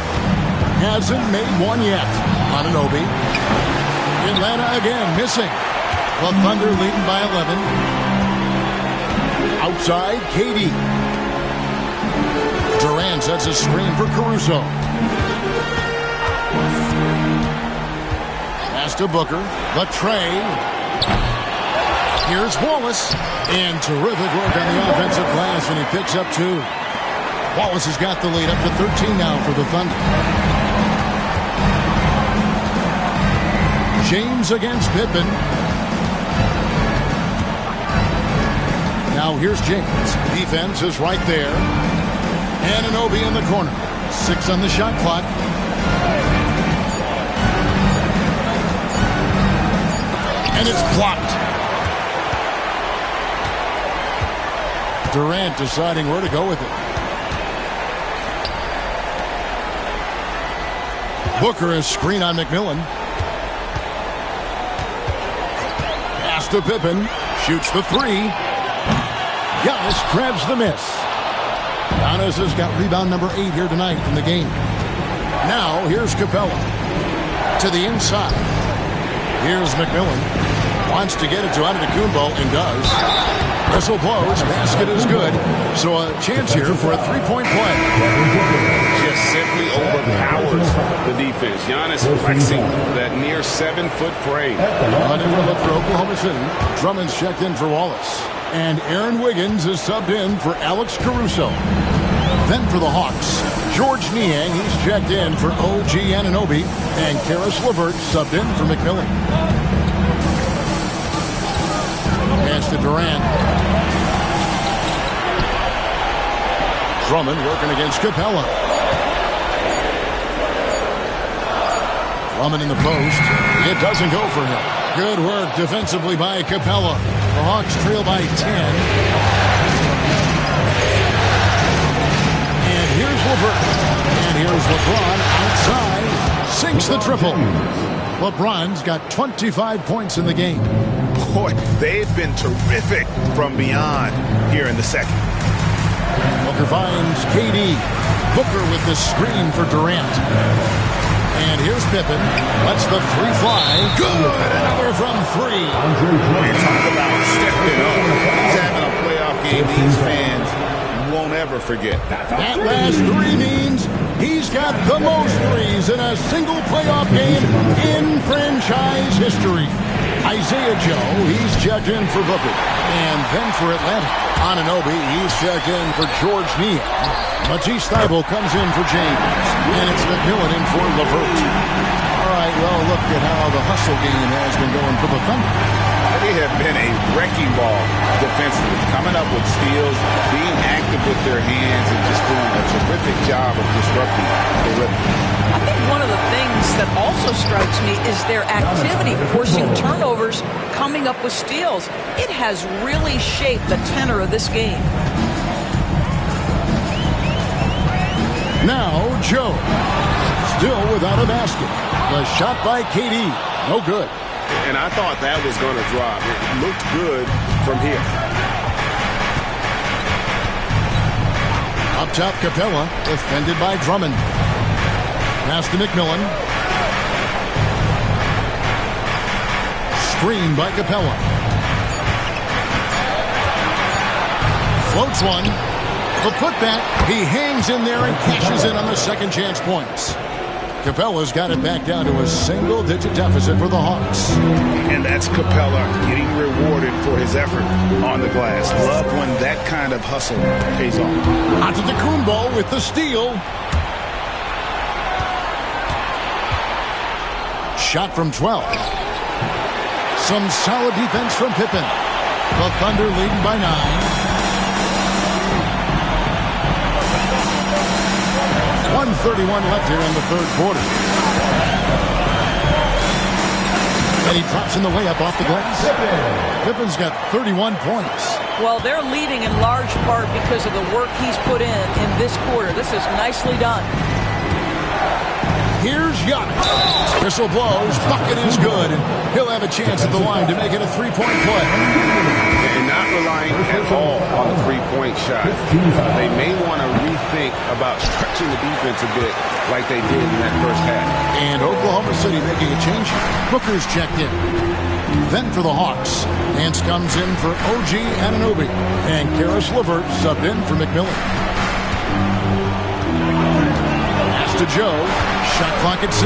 Hasn't made one yet. Anunoby. Atlanta again missing. The Thunder leading by 11. Outside, KD. Durant sets a screen for Caruso. Pass to Booker. The tray. Here's Wallace. And terrific work on the offensive glass, and he picks up 2. Wallace has got the lead up to 13 now for the Thunder. James against Pippen. Now here's James. Defense is right there. Anunoby in the corner. 6 on the shot clock. And it's blocked. Durant deciding where to go with it. Booker is screen on McMillan. Pass to Pippen. Shoots the 3. Giannis grabs the miss. Giannis has got rebound number 8 here tonight in the game. Now here's Capella. To the inside. Here's McMillan. Wants to get it to Antetokounmpo and does. Whistle blows. Basket is good. So a chance here for a 3-point play. Just simply overpowers the defense. Giannis flexing that near 7-foot frame. Another look for Oklahoma City. Drummond's checked in for Wallace. And Aaron Wiggins is subbed in for Alex Caruso. Then for the Hawks, George Niang, he's checked in for OG Anunoby. And Karis LeVert subbed in for McMillan. to Durant. Drummond working against Capella. Drummond in the post. It doesn't go for him. Good work defensively by Capella. The Hawks trail by 10. And here's LeVert. And here's LeBron outside. Sinks the triple. LeBron's got 25 points in the game. Boy, they've been terrific from beyond here in the second. Booker finds KD. Booker with the screen for Durant. And here's Pippen. Lets the three fly. Good. Another from three. And talk about stepping up. He's having a playoff game these fans won't ever forget. That last three means he's got the most threes in a single playoff game in franchise history. Isaiah Joe, he's checked in for Booker. And then for Atlanta, Anunoby, he's checked in for George Neal. Matisse Thybulle comes in for James. And it's McMillan in for LeVert. All right, well, look at how the hustle game has been going for the Thunder. They have been a wrecking ball defensively, coming up with steals, being active with their hands, and just doing a terrific job of disrupting the rhythm. I think one of the things that also strikes me is their activity, forcing turnovers, coming up with steals. It has really shaped the tenor of this game. Now, Joe, still without a basket. The shot by KD, no good. And I thought that was going to drop. It looked good from here. Up top, Capella, defended by Drummond. Pass to McMillan. Screen by Capella. Floats one. The putback. He hangs in there and cashes in on the second chance points. Capella's got it back down to a single-digit deficit for the Hawks. And that's Capella getting rewarded for his effort on the glass. Love when that kind of hustle pays off. Antetokounmpo with the steal. Shot from 12. Some solid defense from Pippen. The Thunder leading by 9. 1:31 left here in the third quarter. And he drops in the layup off the glass. Pippen's got 31 points. Well, they're leading in large part because of the work he's put in this quarter. This is nicely done. Here's Giannis. Whistle blows. Bucket is good. And he'll have a chance at the line to make it a three-point play. And not relying at all on the three-point shot. They may want to rethink about stretching the defense a bit like they did in that first half. And Oklahoma City making a change. Booker's checked in. Then for the Hawks, Nance comes in for OG Anunoby. And Karis LeVert subbed in for McMillan. Pass to Joe. Shot clock at 6.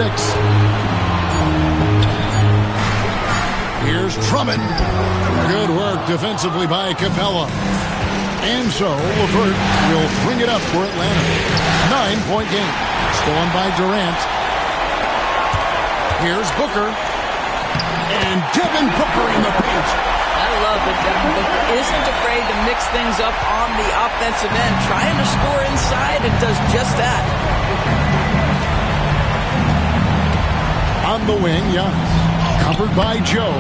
Here's Drummond. Good work defensively by Capella. And so LeVert will bring it up for Atlanta. 9-point game. Stolen by Durant. Here's Booker. And Devin Booker in the paint. I love that Devin Booker isn't afraid to mix things up on the offensive end. Trying to score inside and does just that. On the wing, Giannis. Covered by Joe.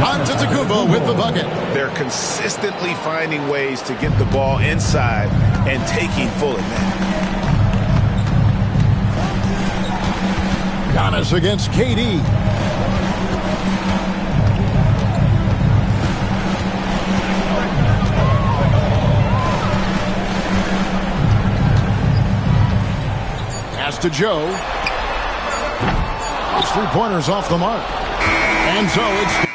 Antetokounmpo with the bucket. They're consistently finding ways to get the ball inside and taking full advantage. Giannis against KD. Pass to Joe. It's three-pointers off the mark. And so it's...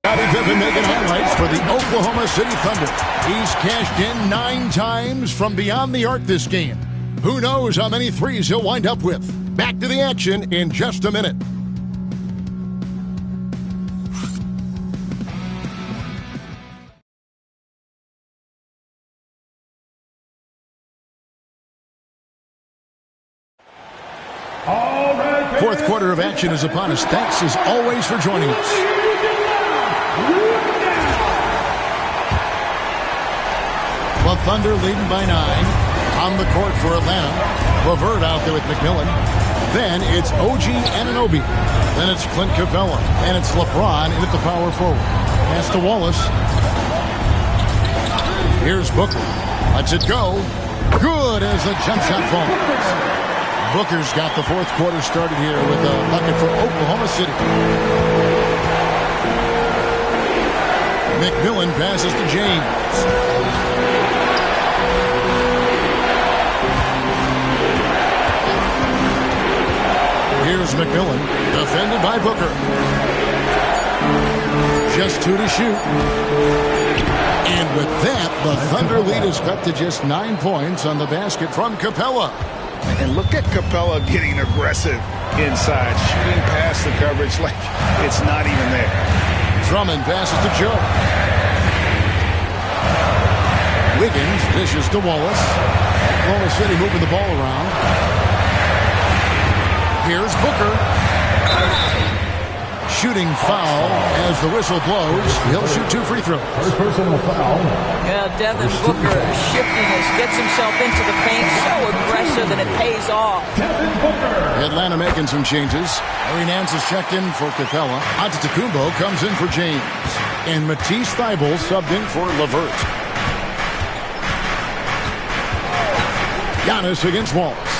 Scottie Pippen making highlights for the Oklahoma City Thunder. He's cashed in 9 times from beyond the arc this game. Who knows how many threes he'll wind up with? Back to the action in just a minute. Fourth quarter of action is upon us. Thanks as always for joining us. The Thunder leading by 9. On the court for Atlanta. LeVert out there with McMillan. Then it's OG Anunoby. Then it's Clint Capella. And it's LeBron in at the power forward. Pass to Wallace. Here's Booker. Lets it go. Good as the jump shot falls. Booker's got the fourth quarter started here with a bucket for Oklahoma City. McMillan passes to James. Here's McMillan, defended by Booker. Just 2 to shoot. And with that, the Thunder lead is cut to just 9 points on the basket from Capella. And look at Capella getting aggressive inside, shooting past the coverage like it's not even there. Drummond passes to Joe. Wiggins dishes to Wallace. Oklahoma City moving the ball around. Here's Booker. Shooting foul as the whistle blows. He'll shoot 2 free throws. First personal foul. Yeah, Devin Booker shifting gets himself into the paint. So aggressive, and it pays off. Devin Booker. Atlanta making some changes. Larry Nance is checked in for Capella. Antetokounmpo comes in for James. And Matisse Thybulle subbed in for LeVert. Giannis against Wallace.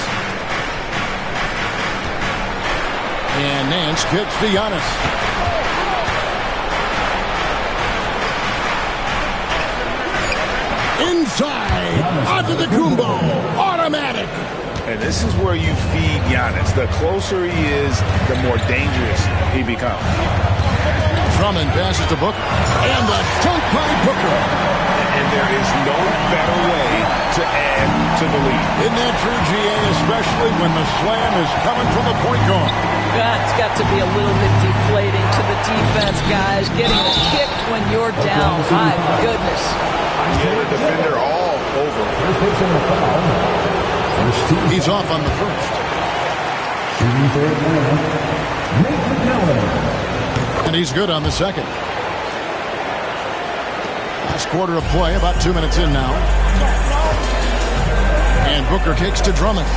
And Nance gets to Giannis. Inside. Antetokounmpo. Automatic. And this is where you feed Giannis. The closer he is, the more dangerous he becomes. Drummond passes to Booker. And the dunk by Booker. And there is no better way to add to the lead. Isn't that true, GA? Especially when the slam is coming from the point guard. That's got to be a little bit deflating to the defense, guys. Getting kicked when you're down. My goodness. Yeah, the defender all over. He's off on the first. And he's good on the second. Last quarter of play, about 2 minutes in now. And Booker kicks to Drummond.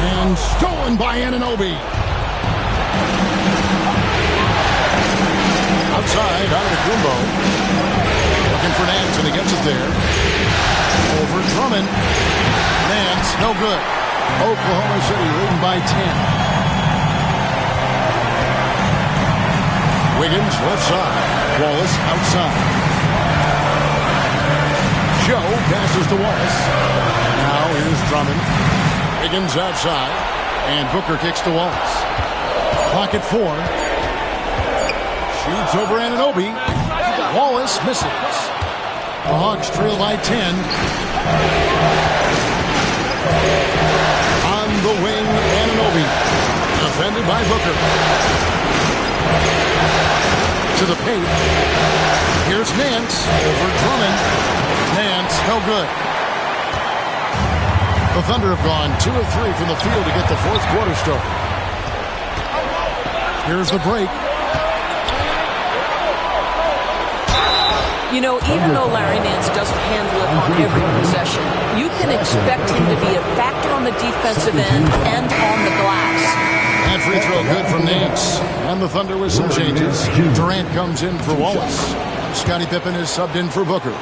And stolen by Anunoby. Outside, Antetokounmpo. Looking for Nance, and he gets it there. Over Drummond. Nance, no good. Oklahoma City leading by 10. Wiggins, left side. Wallace, outside. Joe passes to Wallace. Now here's Drummond. Wiggins outside. And Booker kicks to Wallace. Clock at 4. Shoots over Anunoby. Wallace misses. The Hawks trail by 10. On the wing, Anunoby. Defended by Booker. To the paint. Here's Nance over Drummond. Nance, no good. The Thunder have gone 2 of 3 from the field to get the fourth quarter started. Here's the break. You know, even though Larry Nance doesn't handle it on every possession, you can expect him to be a factor on the defensive end and on the glass. That free throw good from Nance. And the Thunder with some changes. Durant comes in for Wallace. Scottie Pippen is subbed in for Booker.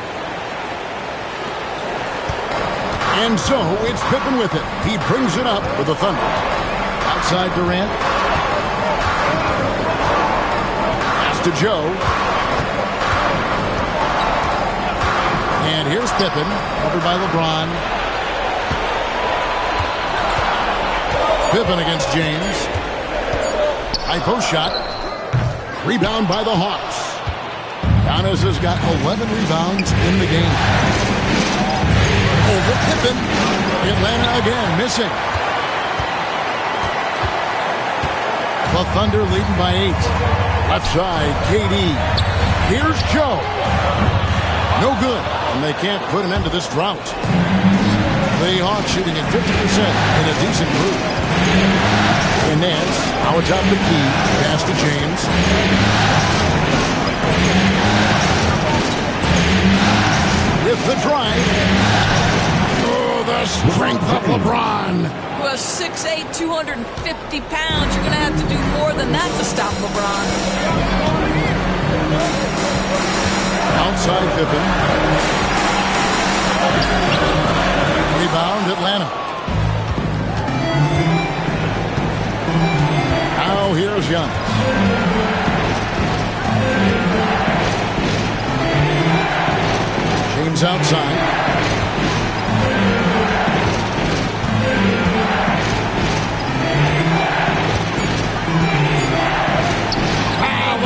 And so it's Pippen with it. He brings it up for the Thunder. Outside Durant. Pass to Joe. And here's Pippen, covered by LeBron. Pippen against James. High post shot. Rebound by the Hawks. Giannis has got 11 rebounds in the game. Over Pippen. Atlanta again, missing. The Thunder leading by 8. Left side, KD. Here's Joe. No good. And they can't put an end to this drought. The Hawks shooting at 50% in a decent group. And Nance, now atop the key. Pass to James. With the drive. Oh, the strength of LeBron. Well, 6'8", 250 pounds. You're going to have to do more than that to stop LeBron. Outside Pippen. Rebound Atlanta. Now here's Giannis. James outside.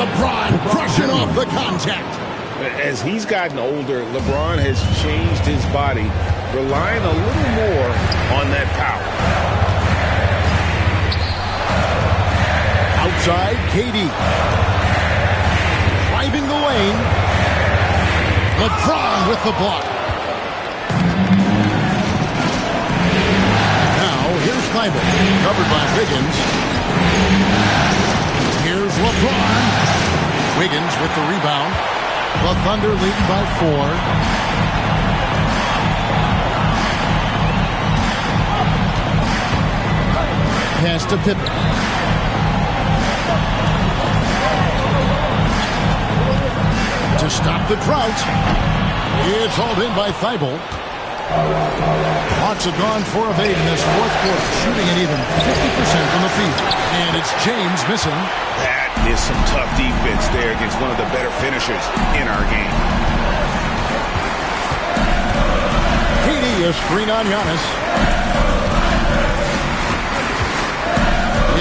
LeBron brushing off the contact. As he's gotten older, LeBron has changed his body, relying a little more on that power. Outside, KD. Driving the lane. LeBron with the block. Now, here's Thibault, covered by Wiggins. Here's LeBron. Wiggins with the rebound. The Thunder leading by 4. Pass to Pippen. To stop the drought. It's hauled in by Thibault. Hawks have gone 4 of 8 in this fourth quarter, shooting at even 50% from the field. And it's James missing. That is some tough defense there against one of the better finishers in our game. KD, a screen on Giannis.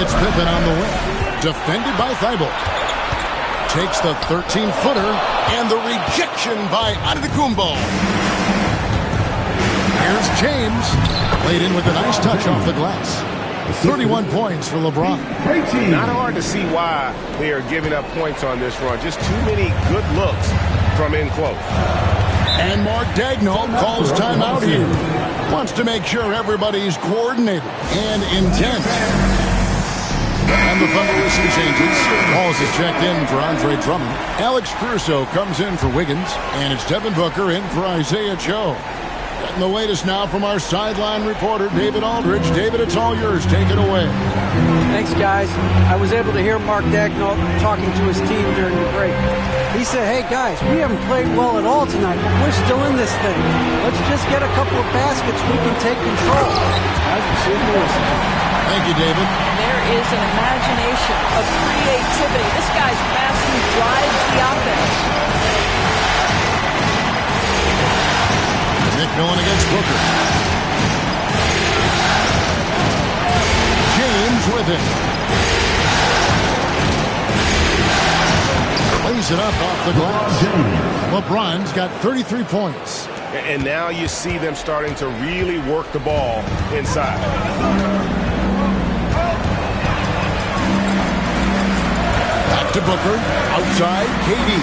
It's Pippen on the wing. Defended by Thibault. Takes the 13-footer, and the rejection by Antetokounmpo. Here's James. Played in with a nice touch off the glass. 31 points for LeBron. Not hard to see why they are giving up points on this run. Just too many good looks from in close. And Mark Daigneault calls timeout here. Wants to make sure everybody's coordinated and intent. And the Thunder with some changes. Walls is checked in for Andre Drummond. Alex Caruso comes in for Wiggins. And it's Devin Booker in for Isaiah Joe. Getting the latest now from our sideline reporter, David Aldridge. David, it's all yours. Take it away. Thanks, guys. I was able to hear Mark Daigneault talking to his team during the break. He said, hey, guys, we haven't played well at all tonight. We're still in this thing. Let's just get a couple of baskets. We can take control. Guys, we'll see you later. Thank you, David. There is an imagination of creativity. This guy's passing drives the offense. McMillan against Booker. James with it. Plays it up off the glass. LeBron's got 33 points. And now you see them starting to really work the ball inside. Back to Booker. Outside, KD.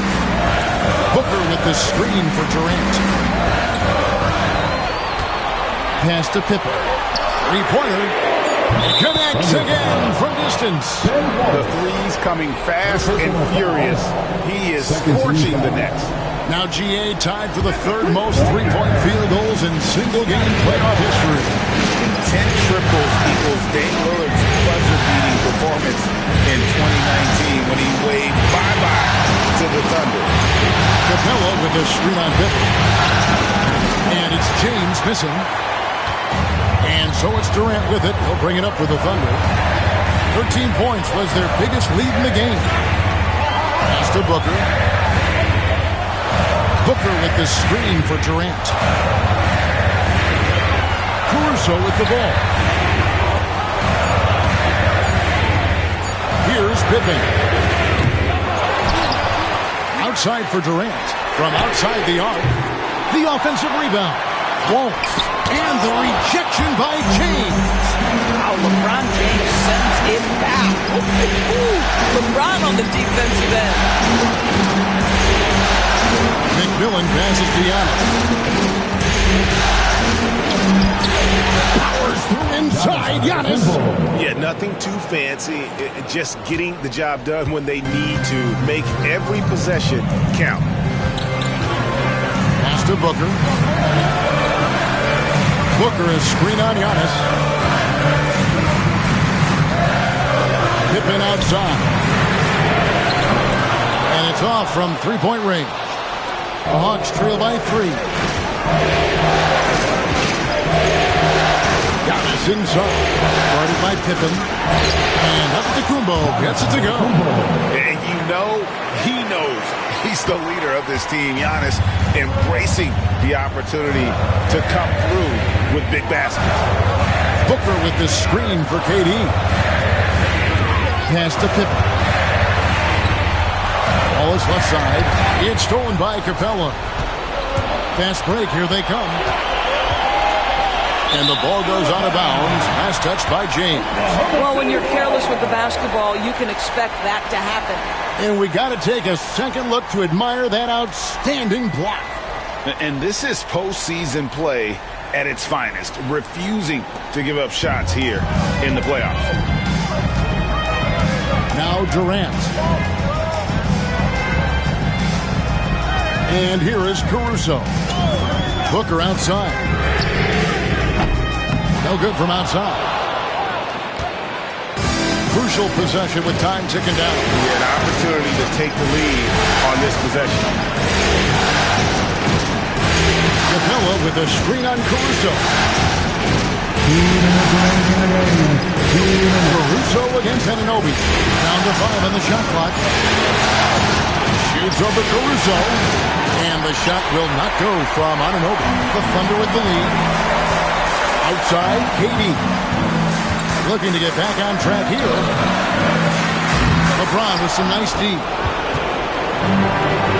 Booker with the screen for Durant. Pass to Pippen. Three-pointer. Connects again from distance. The threes coming fast and furious. He is scorching the nets. Now GA tied for the third most three-point field goals in single-game playoff history. 10 triples equals Dame Lillard's buzzer-beating performance in 2019 when he waved bye-bye to the Thunder. Capella with the screen on Pippen. And it's James missing. And so it's Durant with it. He'll bring it up for the Thunder. 13 points was their biggest lead in the game. Pass to Booker. Booker with the screen for Durant. Caruso with the ball. Here's Pippen. Outside for Durant. From outside the arc. The offensive rebound. Won't. And the rejection by James. Wow, LeBron James sends it back. LeBron on the defensive end. McMillan passes to Giannis. Powers through inside Giannis. Yeah, nothing too fancy. Just getting the job done when they need to. Make every possession count. Pass to Booker. Booker is screen on Giannis. Pippen outside. And it's off from three-point range. The Hawks trail by 3. Giannis inside. Guarded by Pippen. And Antetokounmpo gets it to go. And you know, he knows he's the leader of this team. Giannis embracing the opportunity to come through with big baskets. Booker with the screen for KD. Pass to Pippen. Ball is left side. It's stolen by Capella. Fast break. Here they come. And the ball goes out of bounds. Last touch by James. Well, when you're careless with the basketball, you can expect that to happen. And we got to take a second look to admire that outstanding block. And this is postseason play at its finest, refusing to give up shots here in the playoffs. Now Durant. And here is Caruso. Booker outside. No good from outside. Crucial possession with time ticking down. He had an opportunity to take the lead on this possession. Capella with a screen on Caruso. Caruso against Anunoby. Down to 5 on the shot clock. Shoots over Caruso. And the shot will not go from Anunoby. The Thunder with the lead. Outside, KD. Looking to get back on track here. LeBron with some nice D.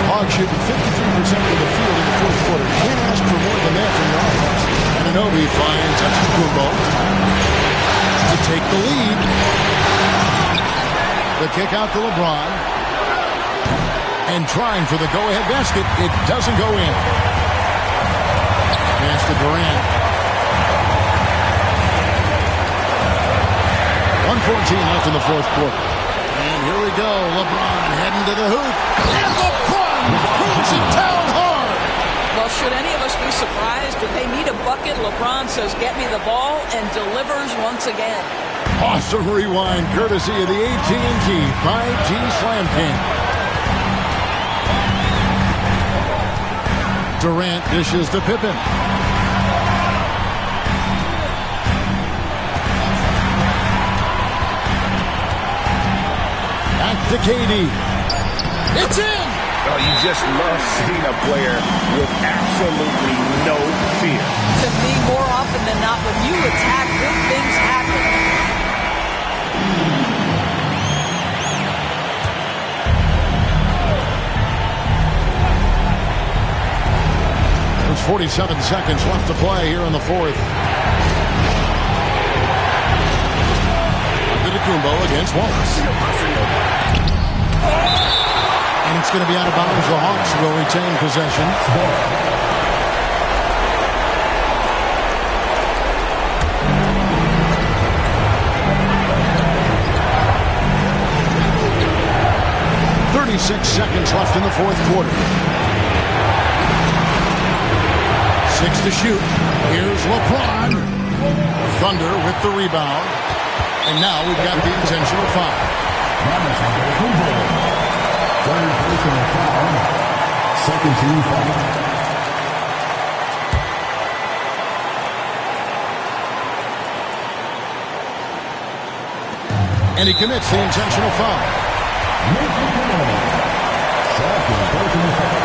Hawks shooting 53% from the field in the fourth quarter. Can't ask for more than that from the offense. Anunoby finds Antetokounmpo to take the lead. The kick out to LeBron. And trying for the go-ahead basket. It doesn't go in. Pass to Durant. 1:14 left in the fourth quarter. And here we go. LeBron heading to the hoop. And LeBron throws it down hard. Well, should any of us be surprised if they need a bucket? LeBron says, get me the ball, and delivers once again. Awesome rewind courtesy of the AT&T 5G Slam Cam. Durant dishes to Pippen. Back to KD. It's in! Oh, you just love seeing a player with absolutely no fear. To me, more often than not, when you attack, good things happen. There's 47 seconds left to play here in the fourth. Antetokounmpo against Wallace. And it's going to be out of bounds. The Hawks will retain possession. .36 seconds left in the fourth quarter. 6 to shoot. Here's LeBron. Thunder with the rebound. And now we've got the intentional foul. Third personal foul. Second team foul. And he commits the intentional foul. Second personal foul.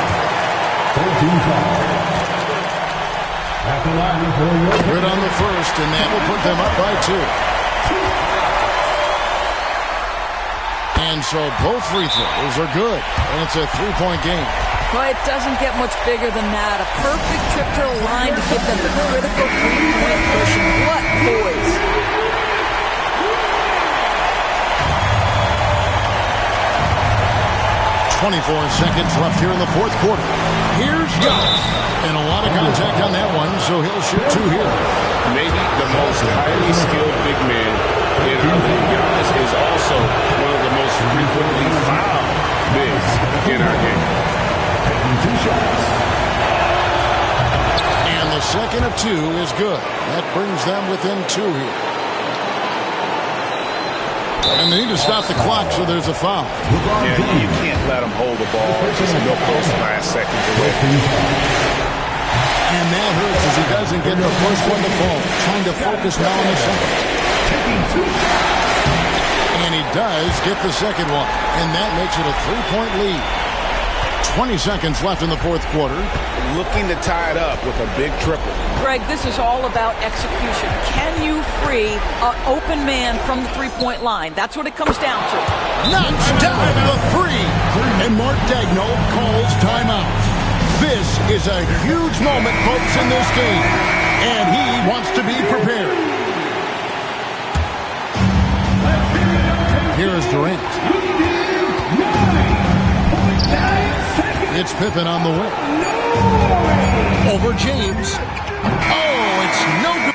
13 foul. At the line for Good on the first, and that will put them up by 2. And so both free throws are good. And it's a 3-point game. Well, it doesn't get much bigger than that. A perfect trip to the line to give them the critical 3-point push. What poise. 24 seconds left here in the fourth quarter. Here's Giannis. And a lot of contact on that one, so he'll shoot 2 here. Maybe the most highly skilled big man in our league. Giannis is also one of the most frequently fouled bigs in our game. taking 2 shots. And the second of 2 is good. That brings them within 2 here. And they need to stop the clock, so there's a foul. Yeah, you can't let them hold the ball. Just milk those last seconds away. And that hurts as he doesn't get the first one to fall. Trying to focus now on the second. And he does get the second one. And that makes it a 3-point lead. 20 seconds left in the fourth quarter. Looking to tie it up with a big triple. Greg, this is all about execution. Can you free an open man from the 3-point line? That's what it comes down to. Knocks down the 3. And Mark Daigneault calls timeout. This is a huge moment, folks, in this game. And he wants to be prepared. Here's Durant. It's Pippen on the wing. Over James. Oh, it's no good.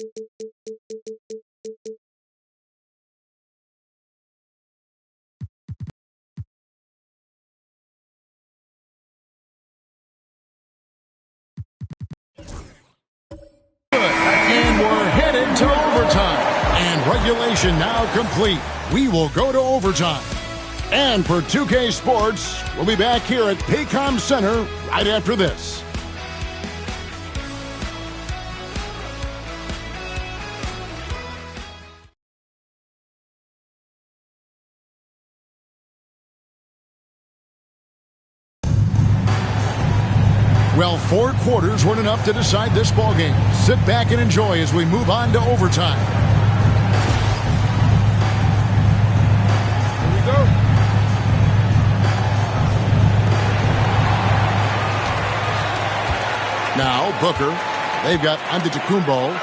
And we're headed to overtime. And regulation now complete. We will go to overtime. And for 2K Sports, we'll be back here at Paycom Center right after this. Well, 4 quarters weren't enough to decide this ballgame. Sit back and enjoy as we move on to overtime. Here we go. Now, Booker. They've got Antetokounmpo.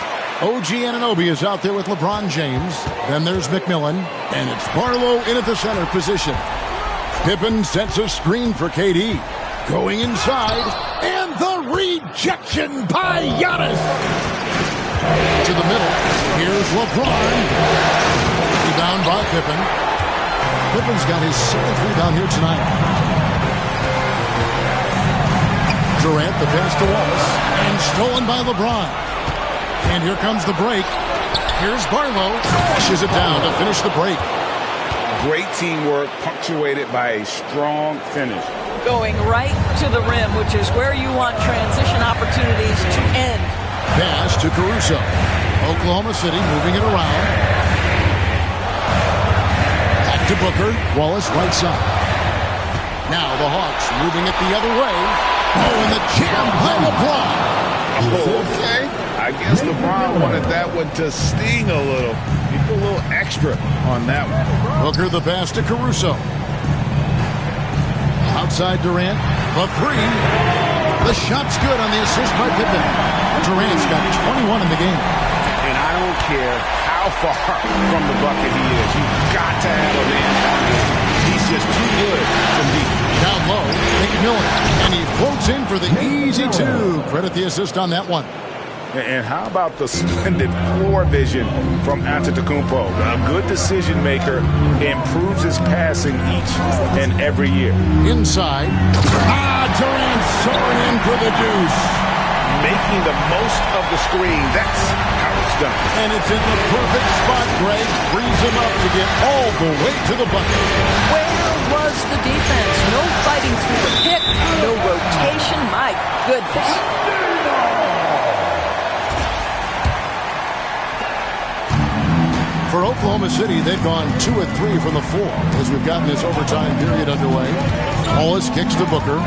OG Anunoby is out there with LeBron James. Then there's McMillan. And it's Barlow in at the center position. Pippen sets a screen for KD. Going inside. And the rejection by Giannis. To the middle. Here's LeBron. Rebound by Pippen. Pippen's got his 7th rebound here tonight. Durant, the pass to Wallace. And stolen by LeBron. And here comes the break. Here's Barlow. Pushes it down to finish the break. Great teamwork punctuated by a strong finish. Going right to the rim, which is where you want transition opportunities to end. Pass to Caruso. Oklahoma City moving it around. Back to Booker. Wallace right side. Now the Hawks moving it the other way. Oh, and the jam by LeBron. Oh, okay. I guess LeBron wanted that one to sting a little. He put a little extra on that one. Booker the pass to Caruso. Outside Durant, the 3. The shot's good on the assist by Pippen. Durant's got 21 in the game. And I don't care how far from the bucket he is. You've got to have a man on him. He's just too good to beat. Down low, McMillan. And he floats in for the easy 2. Credit the assist on that one. And how about the splendid floor vision from Antetokounmpo? A good decision maker, improves his passing each and every year. Inside. Durant soaring in for the deuce. Making the most of the screen. That's how it's done. And it's in the perfect spot, Greg. Frees him up to get all the way to the bucket. Where was the defense? No fighting through the pick, no rotation. My goodness. For Oklahoma City, they've gone 2 of 3 from the floor as we've gotten this overtime period underway. Wallace kicks to Booker.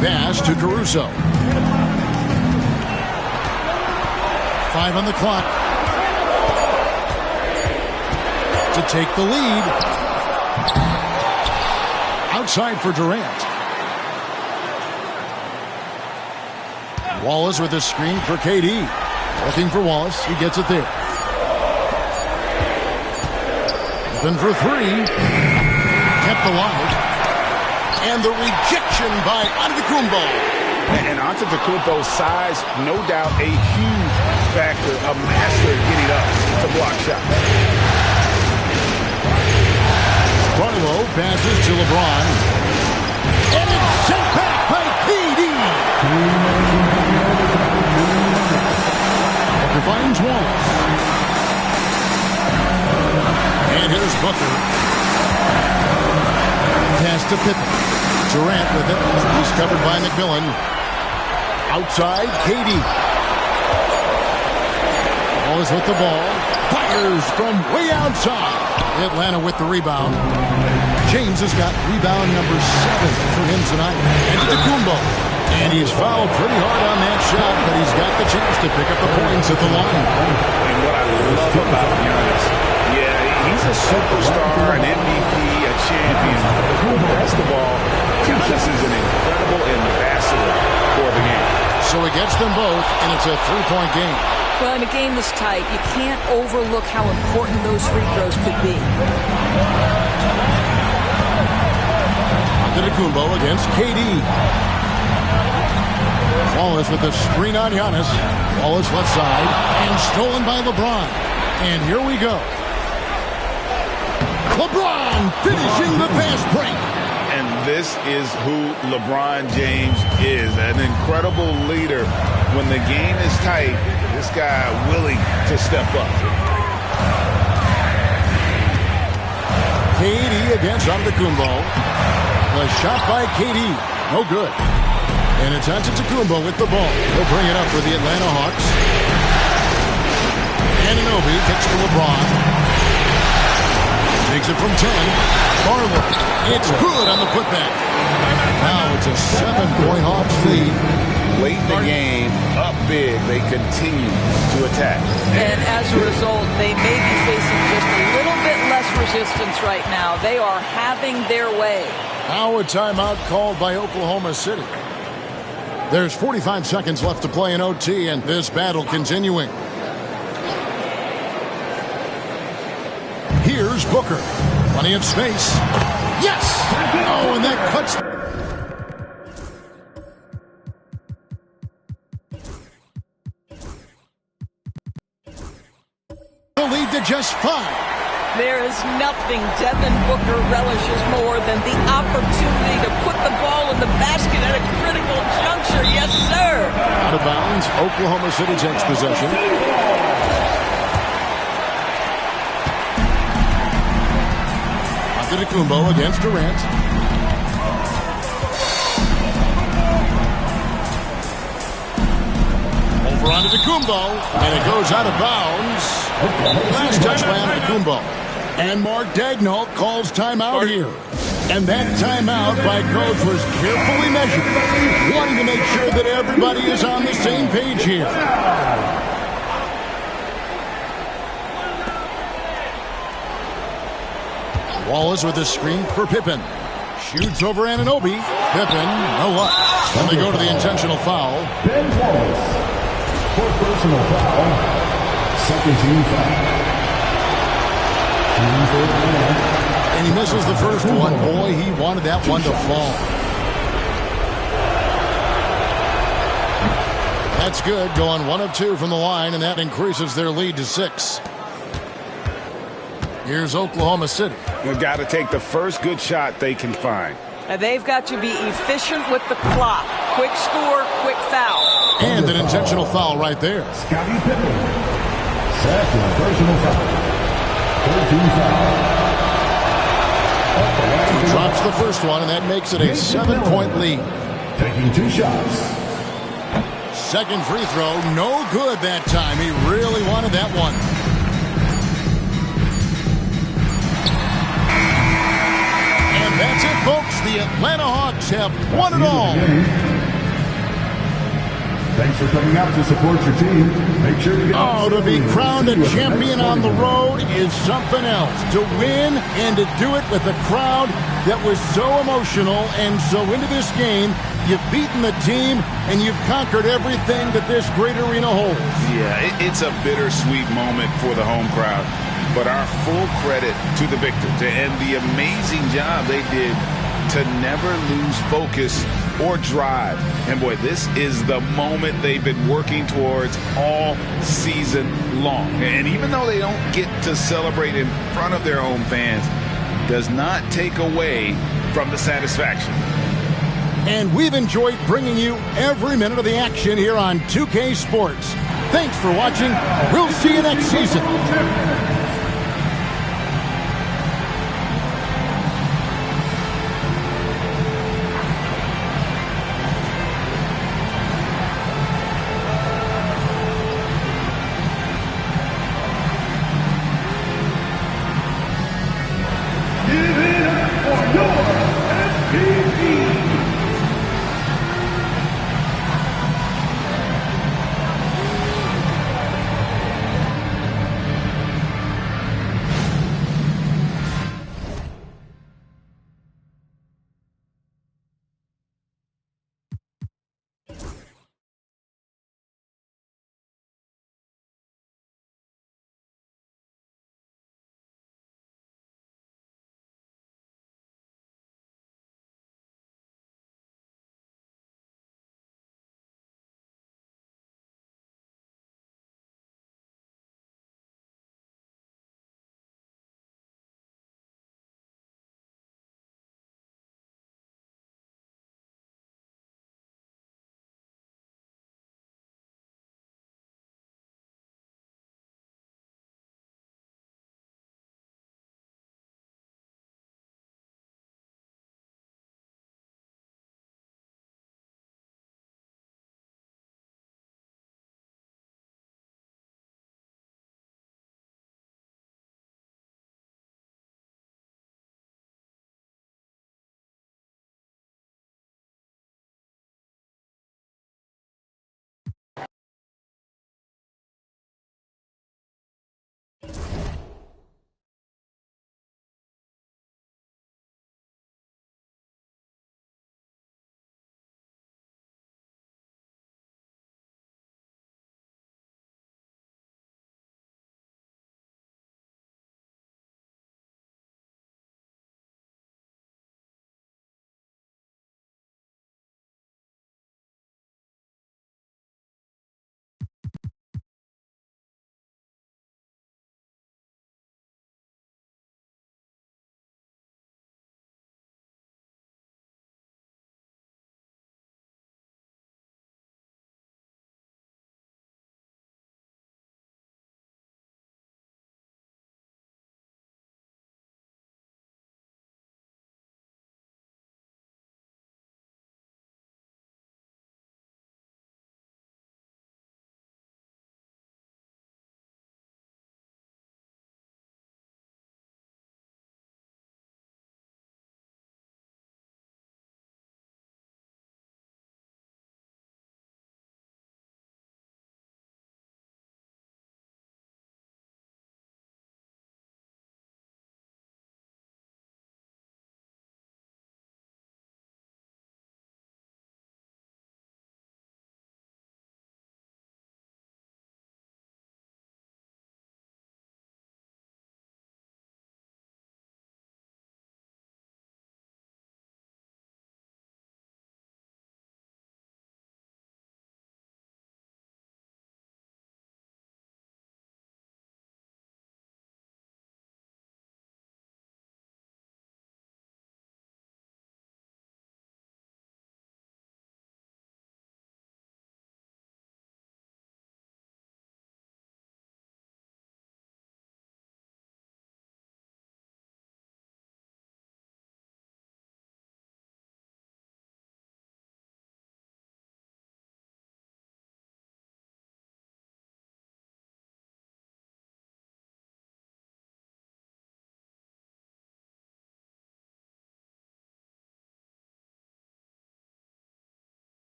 Pass to Caruso. 5 on the clock. To take the lead. Outside for Durant. Wallace with a screen for KD. Looking for Wallace. He gets it there. Open for 3. Kept alive. And the rejection by Antetokounmpo. And Antetokounmpo's size, no doubt, a huge factor. A master at getting up to block shots. Barlow passes to LeBron. And it's sent back by KD. Booker finds Wallace. And here's Booker. Pass to Pippen. Durant with it. He's covered by McMillan. Outside, KD. Wallace with the ball. Fires from way outside. Atlanta with the rebound. James has got rebound number 7 for him tonight. Antetokounmpo. And he's fouled pretty hard on that shot, but he's got the chance to pick up the points at the line. And what I love about Giannis, he's a superstar, an MVP, a champion. But best of all, Giannis is an incredible ambassador for the game. So he gets them both, and it's a 3-point game. Well, in a game this tight, you can't overlook how important those free throws could be. Antetokounmpo against KD. Wallace with the screen on Giannis. Wallace left side and stolen by LeBron. And here we go. LeBron finishing the fast break. And this is who LeBron James is, an incredible leader. When the game is tight, this guy willing to step up. KD against Antetokounmpo. The shot by KD, no good. And it's Antetokounmpo with the ball. He'll bring it up for the Atlanta Hawks. Anunoby kicks to LeBron. Takes it from 10. Barlow. It's good on the putback. Now it's a 7-point Hawks lead. Late in the game, up big, they continue to attack. And as a result, they may be facing just a little bit less resistance right now. They are having their way. Now a timeout called by Oklahoma City. There's 45 seconds left to play in OT, and this battle continuing. Here's Booker. Plenty of space. Yes! Oh, and that cuts. The lead to just 5. There is nothing Devin Booker relishes more than the opportunity to put the ball in the basket at a critical juncture. Yes, sir. Out of bounds. Oklahoma City takes possession. Antetokounmpo against Durant. Over Antetokounmpo, and it goes out of bounds. Last touch by Antetokounmpo. And Mark Daigneault calls timeout here. And that timeout by coach was carefully measured, wanting to make sure that everybody is on the same page here. Wallace with a screen for Pippen. Shoots over Anunoby. Pippen, no luck. And they go to the intentional foul. Ben Wallace for personal foul. Second team foul. And he misses the first one. Boy, he wanted that one to fall. That's good. Going 1 of 2 from the line, and that increases their lead to 6. Here's Oklahoma City. They've got to take the first good shot they can find. They've got to be efficient with the clock. Quick score, quick foul. And an intentional foul right there. Scottie Pippen. Second personal foul. 13 foul. He drops the first one, and that makes it a 7-point lead. Taking 2 shots. Second free throw, no good that time. He really wanted that one. And that's it, folks. The Atlanta Hawks have won it all. Thanks for coming out to support your team. Make sure you get to be crowned a champion on the road is something else. To win and to do it with a crowd that was so emotional and so into this game, you've beaten the team and you've conquered everything that this great arena holds. Yeah, it's a bittersweet moment for the home crowd, but our full credit to the victors and the amazing job they did to never lose focus or drive. And boy, this is the moment they've been working towards all season long. And even though they don't get to celebrate in front of their own fans, does not take away from the satisfaction. And we've enjoyed bringing you every minute of the action here on 2K Sports. Thanks for watching. We'll see you next season.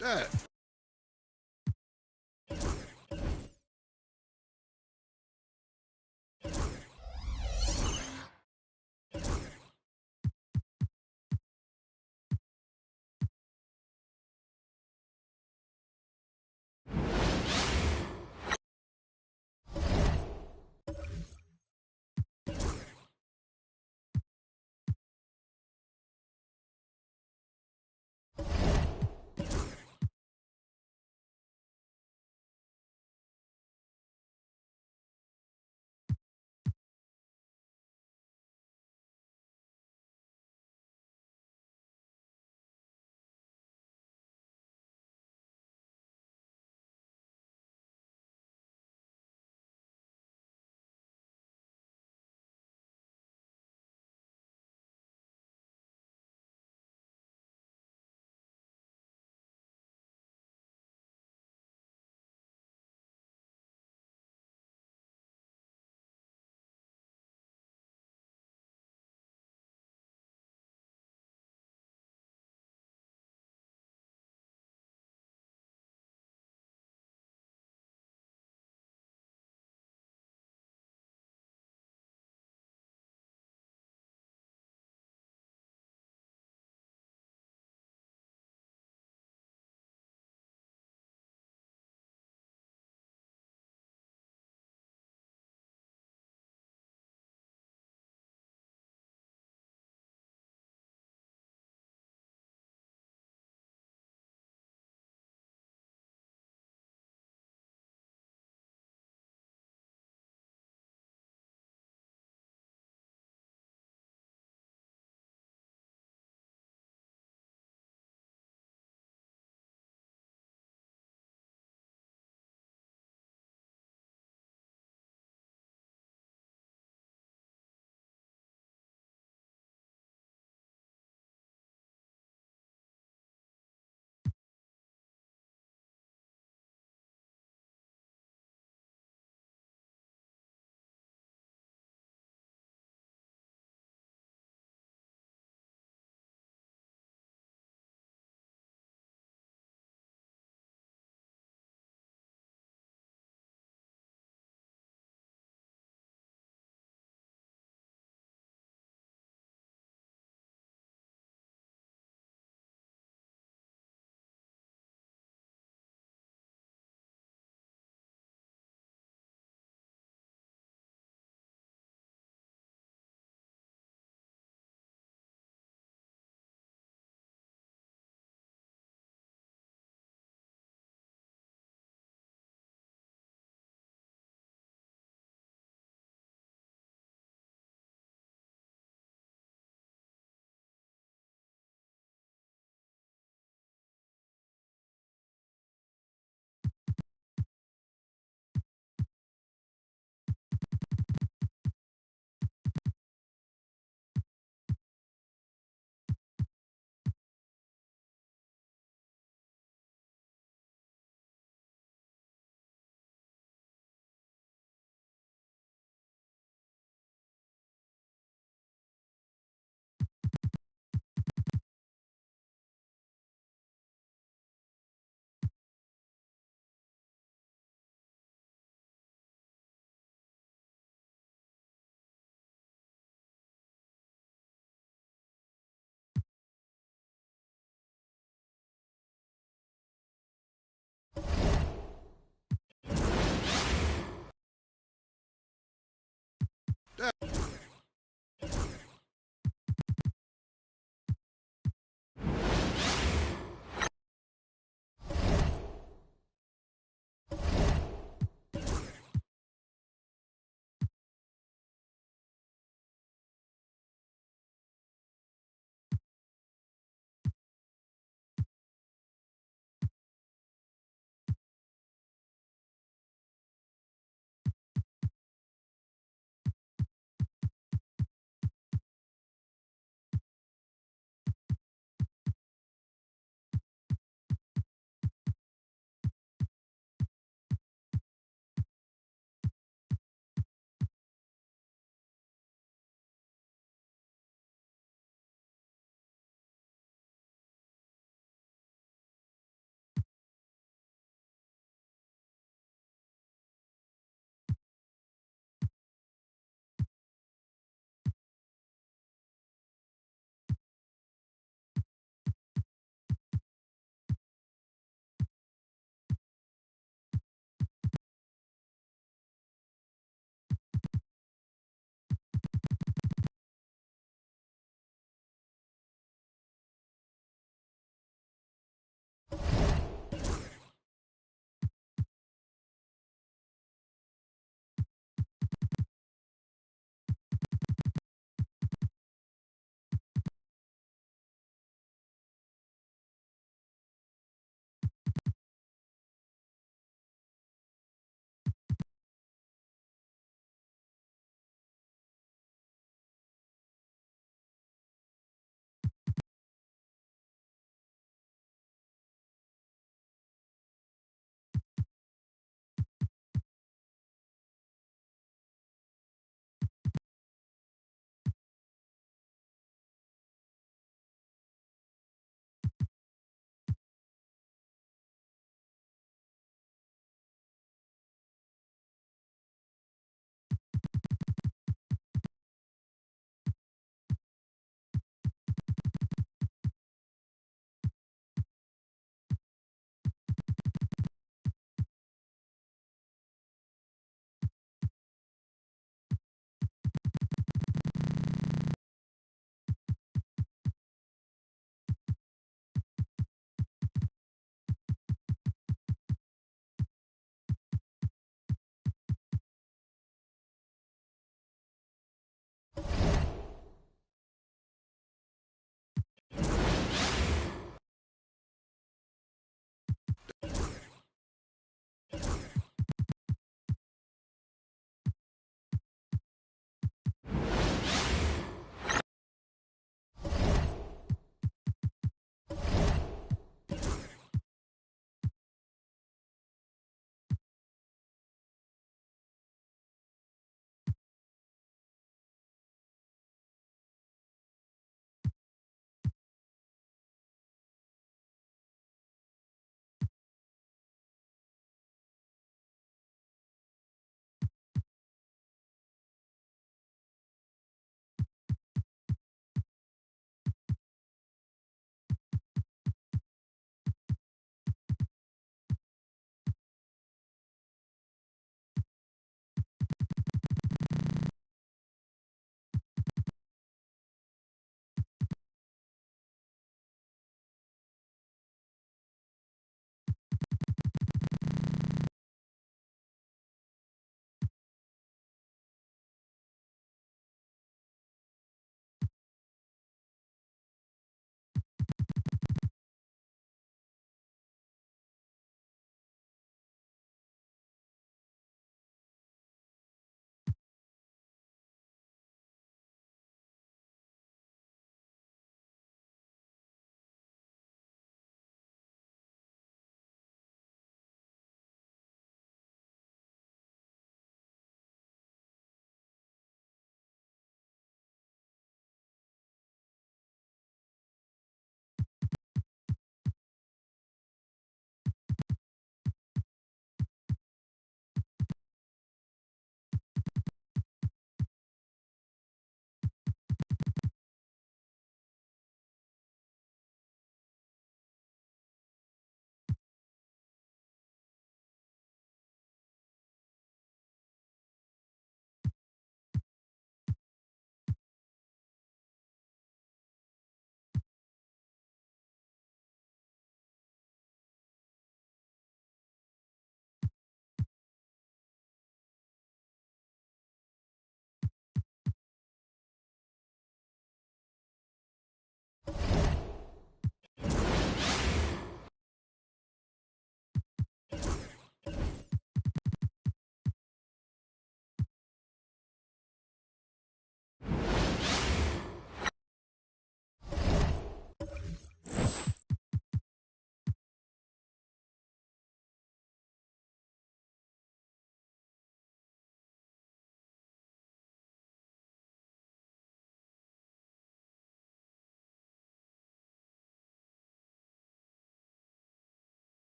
that.